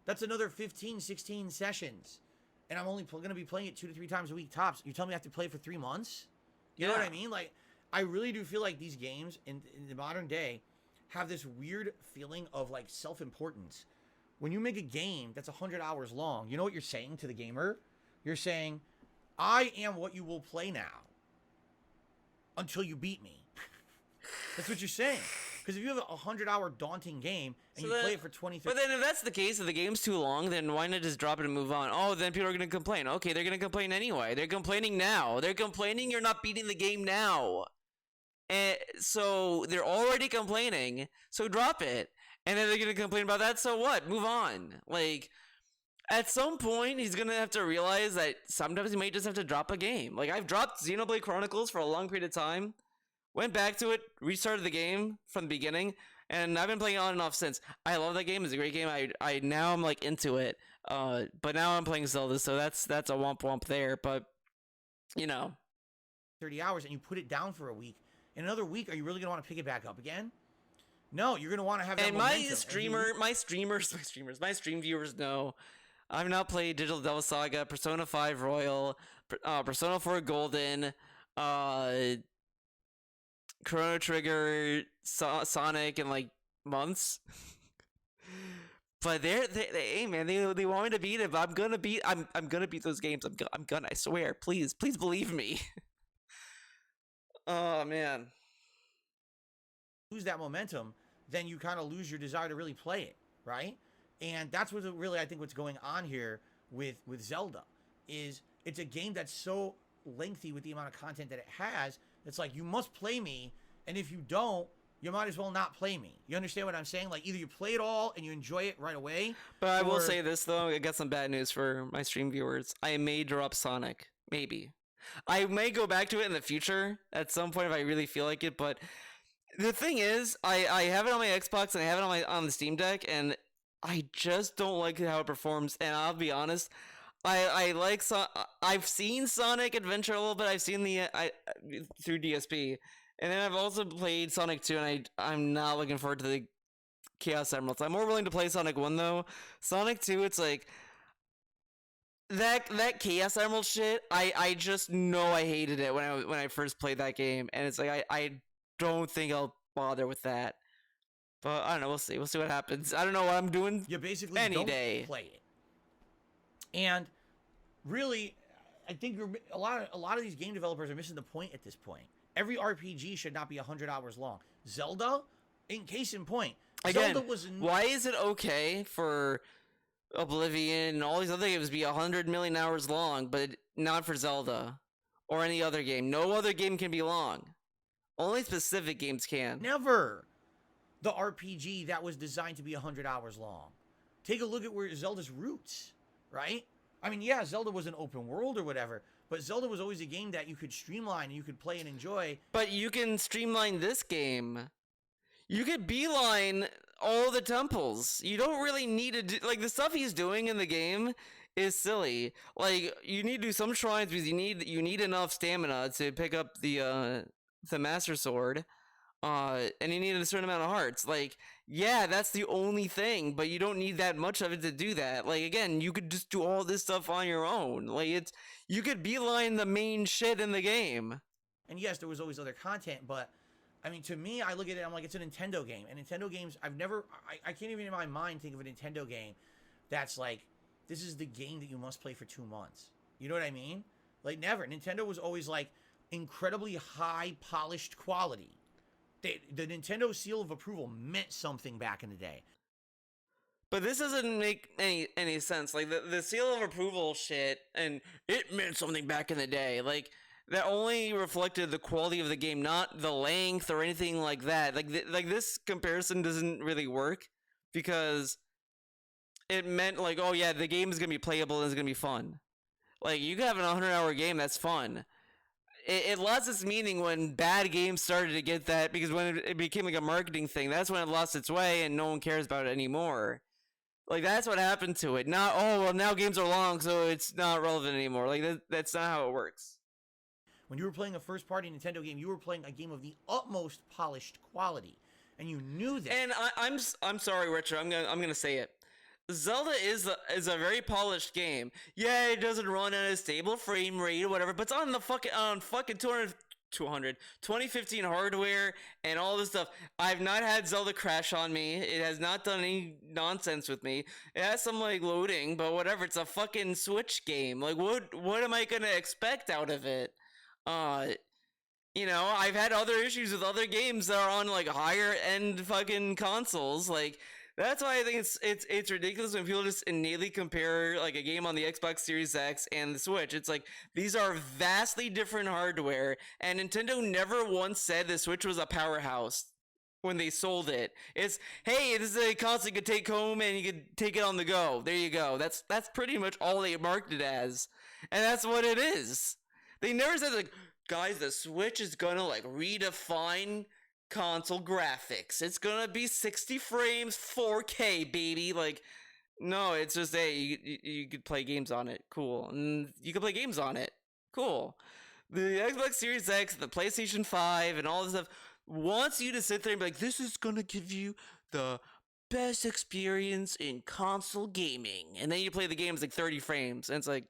That's another 15, 16 sessions. And I'm only going to be playing it 2 to 3 times a week tops. You tell me I have to play it for 3 months? You know what I mean? Like, I really do feel like these games in the modern day have this weird feeling of like self-importance. When you make a game that's 100 hours long, you know what you're saying to the gamer? You're saying, I am what you will play now until you beat me. That's what you're saying. Because if you have a 100-hour daunting game and play it for 20, 30... But then if that's the case, if the game's too long, then why not just drop it and move on? Oh, then people are going to complain. Okay, they're going to complain anyway. They're complaining now. They're complaining you're not beating the game now. And so they're already complaining, so drop it. And then they're going to complain about that, so what? Move on. Like, at some point, he's going to have to realize that sometimes he might just have to drop a game. Like, I've dropped Xenoblade Chronicles for a long period of time. Went back to it, restarted the game from the beginning, and I've been playing on and off since. I love that game. It's a great game. I now I'm like into it. But now I'm playing Zelda, so that's a womp womp there. But 30 hours and you put it down for a week. In another week, are you really gonna want to pick it back up again? No, you're gonna want to have that momentum. And my stream viewers know I've now played Digital Devil Saga, Persona 5 Royal, Persona 4 Golden, Chrono Trigger, Sonic in like months. But hey man, they want me to beat it, but I'm gonna beat those games. I'm gonna, I swear. Please believe me. Oh man. Lose that momentum, then you kind of lose your desire to really play it, right? And that's what really I think what's going on here with Zelda is it's a game that's so lengthy with the amount of content that it has. It's like, you must play me, and if you don't, you might as well not play me. You understand what I'm saying? Like, either you play it all and you enjoy it right away. But I will say this, though. I got some bad news for my stream viewers. I may drop Sonic. Maybe. I may go back to it in the future at some point if I really feel like it. But the thing is, I have it on my Xbox and I have it on the Steam Deck, and I just don't like how it performs. And I'll be honest, I like I've seen Sonic Adventure a little bit. I've seen through DSP, and then I've also played Sonic 2, and I'm not looking forward to the Chaos Emeralds. I'm more willing to play Sonic 1 though. Sonic 2, it's like that Chaos Emerald shit. I just know I hated it when I first played that game, and it's like I don't think I'll bother with that. But I don't know. We'll see. We'll see what happens. I don't know what I'm doing. You basically any don't day play it. And really, I think a lot of these game developers are missing the point at this point. Every RPG should not be 100 hours long. Zelda, in case in point, again, Zelda was why is it okay for Oblivion and all these other games to be 100 million hours long, but not for Zelda or any other game? No other game can be long. Only specific games can. Never the RPG that was designed to be 100 hours long. Take a look at where Zelda's roots, right? I mean, yeah, Zelda was an open world or whatever, but Zelda was always a game that you could streamline and you could play and enjoy. But you can streamline this game. You could beeline all the temples. You don't really need to do, like, the stuff he's doing in the game is silly. Like, you need to do some shrines because you need enough stamina to pick up the Master Sword. And you need a certain amount of hearts. Like, yeah, that's the only thing, but you don't need that much of it to do that. Like, again, you could just do all this stuff on your own. Like, you could beeline the main shit in the game. And yes, there was always other content, but I mean, to me, I look at it, I'm like, it's a Nintendo game. And Nintendo games, I can't even in my mind think of a Nintendo game that's like, this is the game that you must play for 2 months. You know what I mean? Like, never. Nintendo was always like incredibly high polished quality. The Nintendo seal of approval meant something back in the day. But this doesn't make any sense. Like, the seal of approval shit, and it meant something back in the day. Like, that only reflected the quality of the game, not the length or anything like that. Like this comparison doesn't really work because it meant, like, oh yeah, the game is going to be playable and it's going to be fun. Like, you can have an 100-hour game that's fun. It lost its meaning when bad games started to get that, because when it became like a marketing thing, that's when it lost its way and no one cares about it anymore. Like, that's what happened to it. Not, oh, well, now games are long, so it's not relevant anymore. Like, that's not how it works. When you were playing a first-party Nintendo game, you were playing a game of the utmost polished quality, and you knew that. And I'm sorry, Richard. I'm gonna say it. Zelda is a very polished game. Yeah, it doesn't run at a stable frame rate or whatever, but it's on the fucking 2015 hardware and all this stuff. I've not had Zelda crash on me. It has not done any nonsense with me. It has some like loading, but whatever. It's a fucking Switch game. Like, what am I gonna expect out of it? You know, I've had other issues with other games that are on like higher end fucking consoles. Like, that's why I think it's ridiculous when people just innately compare like a game on the Xbox Series X and the Switch. It's like, these are vastly different hardware, and Nintendo never once said the Switch was a powerhouse when they sold it. It's, hey, this is a console you could take home and you could take it on the go. There you go. That's pretty much all they marketed it as, and that's what it is. They never said, like, guys, the Switch is gonna like redefine console graphics. It's gonna be 60 frames, 4K, baby. Like, no, it's just, hey, you could play games on it. Cool. And you can play games on it. Cool. The Xbox Series X, the PlayStation 5, and all this stuff wants you to sit there and be like, this is gonna give you the best experience in console gaming. And then you play the game, it's like 30 frames, and it's like,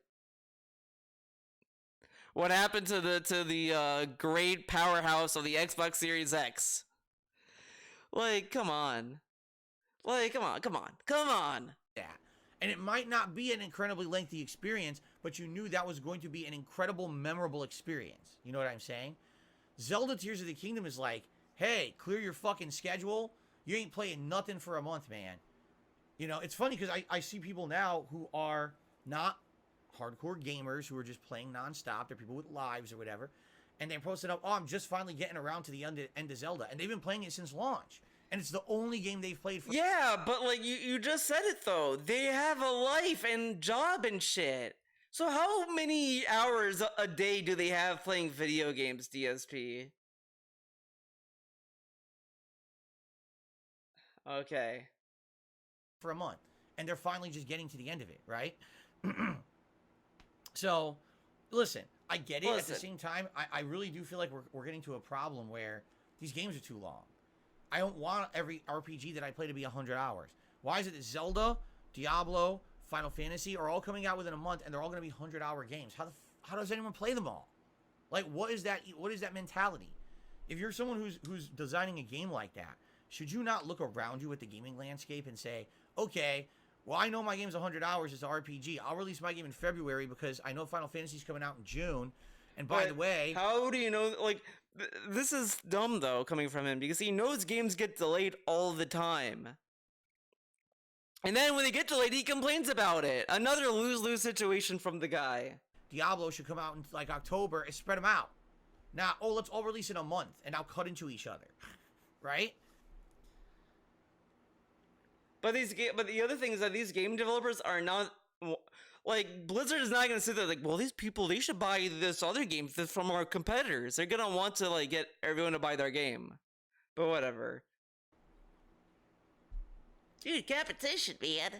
what happened to the great powerhouse of the Xbox Series X? Like, come on. Like, come on. Yeah. And it might not be an incredibly lengthy experience, but you knew that was going to be an incredible, memorable experience. You know what I'm saying? Zelda Tears of the Kingdom is like, hey, clear your fucking schedule. You ain't playing nothing for a month, man. You know, it's funny because I see people now who are not hardcore gamers who are just playing nonstop. They're people with lives or whatever. and they posted up, oh, I'm just finally getting around to the end of Zelda, and they've been playing it since launch, and it's the only game they've played for. Yeah, but like you just said it though. They have a life and job and shit. So how many hours a day do they have playing video games, DSP? Okay. For a month, and they're finally just getting to the end of it, right? So, listen, I get it. At the same time, I really do feel like we're getting to a problem where these games are too long. I don't want every RPG that I play to be 100 hours. Why is it that Zelda, Diablo, Final Fantasy are all coming out within a month, and they're all going to be 100-hour games? How does anyone play them all? Like, what is that mentality? If you're someone who's designing a game like that, should you not look around you at the gaming landscape and say, okay, well, I know my game's 100 hours. It's an RPG. I'll release my game in February because I know Final Fantasy's coming out in June. And by the way... How do you know... Like, this is dumb, though, coming from him, because he knows games get delayed all the time. And then when they get delayed, he complains about it. Another lose-lose situation from the guy. Diablo should come out in, like, October and spread them out. Now, oh, let's all release in a month and now cut into each other. Right? But the other thing is that these game developers are not, like, Blizzard is not going to sit there like, well, these people, they should buy this other game from our competitors. They're going to want to, like, get everyone to buy their game. But whatever. Dude, competition, man.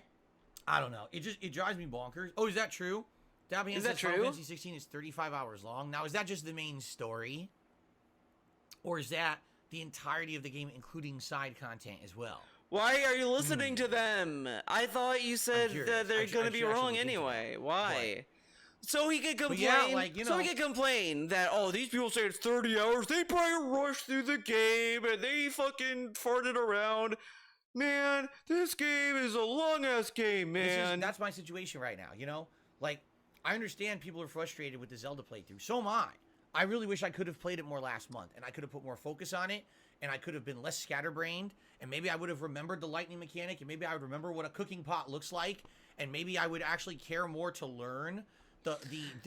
I don't know. It drives me bonkers. Oh, is that true? Is that true? Final Fantasy 16 is 35 hours long. Now, is that just the main story? Or is that the entirety of the game, including side content as well? Why are you listening to them? I thought you said that they're going to be wrong anyway. Why? So he could complain. Yeah, like, you know, so he could complain that, oh, these people say it's 30 hours. They probably rushed through the game and they fucking farted around. Man, this game is a long-ass game, man. That's my situation right now, you know? Like, I understand people are frustrated with the Zelda playthrough. So am I. I really wish I could have played it more last month, and I could have put more focus on it, and I could have been less scatterbrained, and maybe I would have remembered the lightning mechanic, and maybe I would remember what a cooking pot looks like, and maybe I would actually care more to learn the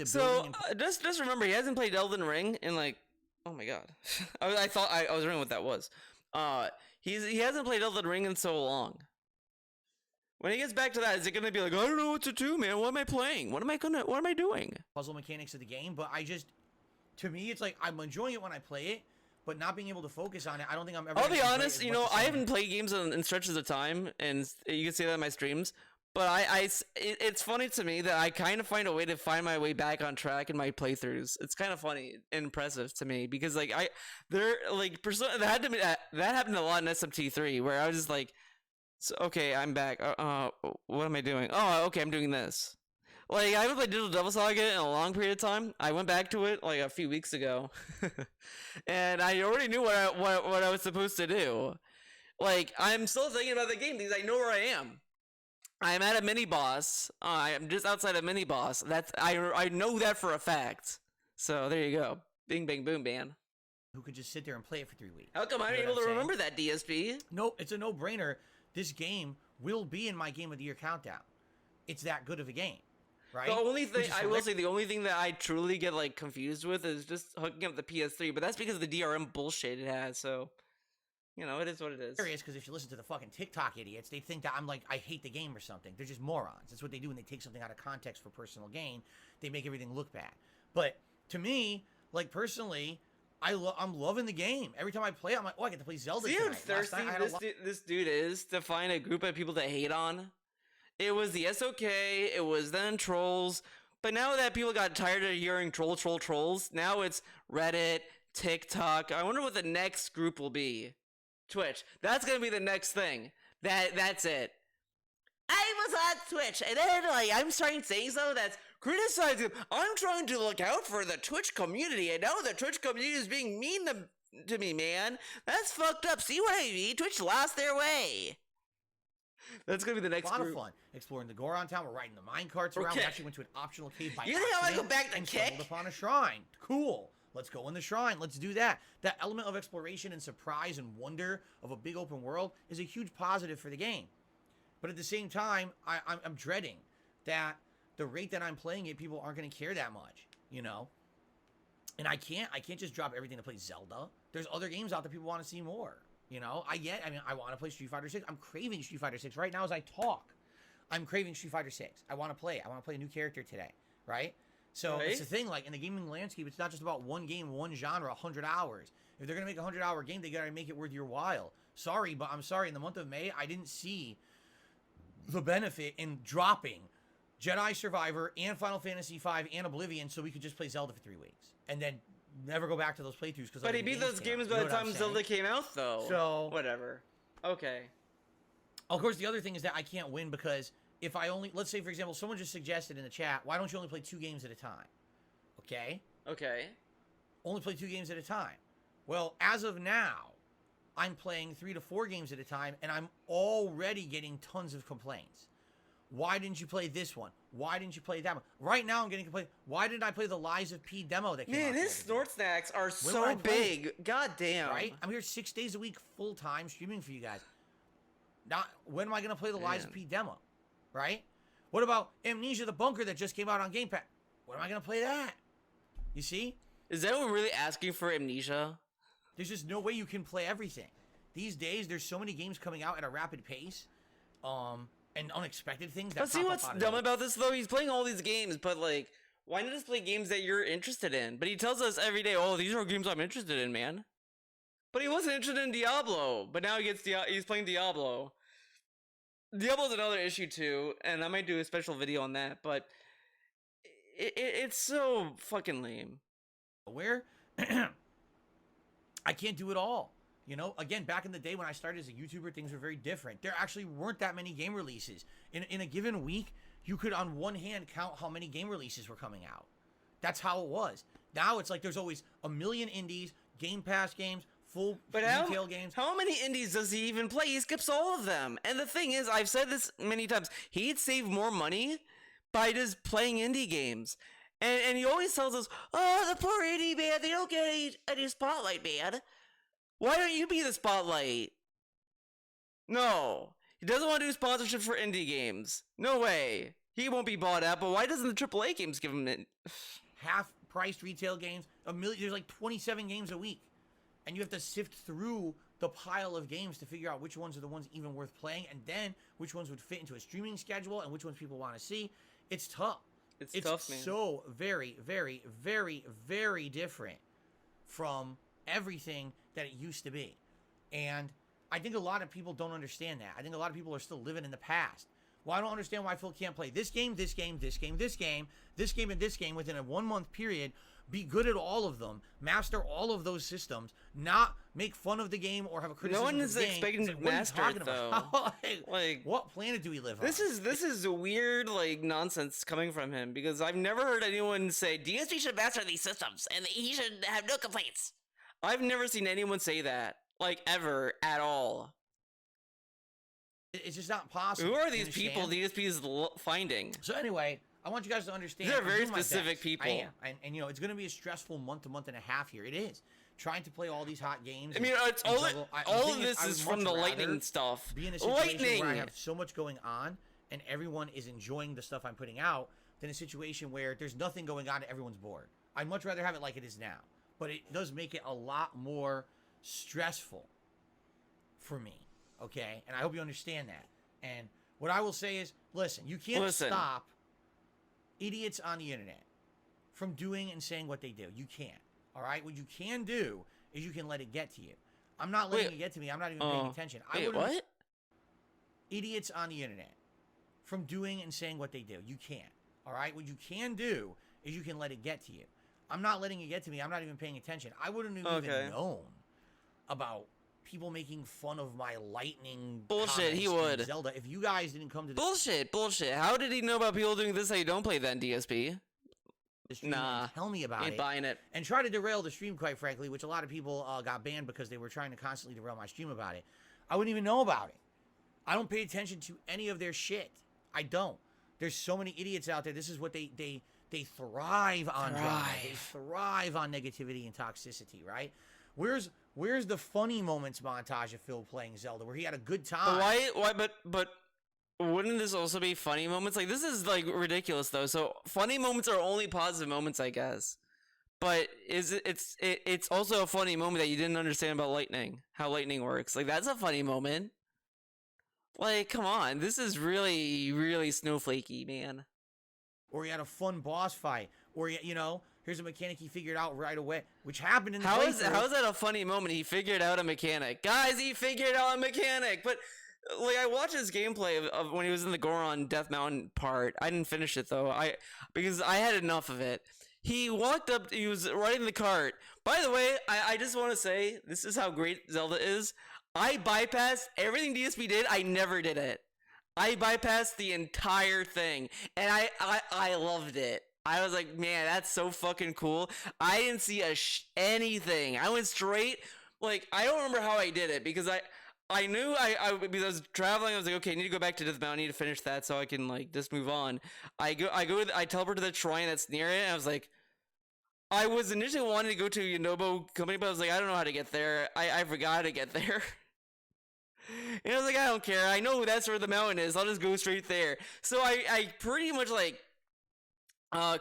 so, just remember, he hasn't played Elden Ring in, like, oh my god. I thought I was wondering what that was. He hasn't played Elden Ring in so long. When he gets back to that, is it gonna be like, I don't know what to do, man? What am I playing? What am I doing? Puzzle mechanics of the game, but to me, it's like, I'm enjoying it when I play it, but not being able to focus on it, I don't think I'm ever... I'll be honest, you know, I haven't played games in stretches of time, and you can see that in my streams, but it's funny to me that I kind of find a way to find my way back on track in my playthroughs. It's kind of funny and impressive to me, because, like, that happened a lot in SMT3, where I was just like, so, okay, I'm back, what am I doing? Oh, okay, I'm doing this. Like, I haven't played Digital Devil Saga in a long period of time. I went back to it, like, a few weeks ago. And I already knew what I was supposed to do. Like, I'm still thinking about the game because I know where I am. I'm at a mini-boss. I'm just outside a mini-boss. I know that for a fact. So, there you go. Bing, bang, boom, man. Who could just sit there and play it for 3 weeks. How come I'm able to remember that, DSP? No, it's a no-brainer. This game will be in my Game of the Year countdown. It's that good of a game. Right? The only thing I will say, the only thing that I truly get like confused with is just hooking up the PS3, but that's because of the DRM bullshit it has. So, you know, it is what it is. Serious, because if you listen to the fucking TikTok idiots, they think that I'm like, I hate the game or something. They're just morons. That's what they do when they take something out of context for personal gain. They make everything look bad. But to me, like personally, I'm loving the game. Every time I play it, I'm like, oh, I get to play Zelda. See how thirsty this dude is to find a group of people to hate on. It was the SOK, it was then trolls, but now that people got tired of hearing trolls, now it's Reddit, TikTok. I wonder what the next group will be. Twitch. That's gonna be the next thing. That's it. I was on Twitch, and then like I'm starting saying something that's criticizing. I'm trying to look out for the Twitch community, and now the Twitch community is being mean to me, man. That's fucked up. See what I mean? Twitch lost their way. That's gonna be the next group. A lot of fun. Exploring the Goron town. We're riding the mine carts around. We actually went to an optional cave by accident. You think I want to go back to kick? Stumbled upon a shrine. Cool. Let's go in the shrine. Let's do that. That element of exploration and surprise and wonder of a big open world is a huge positive for the game. But at the same time, I'm dreading that the rate that I'm playing it, people aren't going to care that much, you know? And I can't just drop everything to play Zelda. There's other games out there people want to see more. You know, I want to play Street Fighter 6. I'm craving Street Fighter 6 right now as I talk. I'm craving Street Fighter 6. I want to play it. I want to play a new character today, right? So it's the thing, like in the gaming landscape, it's not just about one game, one genre, 100 hours. If they're going to make a 100-hour game, they got to make it worth your while. Sorry, but I'm sorry. In the month of May, I didn't see the benefit in dropping Jedi Survivor and Final Fantasy V and Oblivion so we could just play Zelda for 3 weeks. And then never go back to those playthroughs. But he beat those games by the time Zelda came out, though. So whatever. Okay. Of course, the other thing is that I can't win because if I only, let's say, for example, someone just suggested in the chat, why don't you only play 2 games at a time? Okay? Okay. Only play 2 games at a time. Well, as of now, I'm playing 3 to 4 games at a time, and I'm already getting tons of complaints. Why didn't you play this one? Why didn't you play that one? Right now, I'm getting complaints. Why didn't I play the Lies of P demo that came out? Man, his snort snacks are so I play? big. God damn. Right? I'm here 6 days a week, full time, streaming for you guys. Not when am I going to play the Lies of P demo? Right? What about Amnesia: The Bunker that just came out on Game Pass? When am I going to play that? You see? Is anyone really asking for Amnesia? There's just no way you can play everything. These days, there's so many games coming out at a rapid pace, and unexpected things that But see pop what's up out of dumb nowhere. about this, though? He's playing all these games, but, like, why not just play games that you're interested in? But he tells us every day, oh, these are games I'm interested in, man. But he wasn't interested in Diablo, but now he's playing Diablo. Diablo's another issue, too, and I might do a special video on that, but it's so fucking lame. Where I can't do it all. You know, again, back in the day when I started as a YouTuber, things were very different. There actually weren't that many game releases. In a given week, you could, on one hand, count how many game releases were coming out. That's how it was. Now it's like there's always a million indies, Game Pass games, full retail games. How many indies does he even play? He skips all of them. And the thing is, I've said this many times, he'd save more money by just playing indie games. And he always tells us, oh, the poor indie man, they don't get any spotlight, man. Why don't you be the spotlight? No. He doesn't want to do sponsorship for indie games. No way. He won't be bought out, but why doesn't the AAA games give him it? Half-priced retail games, there's like 27 games a week. And you have to sift through the pile of games to figure out which ones are the ones even worth playing, and then which ones would fit into a streaming schedule, and which ones people want to see. It's tough. It's tough, man. So very, very, very, very different from everything that it used to be. And I think a lot of people don't understand that. I think a lot of people are still living in the past. Well, I don't understand why Phil can't play this game, this game, this game, this game, this game, and this game within a 1-month period, be good at all of them, master all of those systems, not make fun of the game or have a criticism. No one is of the game. expecting to Like, what are you master talking it, though. about? Like, what planet do we live on? This is weird, like, nonsense coming from him, because I've never heard anyone say, DSP should master these systems, and he should have no complaints. I've never seen anyone say that, like, ever, at all. It's just not possible. Who are You these people understand? DSP is finding? So anyway, I want you guys to understand. These are I'm very doing my specific best. people. I am. And you know, it's going to be a stressful month to month and a half here. It is. Trying to play all these hot games. I mean, it's and all juggle. all of this is from the lightning stuff. Be in a situation Lightning! where I have so much going on and everyone is enjoying the stuff I'm putting out than a situation where there's nothing going on and everyone's bored. I'd much rather have it like it is now. But it does make it a lot more stressful for me. Okay? And I hope you understand that. And what I will say is, listen, you can't stop idiots on the internet from doing and saying what they do. You can't. All right? What you can do is you can let it get to you. I'm not letting it get to me. I'm not even paying attention. Wait, what? Idiots on the internet from doing and saying what they do. You can't. All right? What you can do is you can let it get to you. I'm not letting it get to me. I'm not even paying attention. I wouldn't have even known about people making fun of my lightning Bullshit, he comments in would. Zelda if you guys didn't come to the Bullshit. How did he know about people doing this? How you don't play then, DSP? stream Nah. and tell me about Ain't it buying it. and try to derail the stream, quite frankly, which a lot of people got banned because they were trying to constantly derail my stream about it. I wouldn't even know about it. I don't pay attention to any of their shit. I don't. There's so many idiots out there. This is what they thrive on. Drama. They thrive on negativity and toxicity, right? Where's the funny moments montage of Phil playing Zelda where he had a good time? But wouldn't this also be funny moments? Like, this is, like, ridiculous, though. So funny moments are only positive moments, I guess. But it's also a funny moment that you didn't understand about lightning, how lightning works. Like that's a funny moment. Like, come on, this is really, really snowflakey, man. Or he had a fun boss fight, or you know, here's a mechanic he figured out right away, which happened in the How playthrough. is that a funny moment? He figured out a mechanic, guys. He figured out a mechanic. But like, I watched his gameplay of when he was in the Goron Death Mountain part. I didn't finish it though. Because I had enough of it. He walked up. He was riding the cart. By the way, I just want to say this is how great Zelda is. I bypassed everything DSP did. I never did it. I bypassed the entire thing, and I loved it. I was like, man, that's so fucking cool. I didn't see anything. I went straight. Like, I don't remember how I did it because I knew because I was traveling. I was like, okay, I need to go back to Death Mountain. I need to finish that so I can like just move on. I teleport to the shrine that's near it. And I was like, I was initially wanting to go to Yonobo Company, but I was like, I don't know how to get there. I forgot how to get there. And I was like, I don't care. I know that's where the mountain is. I'll just go straight there. So I pretty much like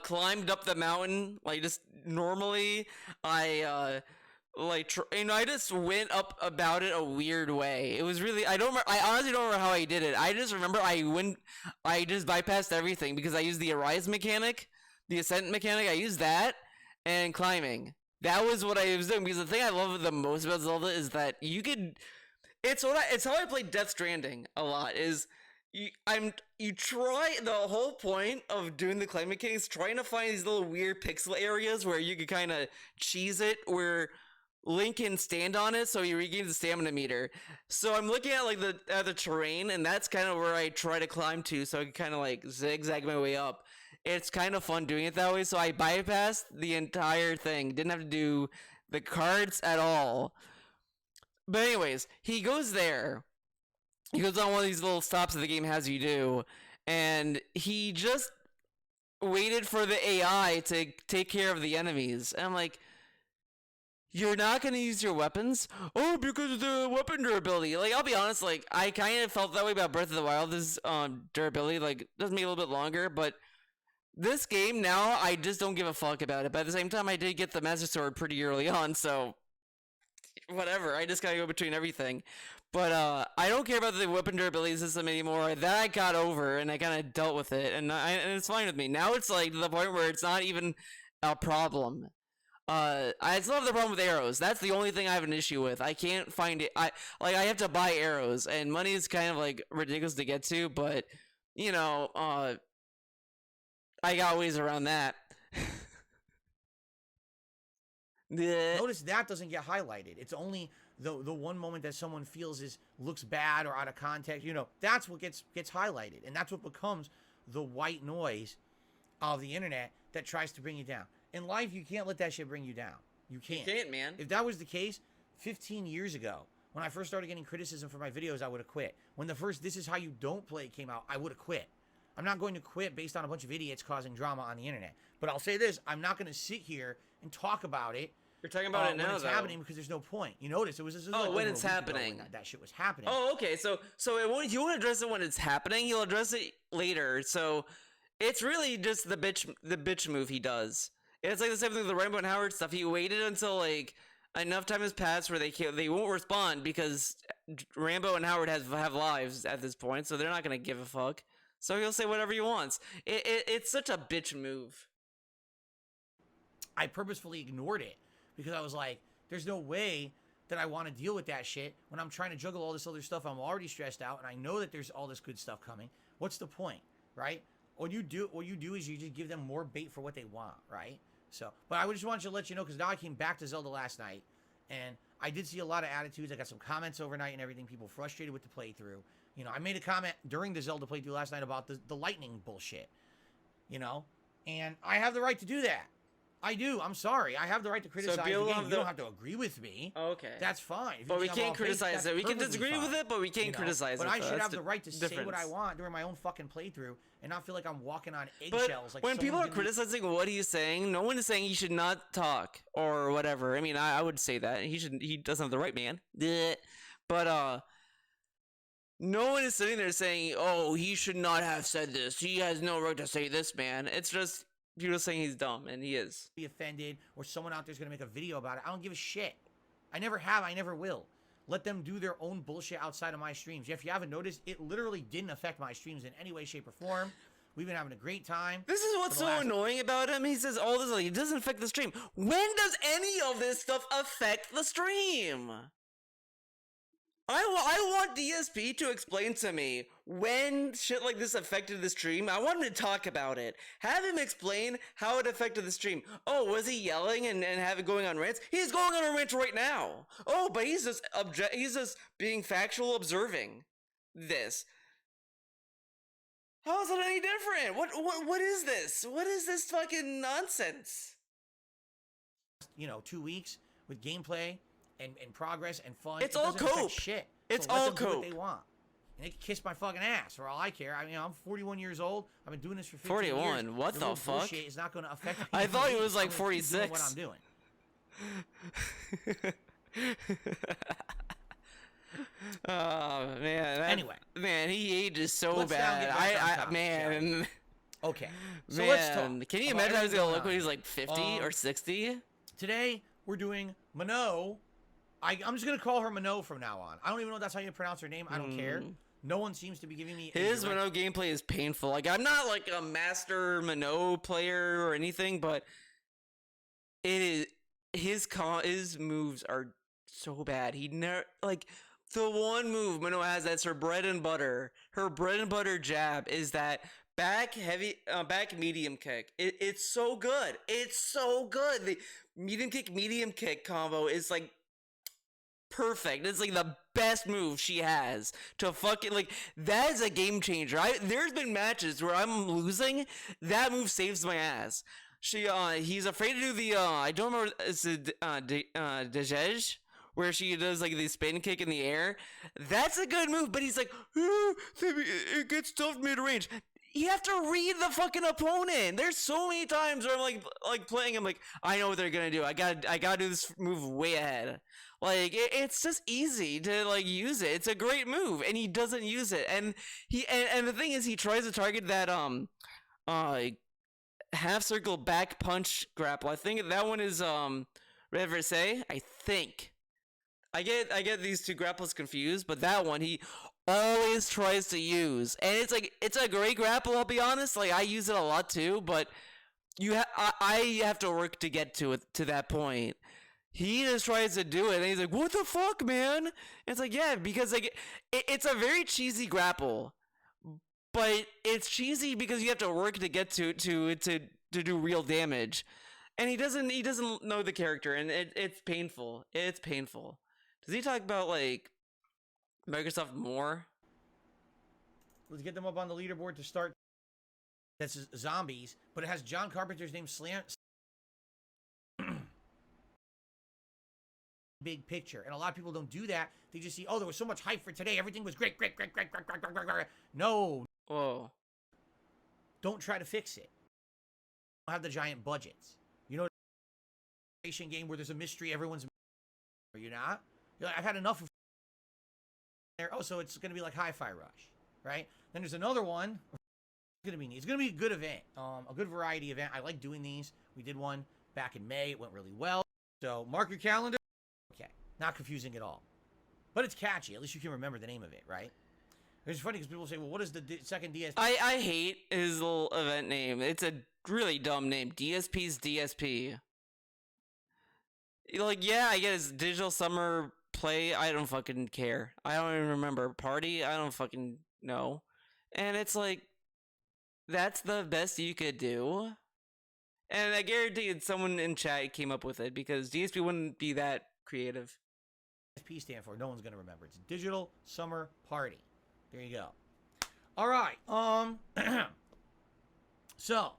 climbed up the mountain like just normally. I I just went up about it a weird way. It was really I honestly don't remember how I did it. I just remember I just bypassed everything because I used the Arise mechanic, the Ascent mechanic. I used that and climbing. That was what I was doing because the thing I love the most about Zelda is that you could. It's how I played Death Stranding a lot. Is you try the whole point of doing the climb mechanics, trying to find these little weird pixel areas where you could kind of cheese it, where Link can stand on it, so he regains the stamina meter. So I'm looking at like the terrain, and that's kind of where I try to climb to, so I can kind of like zigzag my way up. It's kind of fun doing it that way. So I bypassed the entire thing. Didn't have to do the cards at all. But anyways, he goes there. He goes on one of these little stops that the game has you do, and he just waited for the AI to take care of the enemies. And I'm like, you're not gonna use your weapons? Oh, because of the weapon durability. Like, I'll be honest, like, I kind of felt that way about Breath of the Wild's durability. Like, does make a little bit longer, but this game now, I just don't give a fuck about it. But at the same time, I did get the Master Sword pretty early on, so whatever. I just gotta go between everything. But I don't care about the weapon durability system anymore. That I got over, and I kind of dealt with it, and it's fine with me. Now it's like to the point where it's not even a problem. I still have the problem with arrows. That's the only thing I have an issue with. I can't find it. I have to buy arrows, and money is kind of like ridiculous to get to. But you know, I got ways around that. Notice that doesn't get highlighted. It's only the one moment that someone feels looks bad or out of context. You know, that's what gets highlighted, and that's what becomes the white noise of the internet that tries to bring you down. In life, you can't let that shit bring you down. You can't. You can't, man. If that was the case, 15 years ago, when I first started getting criticism for my videos, I would have quit. When the first "This Is How You Don't Play" came out, I would have quit. I'm not going to quit based on a bunch of idiots causing drama on the internet. But I'll say this: I'm not going to sit here and talk about it. You're talking about it now, when it's though. happening, because there's no point. You notice it was just like when over it's a week ago happening. when that shit was happening. Oh, okay. So you won't address it when it's happening. You'll address it later. So it's really just the bitch move he does. It's like the same thing with the Rainbow and Howard stuff. He waited until like enough time has passed where they won't respond because Rambo and Howard have lives at this point, so they're not gonna give a fuck. So he'll say whatever he wants. It's such a bitch move. I purposefully ignored it because I was like, there's no way that I want to deal with that shit when I'm trying to juggle all this other stuff. I'm already stressed out, and I know that there's all this good stuff coming. What's the point, right? What you do is you just give them more bait for what they want, right? So, but I just wanted to let you know, because now I came back to Zelda last night, and I did see a lot of attitudes. I got some comments overnight and everything. People frustrated with the playthrough. You know, I made a comment during the Zelda playthrough last night about the lightning bullshit. You know, and I have the right to do that. I do. I'm sorry. I have the right to criticize the game. You don't have to agree with me. Oh, okay. That's fine. But we can't criticize it. We can disagree with it, but we can't criticize it. But I should have the right to say what I want during my own fucking playthrough and not feel like I'm walking on eggshells. But when people are criticizing what he's saying, no one is saying he should not talk or whatever. I mean, I would say that. He doesn't have the right, man. But, no one is sitting there saying, oh, he should not have said this. He has no right to say this, man. It's just, people saying he's dumb, and he is. Be offended, or someone out there's gonna make a video about it. I don't give a shit. I never have. I never will. Let them do their own bullshit outside of my streams. If you haven't noticed, it literally didn't affect my streams in any way, shape, or form. We've been having a great time. This is what's so annoying about him. He says all this, like, it doesn't affect the stream. When does any of this stuff affect the stream? I want DSP to explain to me when shit like this affected the stream. I want him to talk about it. Have him explain how it affected the stream. Oh, was he yelling and have it going on rants? He's going on a rant right now. Oh, but he's just being factual, observing this. How is it any different? What is this? What is this fucking nonsense? 2 weeks with gameplay and progress and fun. It's all cope. Shit. It's so let all them do cope. what they want. And they can kiss my fucking ass for all I care. I mean, I'm 41 years old. I've been doing this for 15 41? years. What the fuck? Bullshit is not going to affect me. I thought he was like I'm gonna keep doing 46. what I'm doing. Oh man. Anyway, man, he ages so let's now bad. get back on topic, Man. Okay, so Man, let's talk. can you about imagine how he's everything gonna going look when on. he's like 50 or 60? Today we're doing Mano. I'm just gonna call her Mano from now on. I don't even know if that's how you pronounce her name. I don't care. No one seems to be giving me His Minot gameplay is painful. Like, I'm not like a master Minot player or anything, but it is his moves are so bad. He never, like, the one move Minot has that's her bread and butter. Her bread and butter jab is that back medium kick. It's so good. It's so good. The medium kick combo is like perfect. It's like the best move she has to fucking, like, that is a game changer. There's been matches where I'm losing, that move saves my ass. He's afraid to do the I don't remember, it's a dejej, where she does like the spin kick in the air. That's a good move, but he's like, it gets tough mid-range. You have to read the fucking opponent. There's so many times where I'm like playing, I'm like, I know what they're gonna do. I gotta do this move way ahead. Like, it's just easy to like use it. It's a great move, and he doesn't use it. And the thing is, he tries to target that half circle back punch grapple. I think that one is reverse. I think I get these two grapples confused, but that one he always tries to use, and it's a great grapple. I'll be honest, like, I use it a lot too, but I have to work to get to it, to that point. He just tries to do it, and he's like, "What the fuck, man?" And it's like, yeah, because like it's a very cheesy grapple, but it's cheesy because you have to work to get to do real damage, and he doesn't know the character, and it's painful. It's painful. Does he talk about like Microsoft more? Let's get them up on the leaderboard to start. That's zombies, but it has John Carpenter's name big picture, and a lot of people don't do that. They just see, oh, there was so much hype for today, everything was great. No. Whoa. Don't try to fix it. Don't have the giant budgets. You know, game where there's a mystery, everyone's, are you not? You're like, I've had enough of there. Oh, so it's gonna be like Hi-Fi Rush, right? Then there's another one. It's gonna be a good event, a good variety event. I like doing these. We did one back in May. It went really well. So mark your calendar. Okay, not confusing at all, but it's catchy. At least you can remember the name of it, right? It's funny because people say, well, what is the second DSP? I hate his little event name. It's a really dumb name. DSP's DSP. Like, yeah, I get his digital summer play. I don't fucking care. I don't even remember. Party? I don't fucking know. And it's like, that's the best you could do. And I guarantee someone in chat came up with it, because DSP wouldn't be that creative. DSP stand for, no one's gonna remember. It's Digital Summer Party. There you go. All right. So,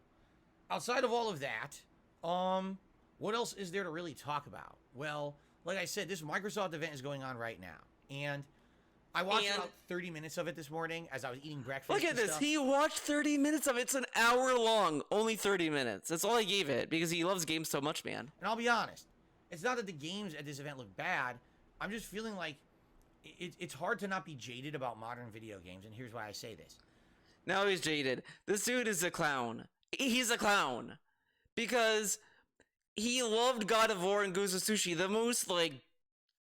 outside of all of that, what else is there to really talk about? Well, like I said, this Microsoft event is going on right now, and I watched about 30 minutes of it this morning as I was eating breakfast. Look at this. Stuff. He watched 30 minutes of it. It's an hour long. Only 30 minutes. That's all I gave it, because he loves games so much, man. And I'll be honest, it's not that the games at this event look bad. I'm just feeling like it's hard to not be jaded about modern video games, and here's why I say this. Now he's jaded. This dude is a clown. He's a clown. because he loved God of War and Goose of Sushi, the most like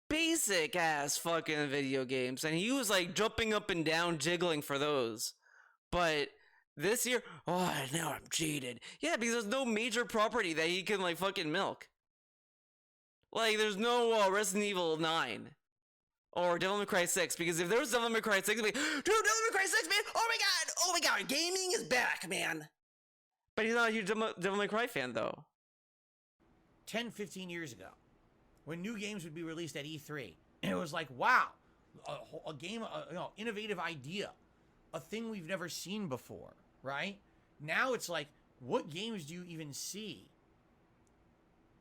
basic ass fucking video games, and he was like jumping up and down, jiggling for those. But this year, oh, now I'm jaded. Yeah, because there's no major property that he can like fucking milk. Like, there's no Resident Evil 9 or Devil May Cry 6, because if there was Devil May Cry 6, I'd be like, dude, Devil May Cry 6, man! Oh my god, gaming is back, man! But he's not a huge Devil May Cry fan, though. 10, 15 years ago, when new games would be released at E3, and it was like, wow, a game, innovative idea, a thing we've never seen before, right? Now it's like, what games do you even see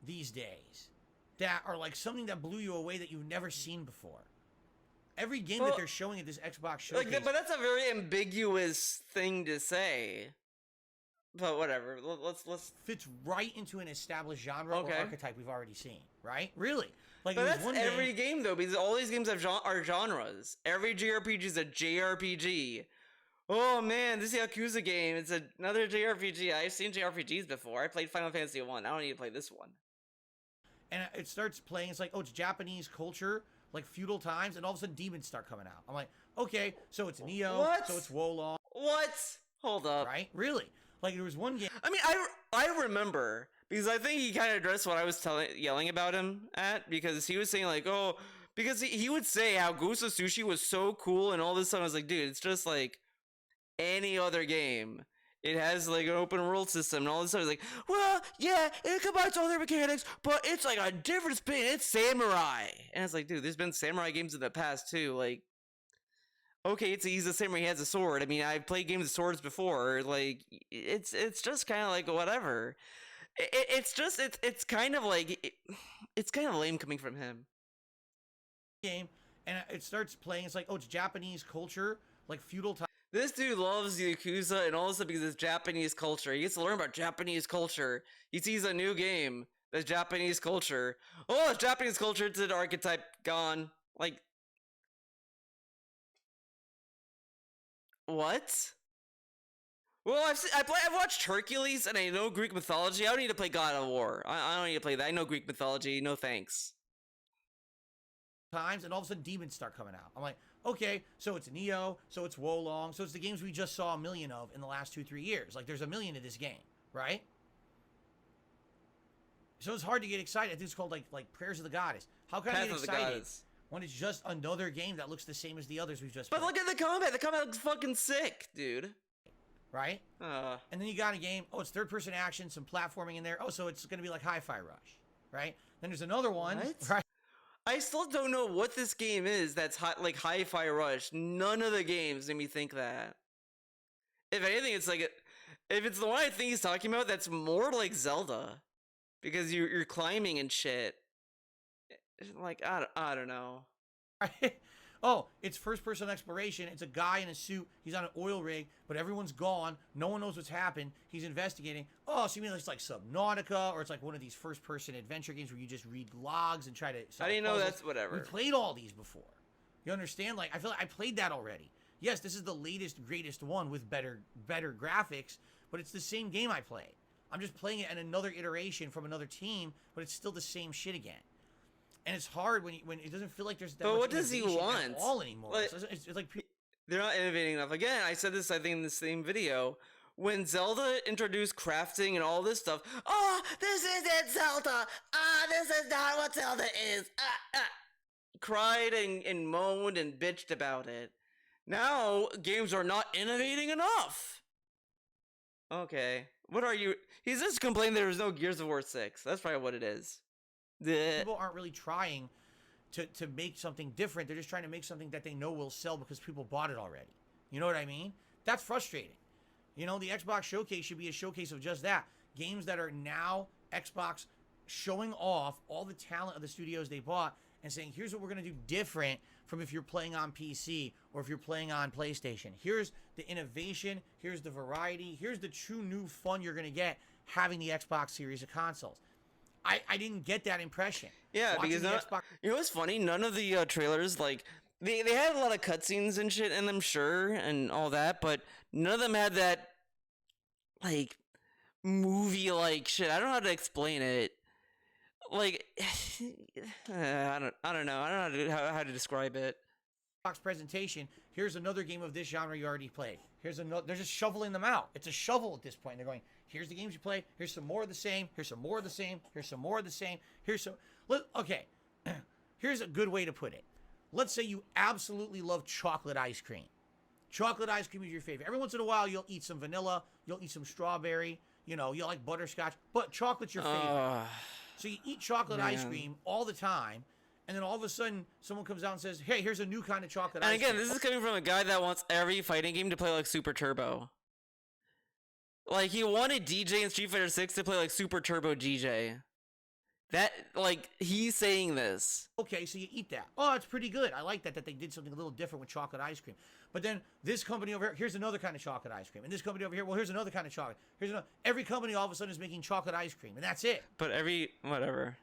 these days that are like something that blew you away that you've never seen before? Every game that they're showing at this Xbox showcase, but that's a very ambiguous thing to say. But whatever, let's fits right into an established genre or archetype we've already seen, right? Really? Like, but that's every game though, because all these games are genres. Every JRPG is a JRPG. Oh man, this Yakuza game, it's another JRPG. I've seen JRPGs before. I played Final Fantasy 1. I don't need to play this one. And it starts playing, it's like, oh, it's Japanese culture, like feudal times, and all of a sudden demons start coming out. I'm like, okay, so it's Neo, so it's Wolong. What? Hold up. Right? Really? Like, there was one game. I mean, I remember, because I think he kind of addressed what I was yelling about him at, because he was saying like, oh, because he would say how Goose of Sushi was so cool, and all this stuff. I was like, dude, it's just like any other game. It has like an open world system and all this stuff. It's like, well, yeah, it combines all their mechanics, but it's like a different spin. It's samurai, and it's like, dude, there's been samurai games in the past too. Like, okay, he's a samurai. He has a sword. I mean, I've played games with swords before. Like, it's just kind of like whatever. It's kind of like it's kind of lame coming from him. Game, and it starts playing. It's like, oh, it's Japanese culture, like feudal time. This dude loves Yakuza and all this stuff because it's Japanese culture. He gets to learn about Japanese culture. He sees a new game that's Japanese culture. Oh, it's Japanese culture. It's an archetype gone. Like, what? Well, I've watched Hercules and I know Greek mythology. I don't need to play God of War. I don't need to play that. I know Greek mythology. No thanks. Times, and all of a sudden demons start coming out. I'm like, okay, so it's Neo, so it's Wolong, so it's the games we just saw a million of in the last 2-3 years. Like, there's a million of this game, right? So it's hard to get excited. I think it's called like Prayers of the Goddess. How can I get excited when it's just another game that looks the same as the others we've just played? But look at the combat. The combat looks fucking sick, dude. Right? And then you got a game, oh, it's third-person action, some platforming in there. Oh, so it's going to be like Hi-Fi Rush, right? Then there's another one, right? I still don't know what this game is that's like Hi-Fi Rush. None of the games made me think that. If anything, it's like, if it's the one I think he's talking about, that's more like Zelda. Because you're climbing and shit. Like, I don't know. Oh, it's first-person exploration. It's a guy in a suit. He's on an oil rig, but everyone's gone. No one knows what's happened. He's investigating. Oh, so you mean it's like Subnautica, or it's like one of these first-person adventure games where you just read logs and try to solve I didn't know puzzles? that's whatever. We played all these before. You understand? Like, I feel like I played that already. Yes, this is the latest, greatest one with better graphics, but it's the same game I played. I'm just playing it in another iteration from another team, but it's still the same shit again. And it's hard when it doesn't feel like there's that much what does he want at all anymore. Like, it's like they're not innovating enough. Again, I said this I think in the same video. When Zelda introduced crafting and all this stuff, oh, this isn't Zelda. This is not what Zelda is. Cried and moaned and bitched about it. Now games are not innovating enough. Okay, what are you? He's just complaining there was no Gears of War 6. That's probably what it is. People aren't really trying to make something different. They're just trying to make something that they know will sell because people bought it already. You know what I mean? That's frustrating. You know, the Xbox Showcase should be a showcase of just that. Games that are now Xbox showing off all the talent of the studios they bought and saying, here's what we're going to do different from if you're playing on PC or if you're playing on PlayStation. Here's the innovation. Here's the variety. Here's the true new fun you're going to get having the Xbox series of consoles. I didn't get that impression. Yeah, watching because you know what's funny? None of the trailers, like, they had a lot of cutscenes and shit in them, sure, and all that, but none of them had that, like, movie like shit. I don't know how to explain it. Like, I don't know. I don't know how to describe it. Xbox presentation. Here's another game of this genre you already played. Here's another. They're just shoveling them out. It's a shovel at this point. They're going. Here's the games you play. Here's some more of the same. Here's some more of the same. Here's some more of the same. Here's some. Okay. Here's a good way to put it. Let's say you absolutely love chocolate ice cream. Chocolate ice cream is your favorite. Every once in a while, you'll eat some vanilla. You'll eat some strawberry. You know, you like butterscotch. But chocolate's your favorite. So you eat chocolate ice cream all the time. And then all of a sudden, someone comes out and says, hey, here's a new kind of chocolate ice cream. And again, this is coming from a guy that wants every fighting game to play like Super Turbo. Like, he wanted DJ in Street Fighter 6 to play like Super Turbo DJ. That, like, he's saying this. Okay, so you eat that. Oh, it's pretty good. I like that they did something a little different with chocolate ice cream. But then this company over here, here's another kind of chocolate ice cream. And this company over here, well, here's another kind of chocolate. Here's another. Every company all of a sudden is making chocolate ice cream, and that's it. But whatever.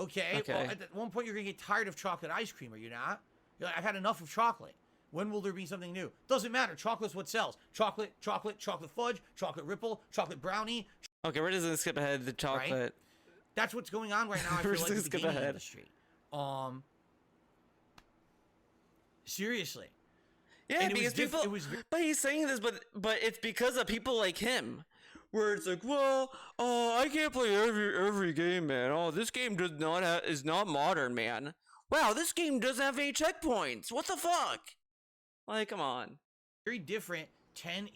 Okay. Well, at one point you're going to get tired of chocolate ice cream, are you not? You're like, I've had enough of chocolate. When will there be something new? Doesn't matter. Chocolate's what sells. Chocolate fudge, chocolate ripple, chocolate brownie. Okay, we're just going to skip ahead to chocolate. Right? That's what's going on right now, I feel like, with the gaming industry. Seriously. Yeah, and because people... But he's saying this, but it's because of people like him. Where it's like, well, I can't play every game, man. Oh, this game is not modern, man. Wow, this game doesn't have any checkpoints. What the fuck? Like, come on. Very different 10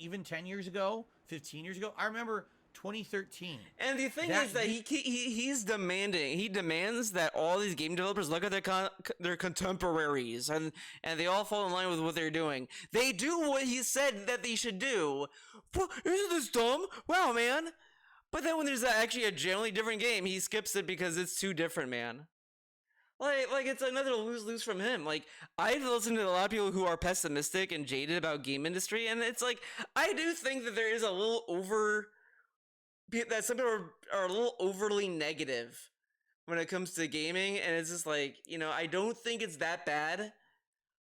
years ago, 15 years ago. I remember 2013. And the thing is that he demands that all these game developers look at their contemporaries and they all fall in line with what they're doing. They do what he said that they should do. Isn't this dumb? Wow, man. But then when there's actually a generally different game, he skips it because it's too different, man. Like it's another lose-lose from him. Like, I've listened to a lot of people who are pessimistic and jaded about game industry, and it's like, I do think that there is a little that some people are a little overly negative when it comes to gaming, and it's just like, you know, I don't think it's that bad.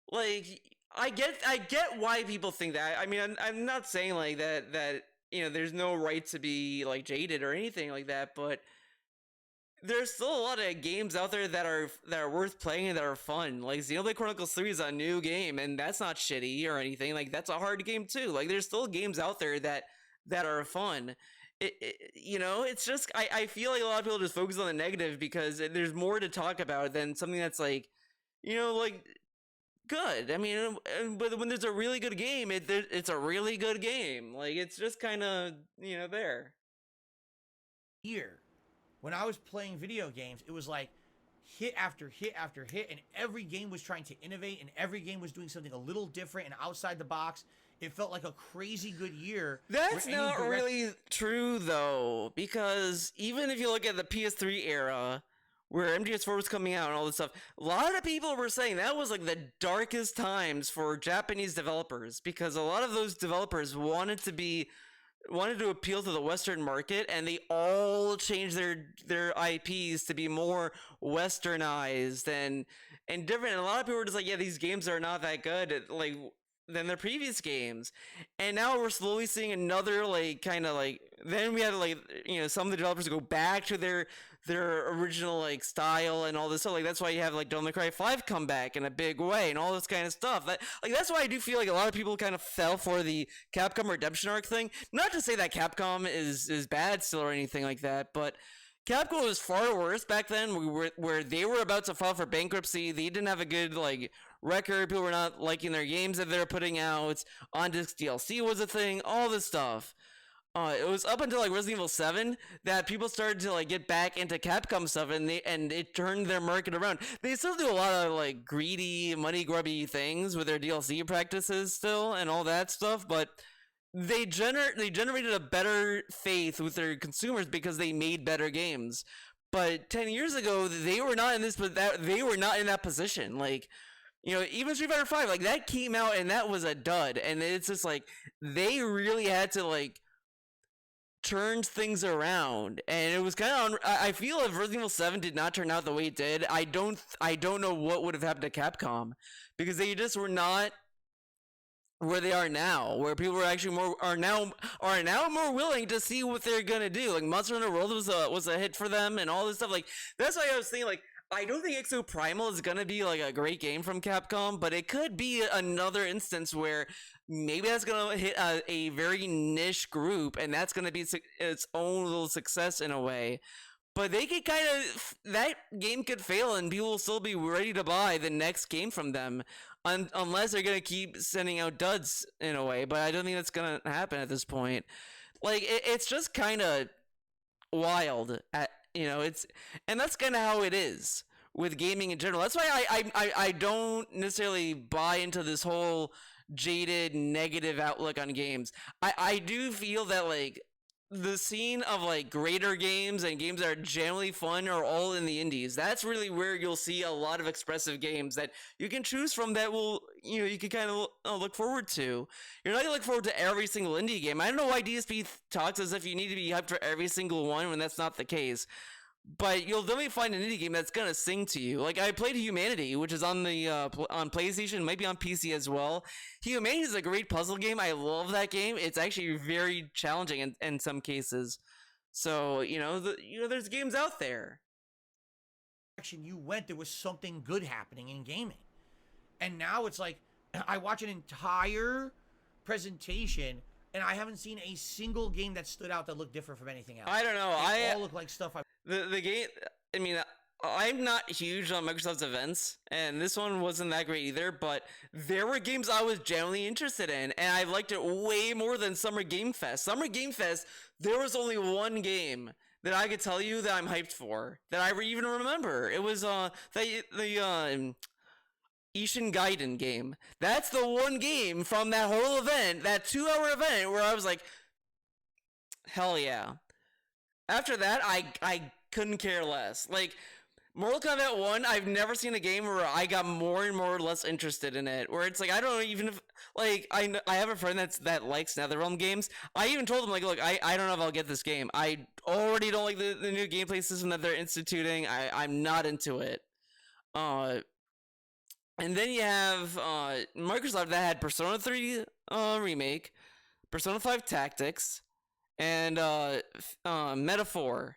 Like, I get why people think that. I mean, I'm not saying like that you know, there's no right to be like jaded or anything like that, but there's still a lot of games out there that are worth playing and that are fun. Like, Xenoblade Chronicles 3 is a new game, and that's not shitty or anything. Like, that's a hard game too. Like, there's still games out there that are fun. You know, it's just, I feel like a lot of people just focus on the negative because there's more to talk about than something that's like, you know, like, good. I mean, but when there's a really good game, it's a really good game. Like, it's just kind of, you know, there. Here, when I was playing video games, it was like hit after hit after hit, and every game was trying to innovate, and every game was doing something a little different and outside the box. It felt like a crazy good year. That's not really true, though, because even if you look at the PS3 era, where MGS4 was coming out and all this stuff, a lot of people were saying that was like the darkest times for Japanese developers, because a lot of those developers wanted to appeal to the Western market, and they all changed their IPs to be more Westernized and different. And a lot of people were just like, yeah, these games are not that good, like, than their previous games. And now we're slowly seeing another, like, kind of like, then we had to, like, you know, some of the developers go back to their original, like, style and all this stuff. Like, that's why you have, like, Devil May Cry 5 come back in a big way and all this kind of stuff. That's why I do feel like a lot of people kind of fell for the Capcom Redemption arc thing. Not to say that Capcom is bad still or anything like that, but Capcom was far worse back then, where they were about to file for bankruptcy. They didn't have a good, like, record. People were not liking their games that they were putting out. On-disc DLC was a thing. All this stuff. It was up until like Resident Evil 7 that people started to like get back into Capcom stuff, and it turned their market around. They still do a lot of like greedy, money grubby things with their DLC practices still and all that stuff, but they generated a better faith with their consumers because they made better games. But 10 years ago, they were not in that position. Like, you know, even Street Fighter 5, like, that came out and that was a dud, and it's just like they really had to like turn things around, and it was kind of I feel if Resident Evil 7 did not turn out the way it did, I don't know what would have happened to Capcom, because they just were not where they are now, where people are actually are now more willing to see what they're gonna do. Like Monster Hunter World was a hit for them, and all this stuff. Like that's why I was thinking, like, I don't think Exo Primal is gonna be like a great game from Capcom, but it could be another instance where maybe that's gonna hit a very niche group, and that's gonna be its own little success in a way. But they could kind of, that game could fail and people will still be ready to buy the next game from them, unless they're gonna keep sending out duds in a way. But I don't think that's gonna happen at this point. Like it's just kind of wild, and that's kind of how it is with gaming in general. That's why I don't necessarily buy into this whole jaded negative outlook on games. I do feel that like the scene of like greater games and games that are generally fun are all in the indies. That's really where you'll see a lot of expressive games that you can choose from that will, you can kind of look forward to. You're not gonna look forward to every single indie game. I don't know why DSP talks as if you need to be hyped for every single one when that's not the case. But you'll definitely find an indie game that's gonna sing to you. Like I played Humanity, which is on the on PlayStation, maybe on PC as well. Humanity is a great puzzle game. I love that game. It's actually very challenging in some cases. So there's games out there. You went, there was something good happening in gaming, and now it's like I watch an entire presentation. And I haven't seen a single game that stood out that looked different from anything else. I don't know. They all look like stuff the game. I mean, I'm not huge on Microsoft's events, and this one wasn't that great either. But there were games I was genuinely interested in, and I liked it way more than Summer Game Fest. Summer Game Fest, there was only one game that I could tell you that I'm hyped for, that I even remember. It was the Ishin Gaiden game. That's the one game from that whole event, that 2-hour event, where I was like, hell yeah. After that, I couldn't care less. Like, Mortal Kombat 1, I've never seen a game where I got more and more or less interested in it. Where it's like, I don't know, even if, like, I have a friend that likes NetherRealm games. I even told him, like, look, I don't know if I'll get this game. I already don't like the new gameplay system that they're instituting. I'm not into it. And then you have Microsoft that had Persona 3 Remake, Persona 5 Tactics, and Metaphor.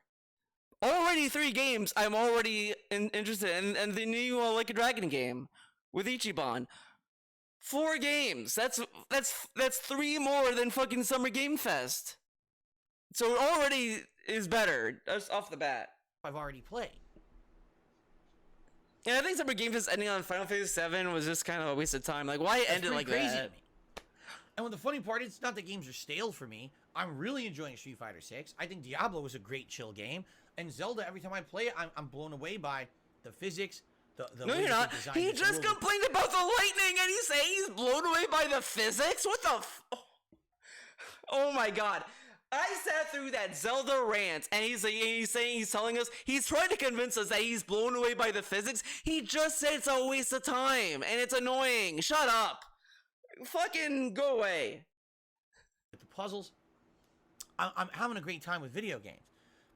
Already 3 games I'm already interested in, and the new Like a Dragon game with Ichiban. 4 games. That's 3 more than fucking Summer Game Fest. So it already is better, just off the bat. I've already played. Yeah, I think Summer Game Fest ending on Final Fantasy VII was just kind of a waste of time. Like, why end it like crazy that? To me. And when the funny part is, it's not that games are stale for me. I'm really enjoying Street Fighter 6. I think Diablo was a great chill game. And Zelda, every time I play it, I'm blown away by the physics, the No, way you're that not. they designed He this just world. complained about the lightning, and he's saying he's blown away by the physics? What the Oh my god. I sat through that Zelda rant, and he's telling us, he's trying to convince us that he's blown away by the physics. He just said it's a waste of time, and it's annoying. Shut up. Fucking go away. With the puzzles, I'm having a great time with video games.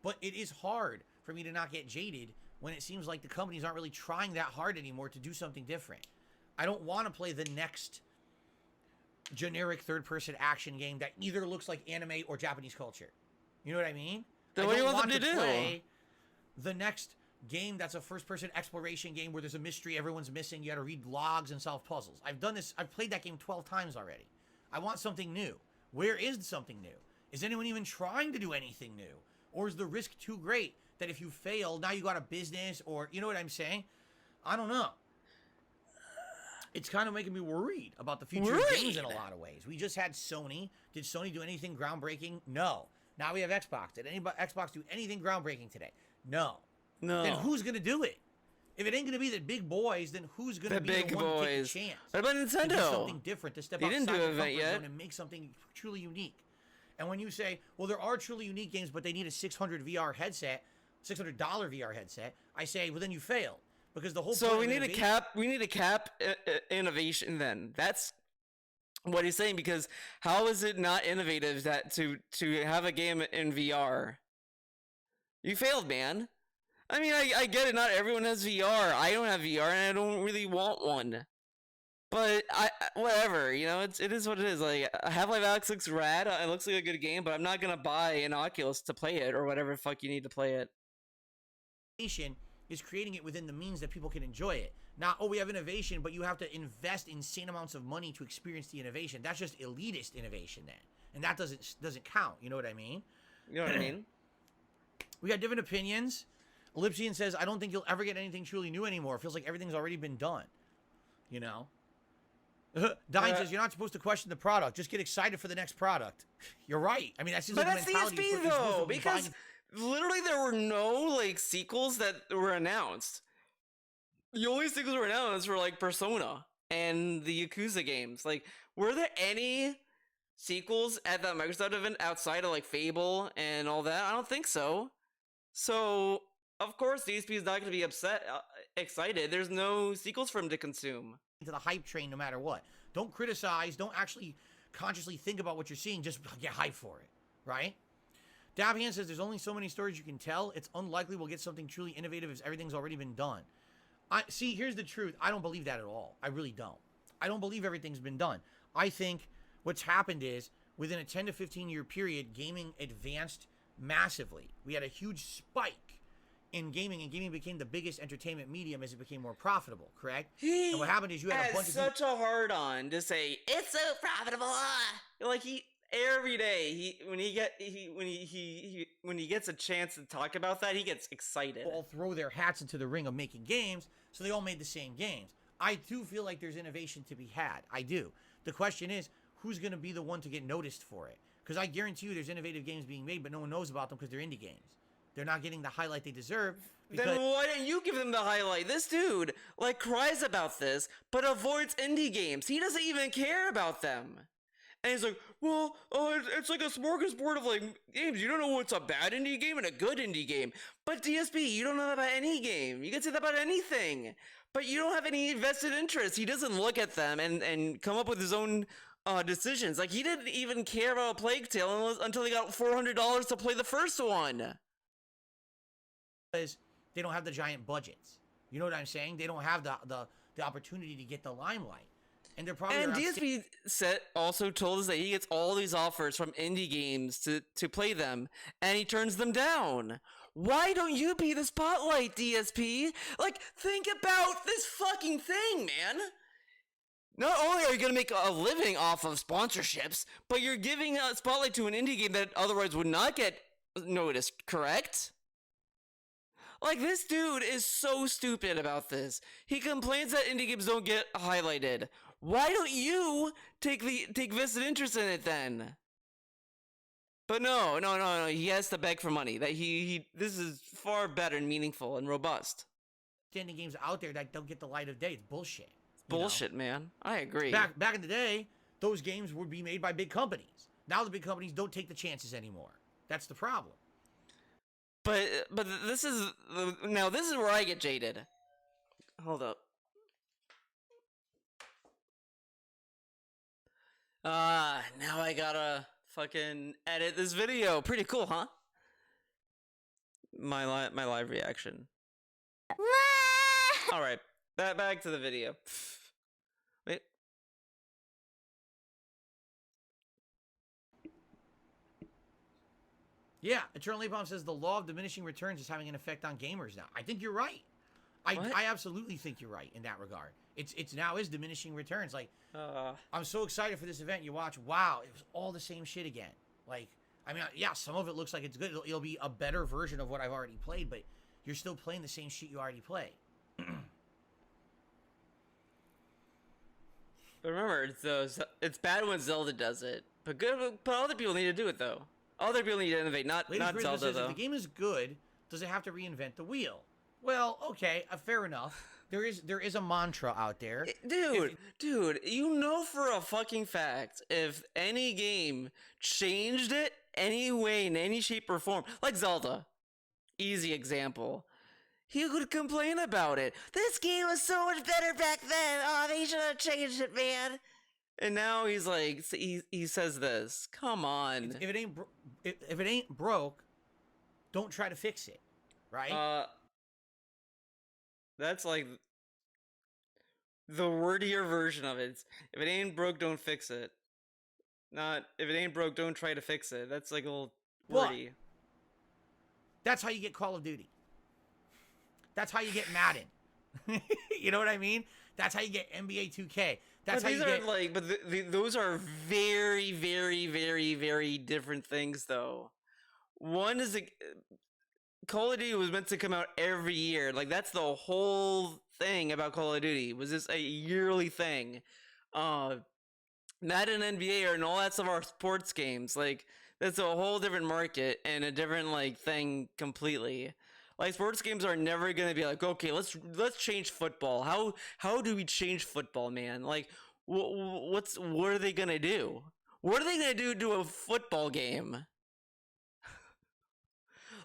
But it is hard for me to not get jaded when it seems like the companies aren't really trying that hard anymore to do something different. I don't want to play the next generic third-person action game that either looks like anime or Japanese culture. You know what I mean? Then what do you want them to do? Play the next game that's a first-person exploration game where there's a mystery everyone's missing. You got to read logs and solve puzzles. I've done this. I've played that game 12 times already. I want something new. Where is something new? Is anyone even trying to do anything new? Or is the risk too great that if you fail, now you got a business, or you know what I'm saying? I don't know. It's kind of making me worried about the future of games in a lot of ways. We just had Sony. Did Sony do anything groundbreaking? No. Now we have Xbox. Did Xbox do anything groundbreaking today? No. No. Then who's going to do it? If it ain't going to be the big boys, then who's going to be big the one to take boys. a chance? What about To do Nintendo? something different, to step They outside didn't do the an event comfort yet. zone and make something truly unique. And when you say, well, there are truly unique games, but they need a $600 VR headset, $600 VR headset, I say, well, then you failed. Because the whole So point we of need to innovation- cap. We need to cap innovation. Then that's what he's saying. Because how is it not innovative that to have a game in VR? You failed, man. I mean, I get it. Not everyone has VR. I don't have VR, and I don't really want one. But whatever, you know, it is what it is. Like Half-Life Alyx looks rad. It looks like a good game, but I'm not gonna buy an Oculus to play it or whatever fuck you need to play it. Is creating it within the means that people can enjoy it. Not, oh, we have innovation, but you have to invest insane amounts of money to experience the innovation. That's just elitist innovation then, and that doesn't count. You know what I mean? You know what I mean? We got different opinions. Ellipsian says, I don't think you'll ever get anything truly new anymore. It feels like everything's already been done. You know? Dine says, you're not supposed to question the product. Just get excited for the next product. You're right. I mean, that seems But like that's the mentality DSP though, because literally there were no like sequels that were announced. The only sequels were announced were like Persona and the Yakuza games. Like, were there any sequels at that Microsoft event outside of like Fable and all that? I don't think so. So of course DSP is not going to be excited. There's no sequels for him to consume. To the hype train no matter what. Don't criticize. Don't actually consciously think about what you're seeing. Just get hyped for it, right? Dabhan says there's only so many stories you can tell. It's unlikely we'll get something truly innovative if everything's already been done. See, here's the truth. I don't believe that at all. I really don't. I don't believe everything's been done. I think what's happened is within a 10 to 15 year period, gaming advanced massively. We had a huge spike in gaming, and gaming became the biggest entertainment medium as it became more profitable, correct? And what happened is you had a bunch of such a hard on to say it's so profitable. Like every day when he gets a chance to talk about that, he gets excited. All throw their hats into the ring of making games, so they all made the same games. I do feel like there's innovation to be had. I do. The question is, who's going to be the one to get noticed for it? Because I guarantee you there's innovative games being made, but no one knows about them because they're indie games. They're not getting the highlight they deserve. Then why don't you give them the highlight? This dude, like, cries about this, but avoids indie games. He doesn't even care about them. And he's like, well, it's like a smorgasbord of, like, games. You don't know what's a bad indie game and a good indie game. But DSP, you don't know that about any game. You can say that about anything. But you don't have any vested interest. He doesn't look at them and come up with his own decisions. Like, he didn't even care about A Plague Tale until he got $400 to play the first one. Because they don't have the giant budgets. You know what I'm saying? They don't have the opportunity to get the limelight. And they're probably... And DSP also told us that he gets all these offers from indie games to play them, and he turns them down. Why don't you be the spotlight, DSP? Like, think about this fucking thing, man. Not only are you going to make a living off of sponsorships, but you're giving a spotlight to an indie game that otherwise would not get noticed, correct? Like, this dude is so stupid about this. He complains that indie games don't get highlighted. Why don't you take vested interest in it then? But no. He has to beg for money. That this is far better and meaningful and robust. Standing games out there that don't get the light of day. It's bullshit. Bullshit, man. I agree. Back in the day, those games would be made by big companies. Now the big companies don't take the chances anymore. That's the problem. But this is where I get jaded. Hold up. Now I gotta fucking edit this video. Pretty cool, huh? My live reaction. All right, back to the video. Wait. Yeah, Eternal Napalm says the law of diminishing returns is having an effect on gamers now. I think you're right. I absolutely think you're right in that regard. It's now is diminishing returns. Like, I'm so excited for this event. You watch, wow, it was all the same shit again. Like, I mean, yeah, some of it looks like it's good. It'll be a better version of what I've already played, but you're still playing the same shit you already play. But remember, it's bad when Zelda does it, but good. But other people need to do it though. Other people need to innovate, not Zelda says, though. If the game is good, does it have to reinvent the wheel? Well, okay, fair enough. There is a mantra out there. Dude, you know for a fucking fact, if any game changed it any way, in any shape or form, like Zelda, easy example, he would complain about it. This game was so much better back then. Oh, they should have changed it, man. And now he's like, he says this. Come on. If it ain't broke, don't try to fix it, right? That's like the wordier version of it. If it ain't broke, don't fix it. Not if it ain't broke, don't try to fix it. That's like a little wordy. That's how you get Call of Duty. That's how you get Madden. You know what I mean? That's how you get NBA 2K. That's but how these you are get like, but those are very, very, very, very different things, though. One is Call of Duty was meant to come out every year. Like that's the whole thing about Call of Duty. Was this a yearly thing? Madden and NBA and all that stuff are sports games. Like that's a whole different market and a different like thing completely. Like sports games are never gonna be like, okay, let's change football. How do we change football, man? Like what are they gonna do? What are they gonna do to a football game?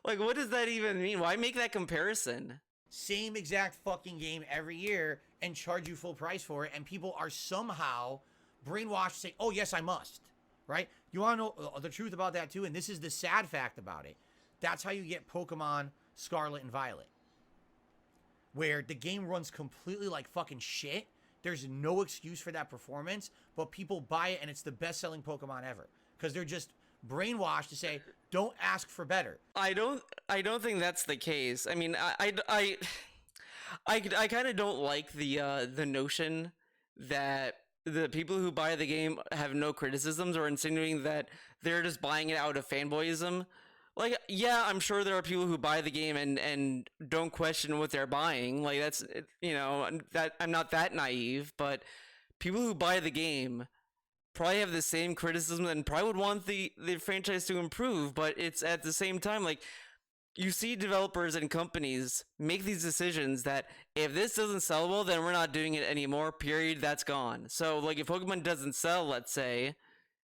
Like what does that even mean? Why make that comparison? same exact fucking game every year and charge you full price for it, and people are somehow brainwashed to say, oh yes, I must, right? You want to know the truth about that too? And this is the sad fact about it. That's how you get Pokemon Scarlet and Violet, where the game runs completely like fucking shit. There's no excuse for that performance, but people buy it and it's the best-selling Pokemon ever because they're just brainwashed to say, don't ask for better. I don't think that's the case. I mean, I kind of don't like the notion that the people who buy the game have no criticisms or insinuating that they're just buying it out of fanboyism. Like, yeah, I'm sure there are people who buy the game and don't question what they're buying. Like that's, you know, that I'm not that naive, but people who buy the game probably have the same criticism and probably would want the franchise to improve, but it's at the same time like you see developers and companies make these decisions that if this doesn't sell well, then we're not doing it anymore, period, that's gone. So like if Pokemon doesn't sell, let's say,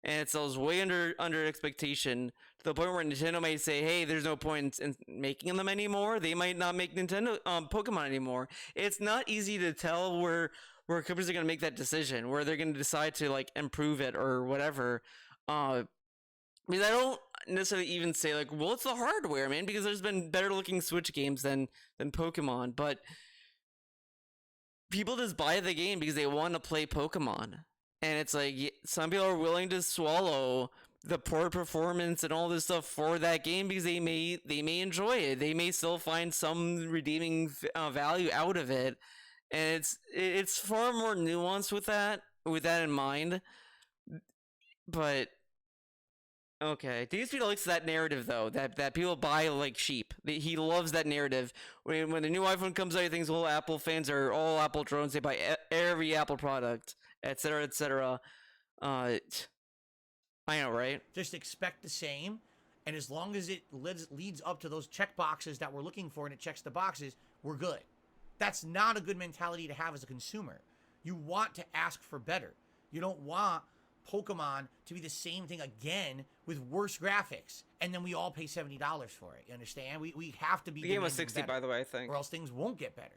and it sells way under expectation to the point where Nintendo might say, hey, there's no point in making them anymore, they might not make Nintendo Pokemon anymore. It's not easy to tell where companies are going to make that decision, where they're going to decide to like improve it or whatever. I mean, I don't necessarily even say like, well, it's the hardware, man, because there's been better looking Switch games than Pokemon, but people just buy the game because they want to play Pokemon. And it's like some people are willing to swallow the poor performance and all this stuff for that game because they may enjoy it. They may still find some redeeming value out of it. And it's far more nuanced with that in mind. But okay, DSP likes that narrative though, that people buy like sheep. He loves that narrative. When the new iPhone comes out, he thinks all Apple fans are all Apple drones. They buy every Apple product, etc., etc. I know, right? Just expect the same, and as long as it leads up to those check boxes that we're looking for and it checks the boxes, we're good. That's not a good mentality to have as a consumer. You want to ask for better. You don't want Pokemon to be the same thing again with worse graphics, and then we all pay $70 for it. You understand? We have to be. The game was 60, better, by the way, I think. or else things won't get better.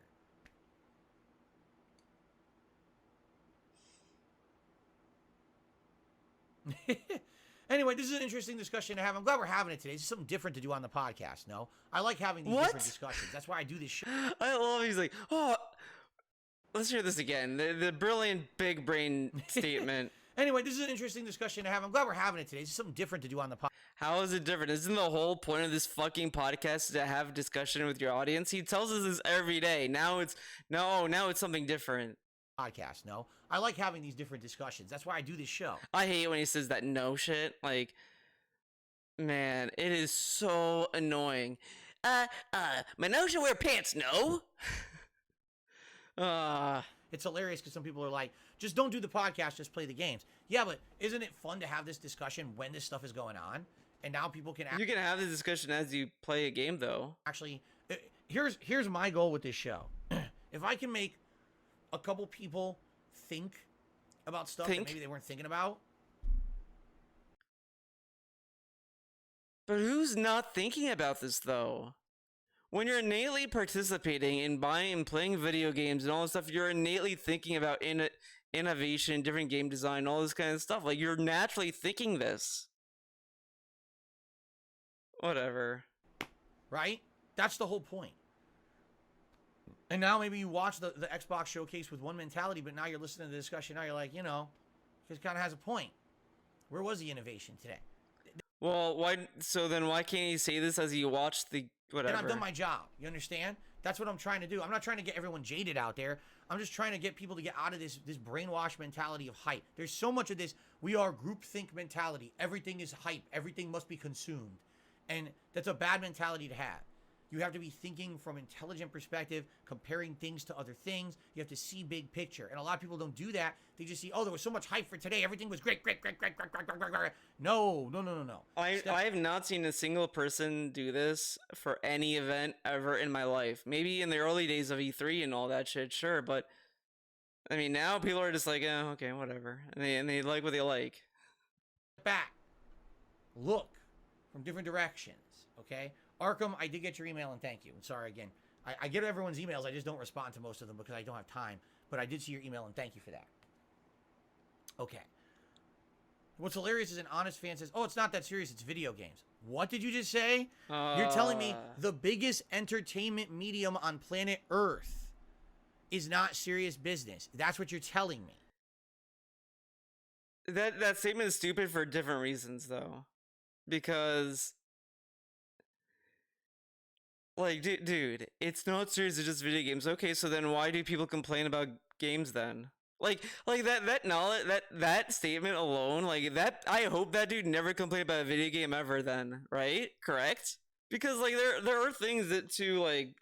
Anyway, this is an interesting discussion to have. I'm glad we're having it today. This is something different to do on the podcast. No, I like having these different discussions. That's why I do this show. I love. He's like, oh, let's hear this again. The brilliant big brain statement. Anyway, this is an interesting discussion to have. I'm glad we're having it today. This is something different to do on the podcast. How is it different? Isn't the whole point of this fucking podcast to have discussion with your audience? He tells us this every day. Now it's something different. Podcast, no. I like having these different discussions. That's why I do this show. I hate when he says that no shit. Like, man, it is so annoying. Mano should wear pants, no? It's hilarious because some people are like, just don't do the podcast, just play the games. Yeah, but isn't it fun to have this discussion when this stuff is going on? And now people can... You can have the discussion as you play a game, though. Actually, here's my goal with this show. If I can make a couple people think about stuff that maybe they weren't thinking about. But who's not thinking about this, though? When you're innately participating in buying and playing video games and all this stuff, you're innately thinking about innovation, different game design, all this kind of stuff. Like, you're naturally thinking this. Whatever. Right? That's the whole point. And now maybe you watch the Xbox showcase with one mentality, but now you're listening to the discussion. Now you're like, you know, this kind of has a point. Where was the innovation today? Well, why? So then, why can't you say this as you watch the whatever? And I've done my job. You understand? That's what I'm trying to do. I'm not trying to get everyone jaded out there. I'm just trying to get people to get out of this brainwash mentality of hype. There's so much of this. We are groupthink mentality. Everything is hype. Everything must be consumed. And that's a bad mentality to have. You have to be thinking from intelligent perspective, comparing things to other things. You have to see big picture. And a lot of people don't do that. They just see, oh, there was so much hype for today. Everything was great. No. I have not seen a single person do this for any event ever in my life. Maybe in the early days of E3 and all that shit, sure, but I mean now people are just like, okay, whatever, and they like what they like. Back, look from different directions. Okay, Arkham, I did get your email and thank you. And sorry again, I get everyone's emails. I just don't respond to most of them because I don't have time. But I did see your email and thank you for that. Okay. What's hilarious is an honest fan says, oh, it's not that serious. It's video games. What did you just say? You're telling me the biggest entertainment medium on planet Earth is not serious business. That's what you're telling me. That statement is stupid for different reasons, though. Because, like, dude, it's not serious. It's just video games. Okay, so then why do people complain about games then? Like that knowledge, that statement alone, like that, I hope that dude never complained about a video game ever then, right? Correct? Because like there are things that to like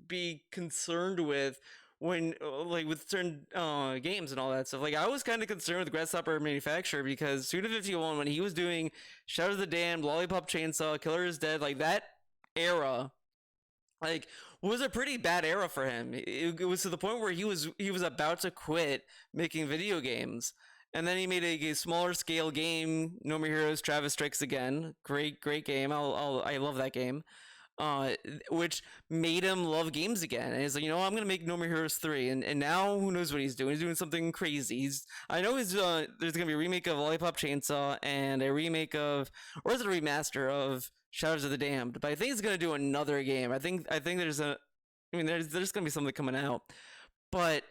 be concerned with when like with certain games and all that stuff. Like I was kind of concerned with Grasshopper Manufacturer because Suda51 when he was doing Shadow of the Damned, Lollipop Chainsaw, Killer is Dead, like that era, like was a pretty bad era for him. It was to the point where he was about to quit making video games, and then he made a smaller scale game, No More Heroes: Travis Strikes Again. Great game. I love that game. Which made him love games again. And he's like, I'm gonna make No More Heroes 3, and now who knows what he's doing? He's doing something crazy. I know there's gonna be a remake of Lollipop Chainsaw and a remake of, or is it a remaster of Shadows of the Damned? But I think he's gonna do another game. I think there's gonna be something coming out, but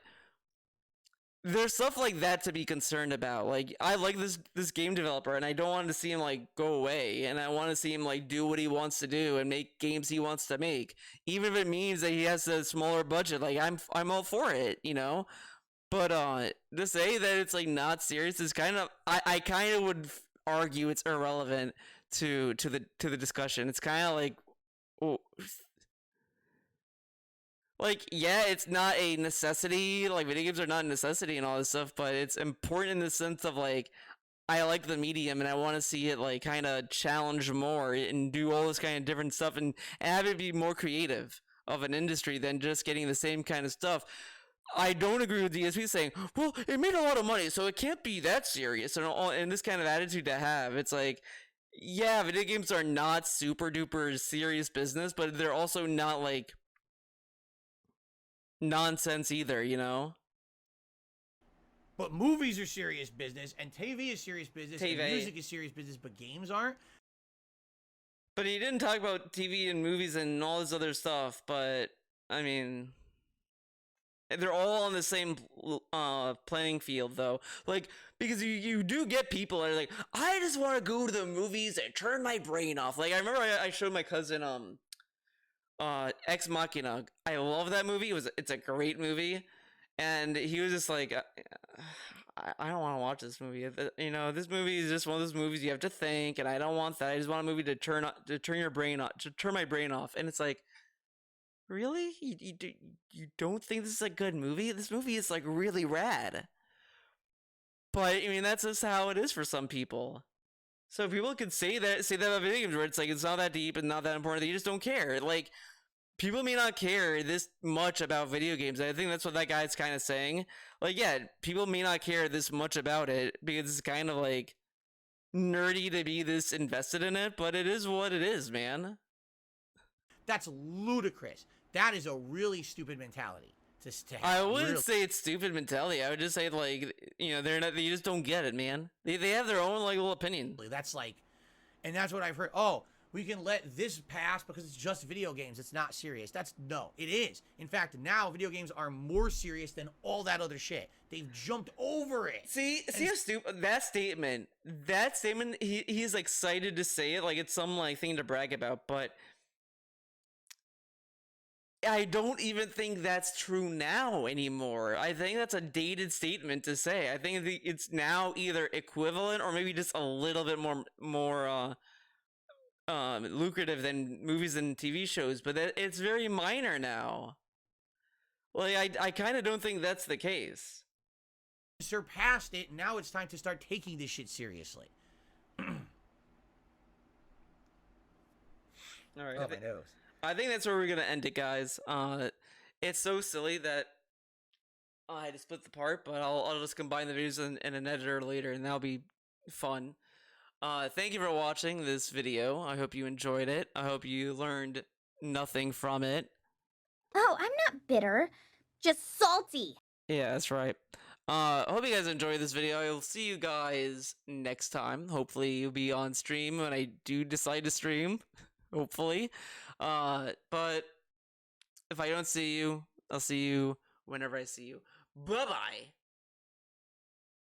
there's stuff like that to be concerned about. Like I like this game developer, and I don't want to see him like go away, and I want to see him like do what he wants to do and make games he wants to make, even if it means that he has a smaller budget. Like I'm all for it, But to say that it's like not serious is kind of, I kind of would argue it's irrelevant to the discussion. It's kind of like, oh, like, yeah, it's not a necessity. Like, video games are not a necessity and all this stuff, but it's important in the sense of like, I like the medium and I want to see it like kind of challenge more and do all this kind of different stuff and have it be more creative of an industry than just getting the same kind of stuff. I don't agree with DSP saying, well, it made a lot of money, so it can't be that serious, and this kind of attitude to have. It's like, yeah, video games are not super duper serious business, but they're also not like nonsense either, But movies are serious business, and TV is serious business, TV. and music is serious business, but games aren't. But he didn't talk about TV and movies and all this other stuff, but, I mean, they're all on the same playing field, though. Like, because you do get people that are like, I just want to go to the movies and turn my brain off. Like, I remember I showed my cousin, Ex Machina. I love that movie. It's a great movie. And he was just like, I don't want to watch this movie. This movie is just one of those movies you have to think, and I don't want that. I just want a movie to turn your brain off, to turn my brain off. And it's like, really? You don't think this is a good movie? This movie is like really rad. But I mean, that's just how it is for some people. So people could say that about video games, where it's like it's not that deep and not that important. They just don't care. Like, people may not care this much about video games. I think that's what that guy's kind of saying. Like, yeah, people may not care this much about it because it's kind of like nerdy to be this invested in it, but it is what it is, man. That's ludicrous. That is a really stupid mentality to have. I wouldn't say it's stupid mentality. I would just say, like, they're not. They just don't get it, man. They have their own like little opinion. That's like, and that's what I've heard. Oh, we can let this pass because it's just video games. It's not serious. No, it is. In fact, now video games are more serious than all that other shit. They've jumped over it. See how stupid that statement. He's excited to say it like it's some like thing to brag about, but I don't even think that's true now anymore. I think that's a dated statement to say. I think it's now either equivalent or maybe just a little bit more lucrative than movies and TV shows, but it's very minor now. Like I kind of don't think that's the case. Surpassed it. Now it's time to start taking this shit seriously. All right. Oh, my nose. I think that's where we're gonna end it, guys. It's so silly that I had to split the part, but I'll just combine the videos in an editor later, and that'll be fun. Thank you for watching this video. I hope you enjoyed it. I hope you learned nothing from it. Oh, I'm not bitter, just salty. Yeah, that's right. I hope you guys enjoyed this video. I'll see you guys next time. Hopefully you'll be on stream when I do decide to stream. Hopefully. But if I don't see you, I'll see you whenever I see you. Bye-bye.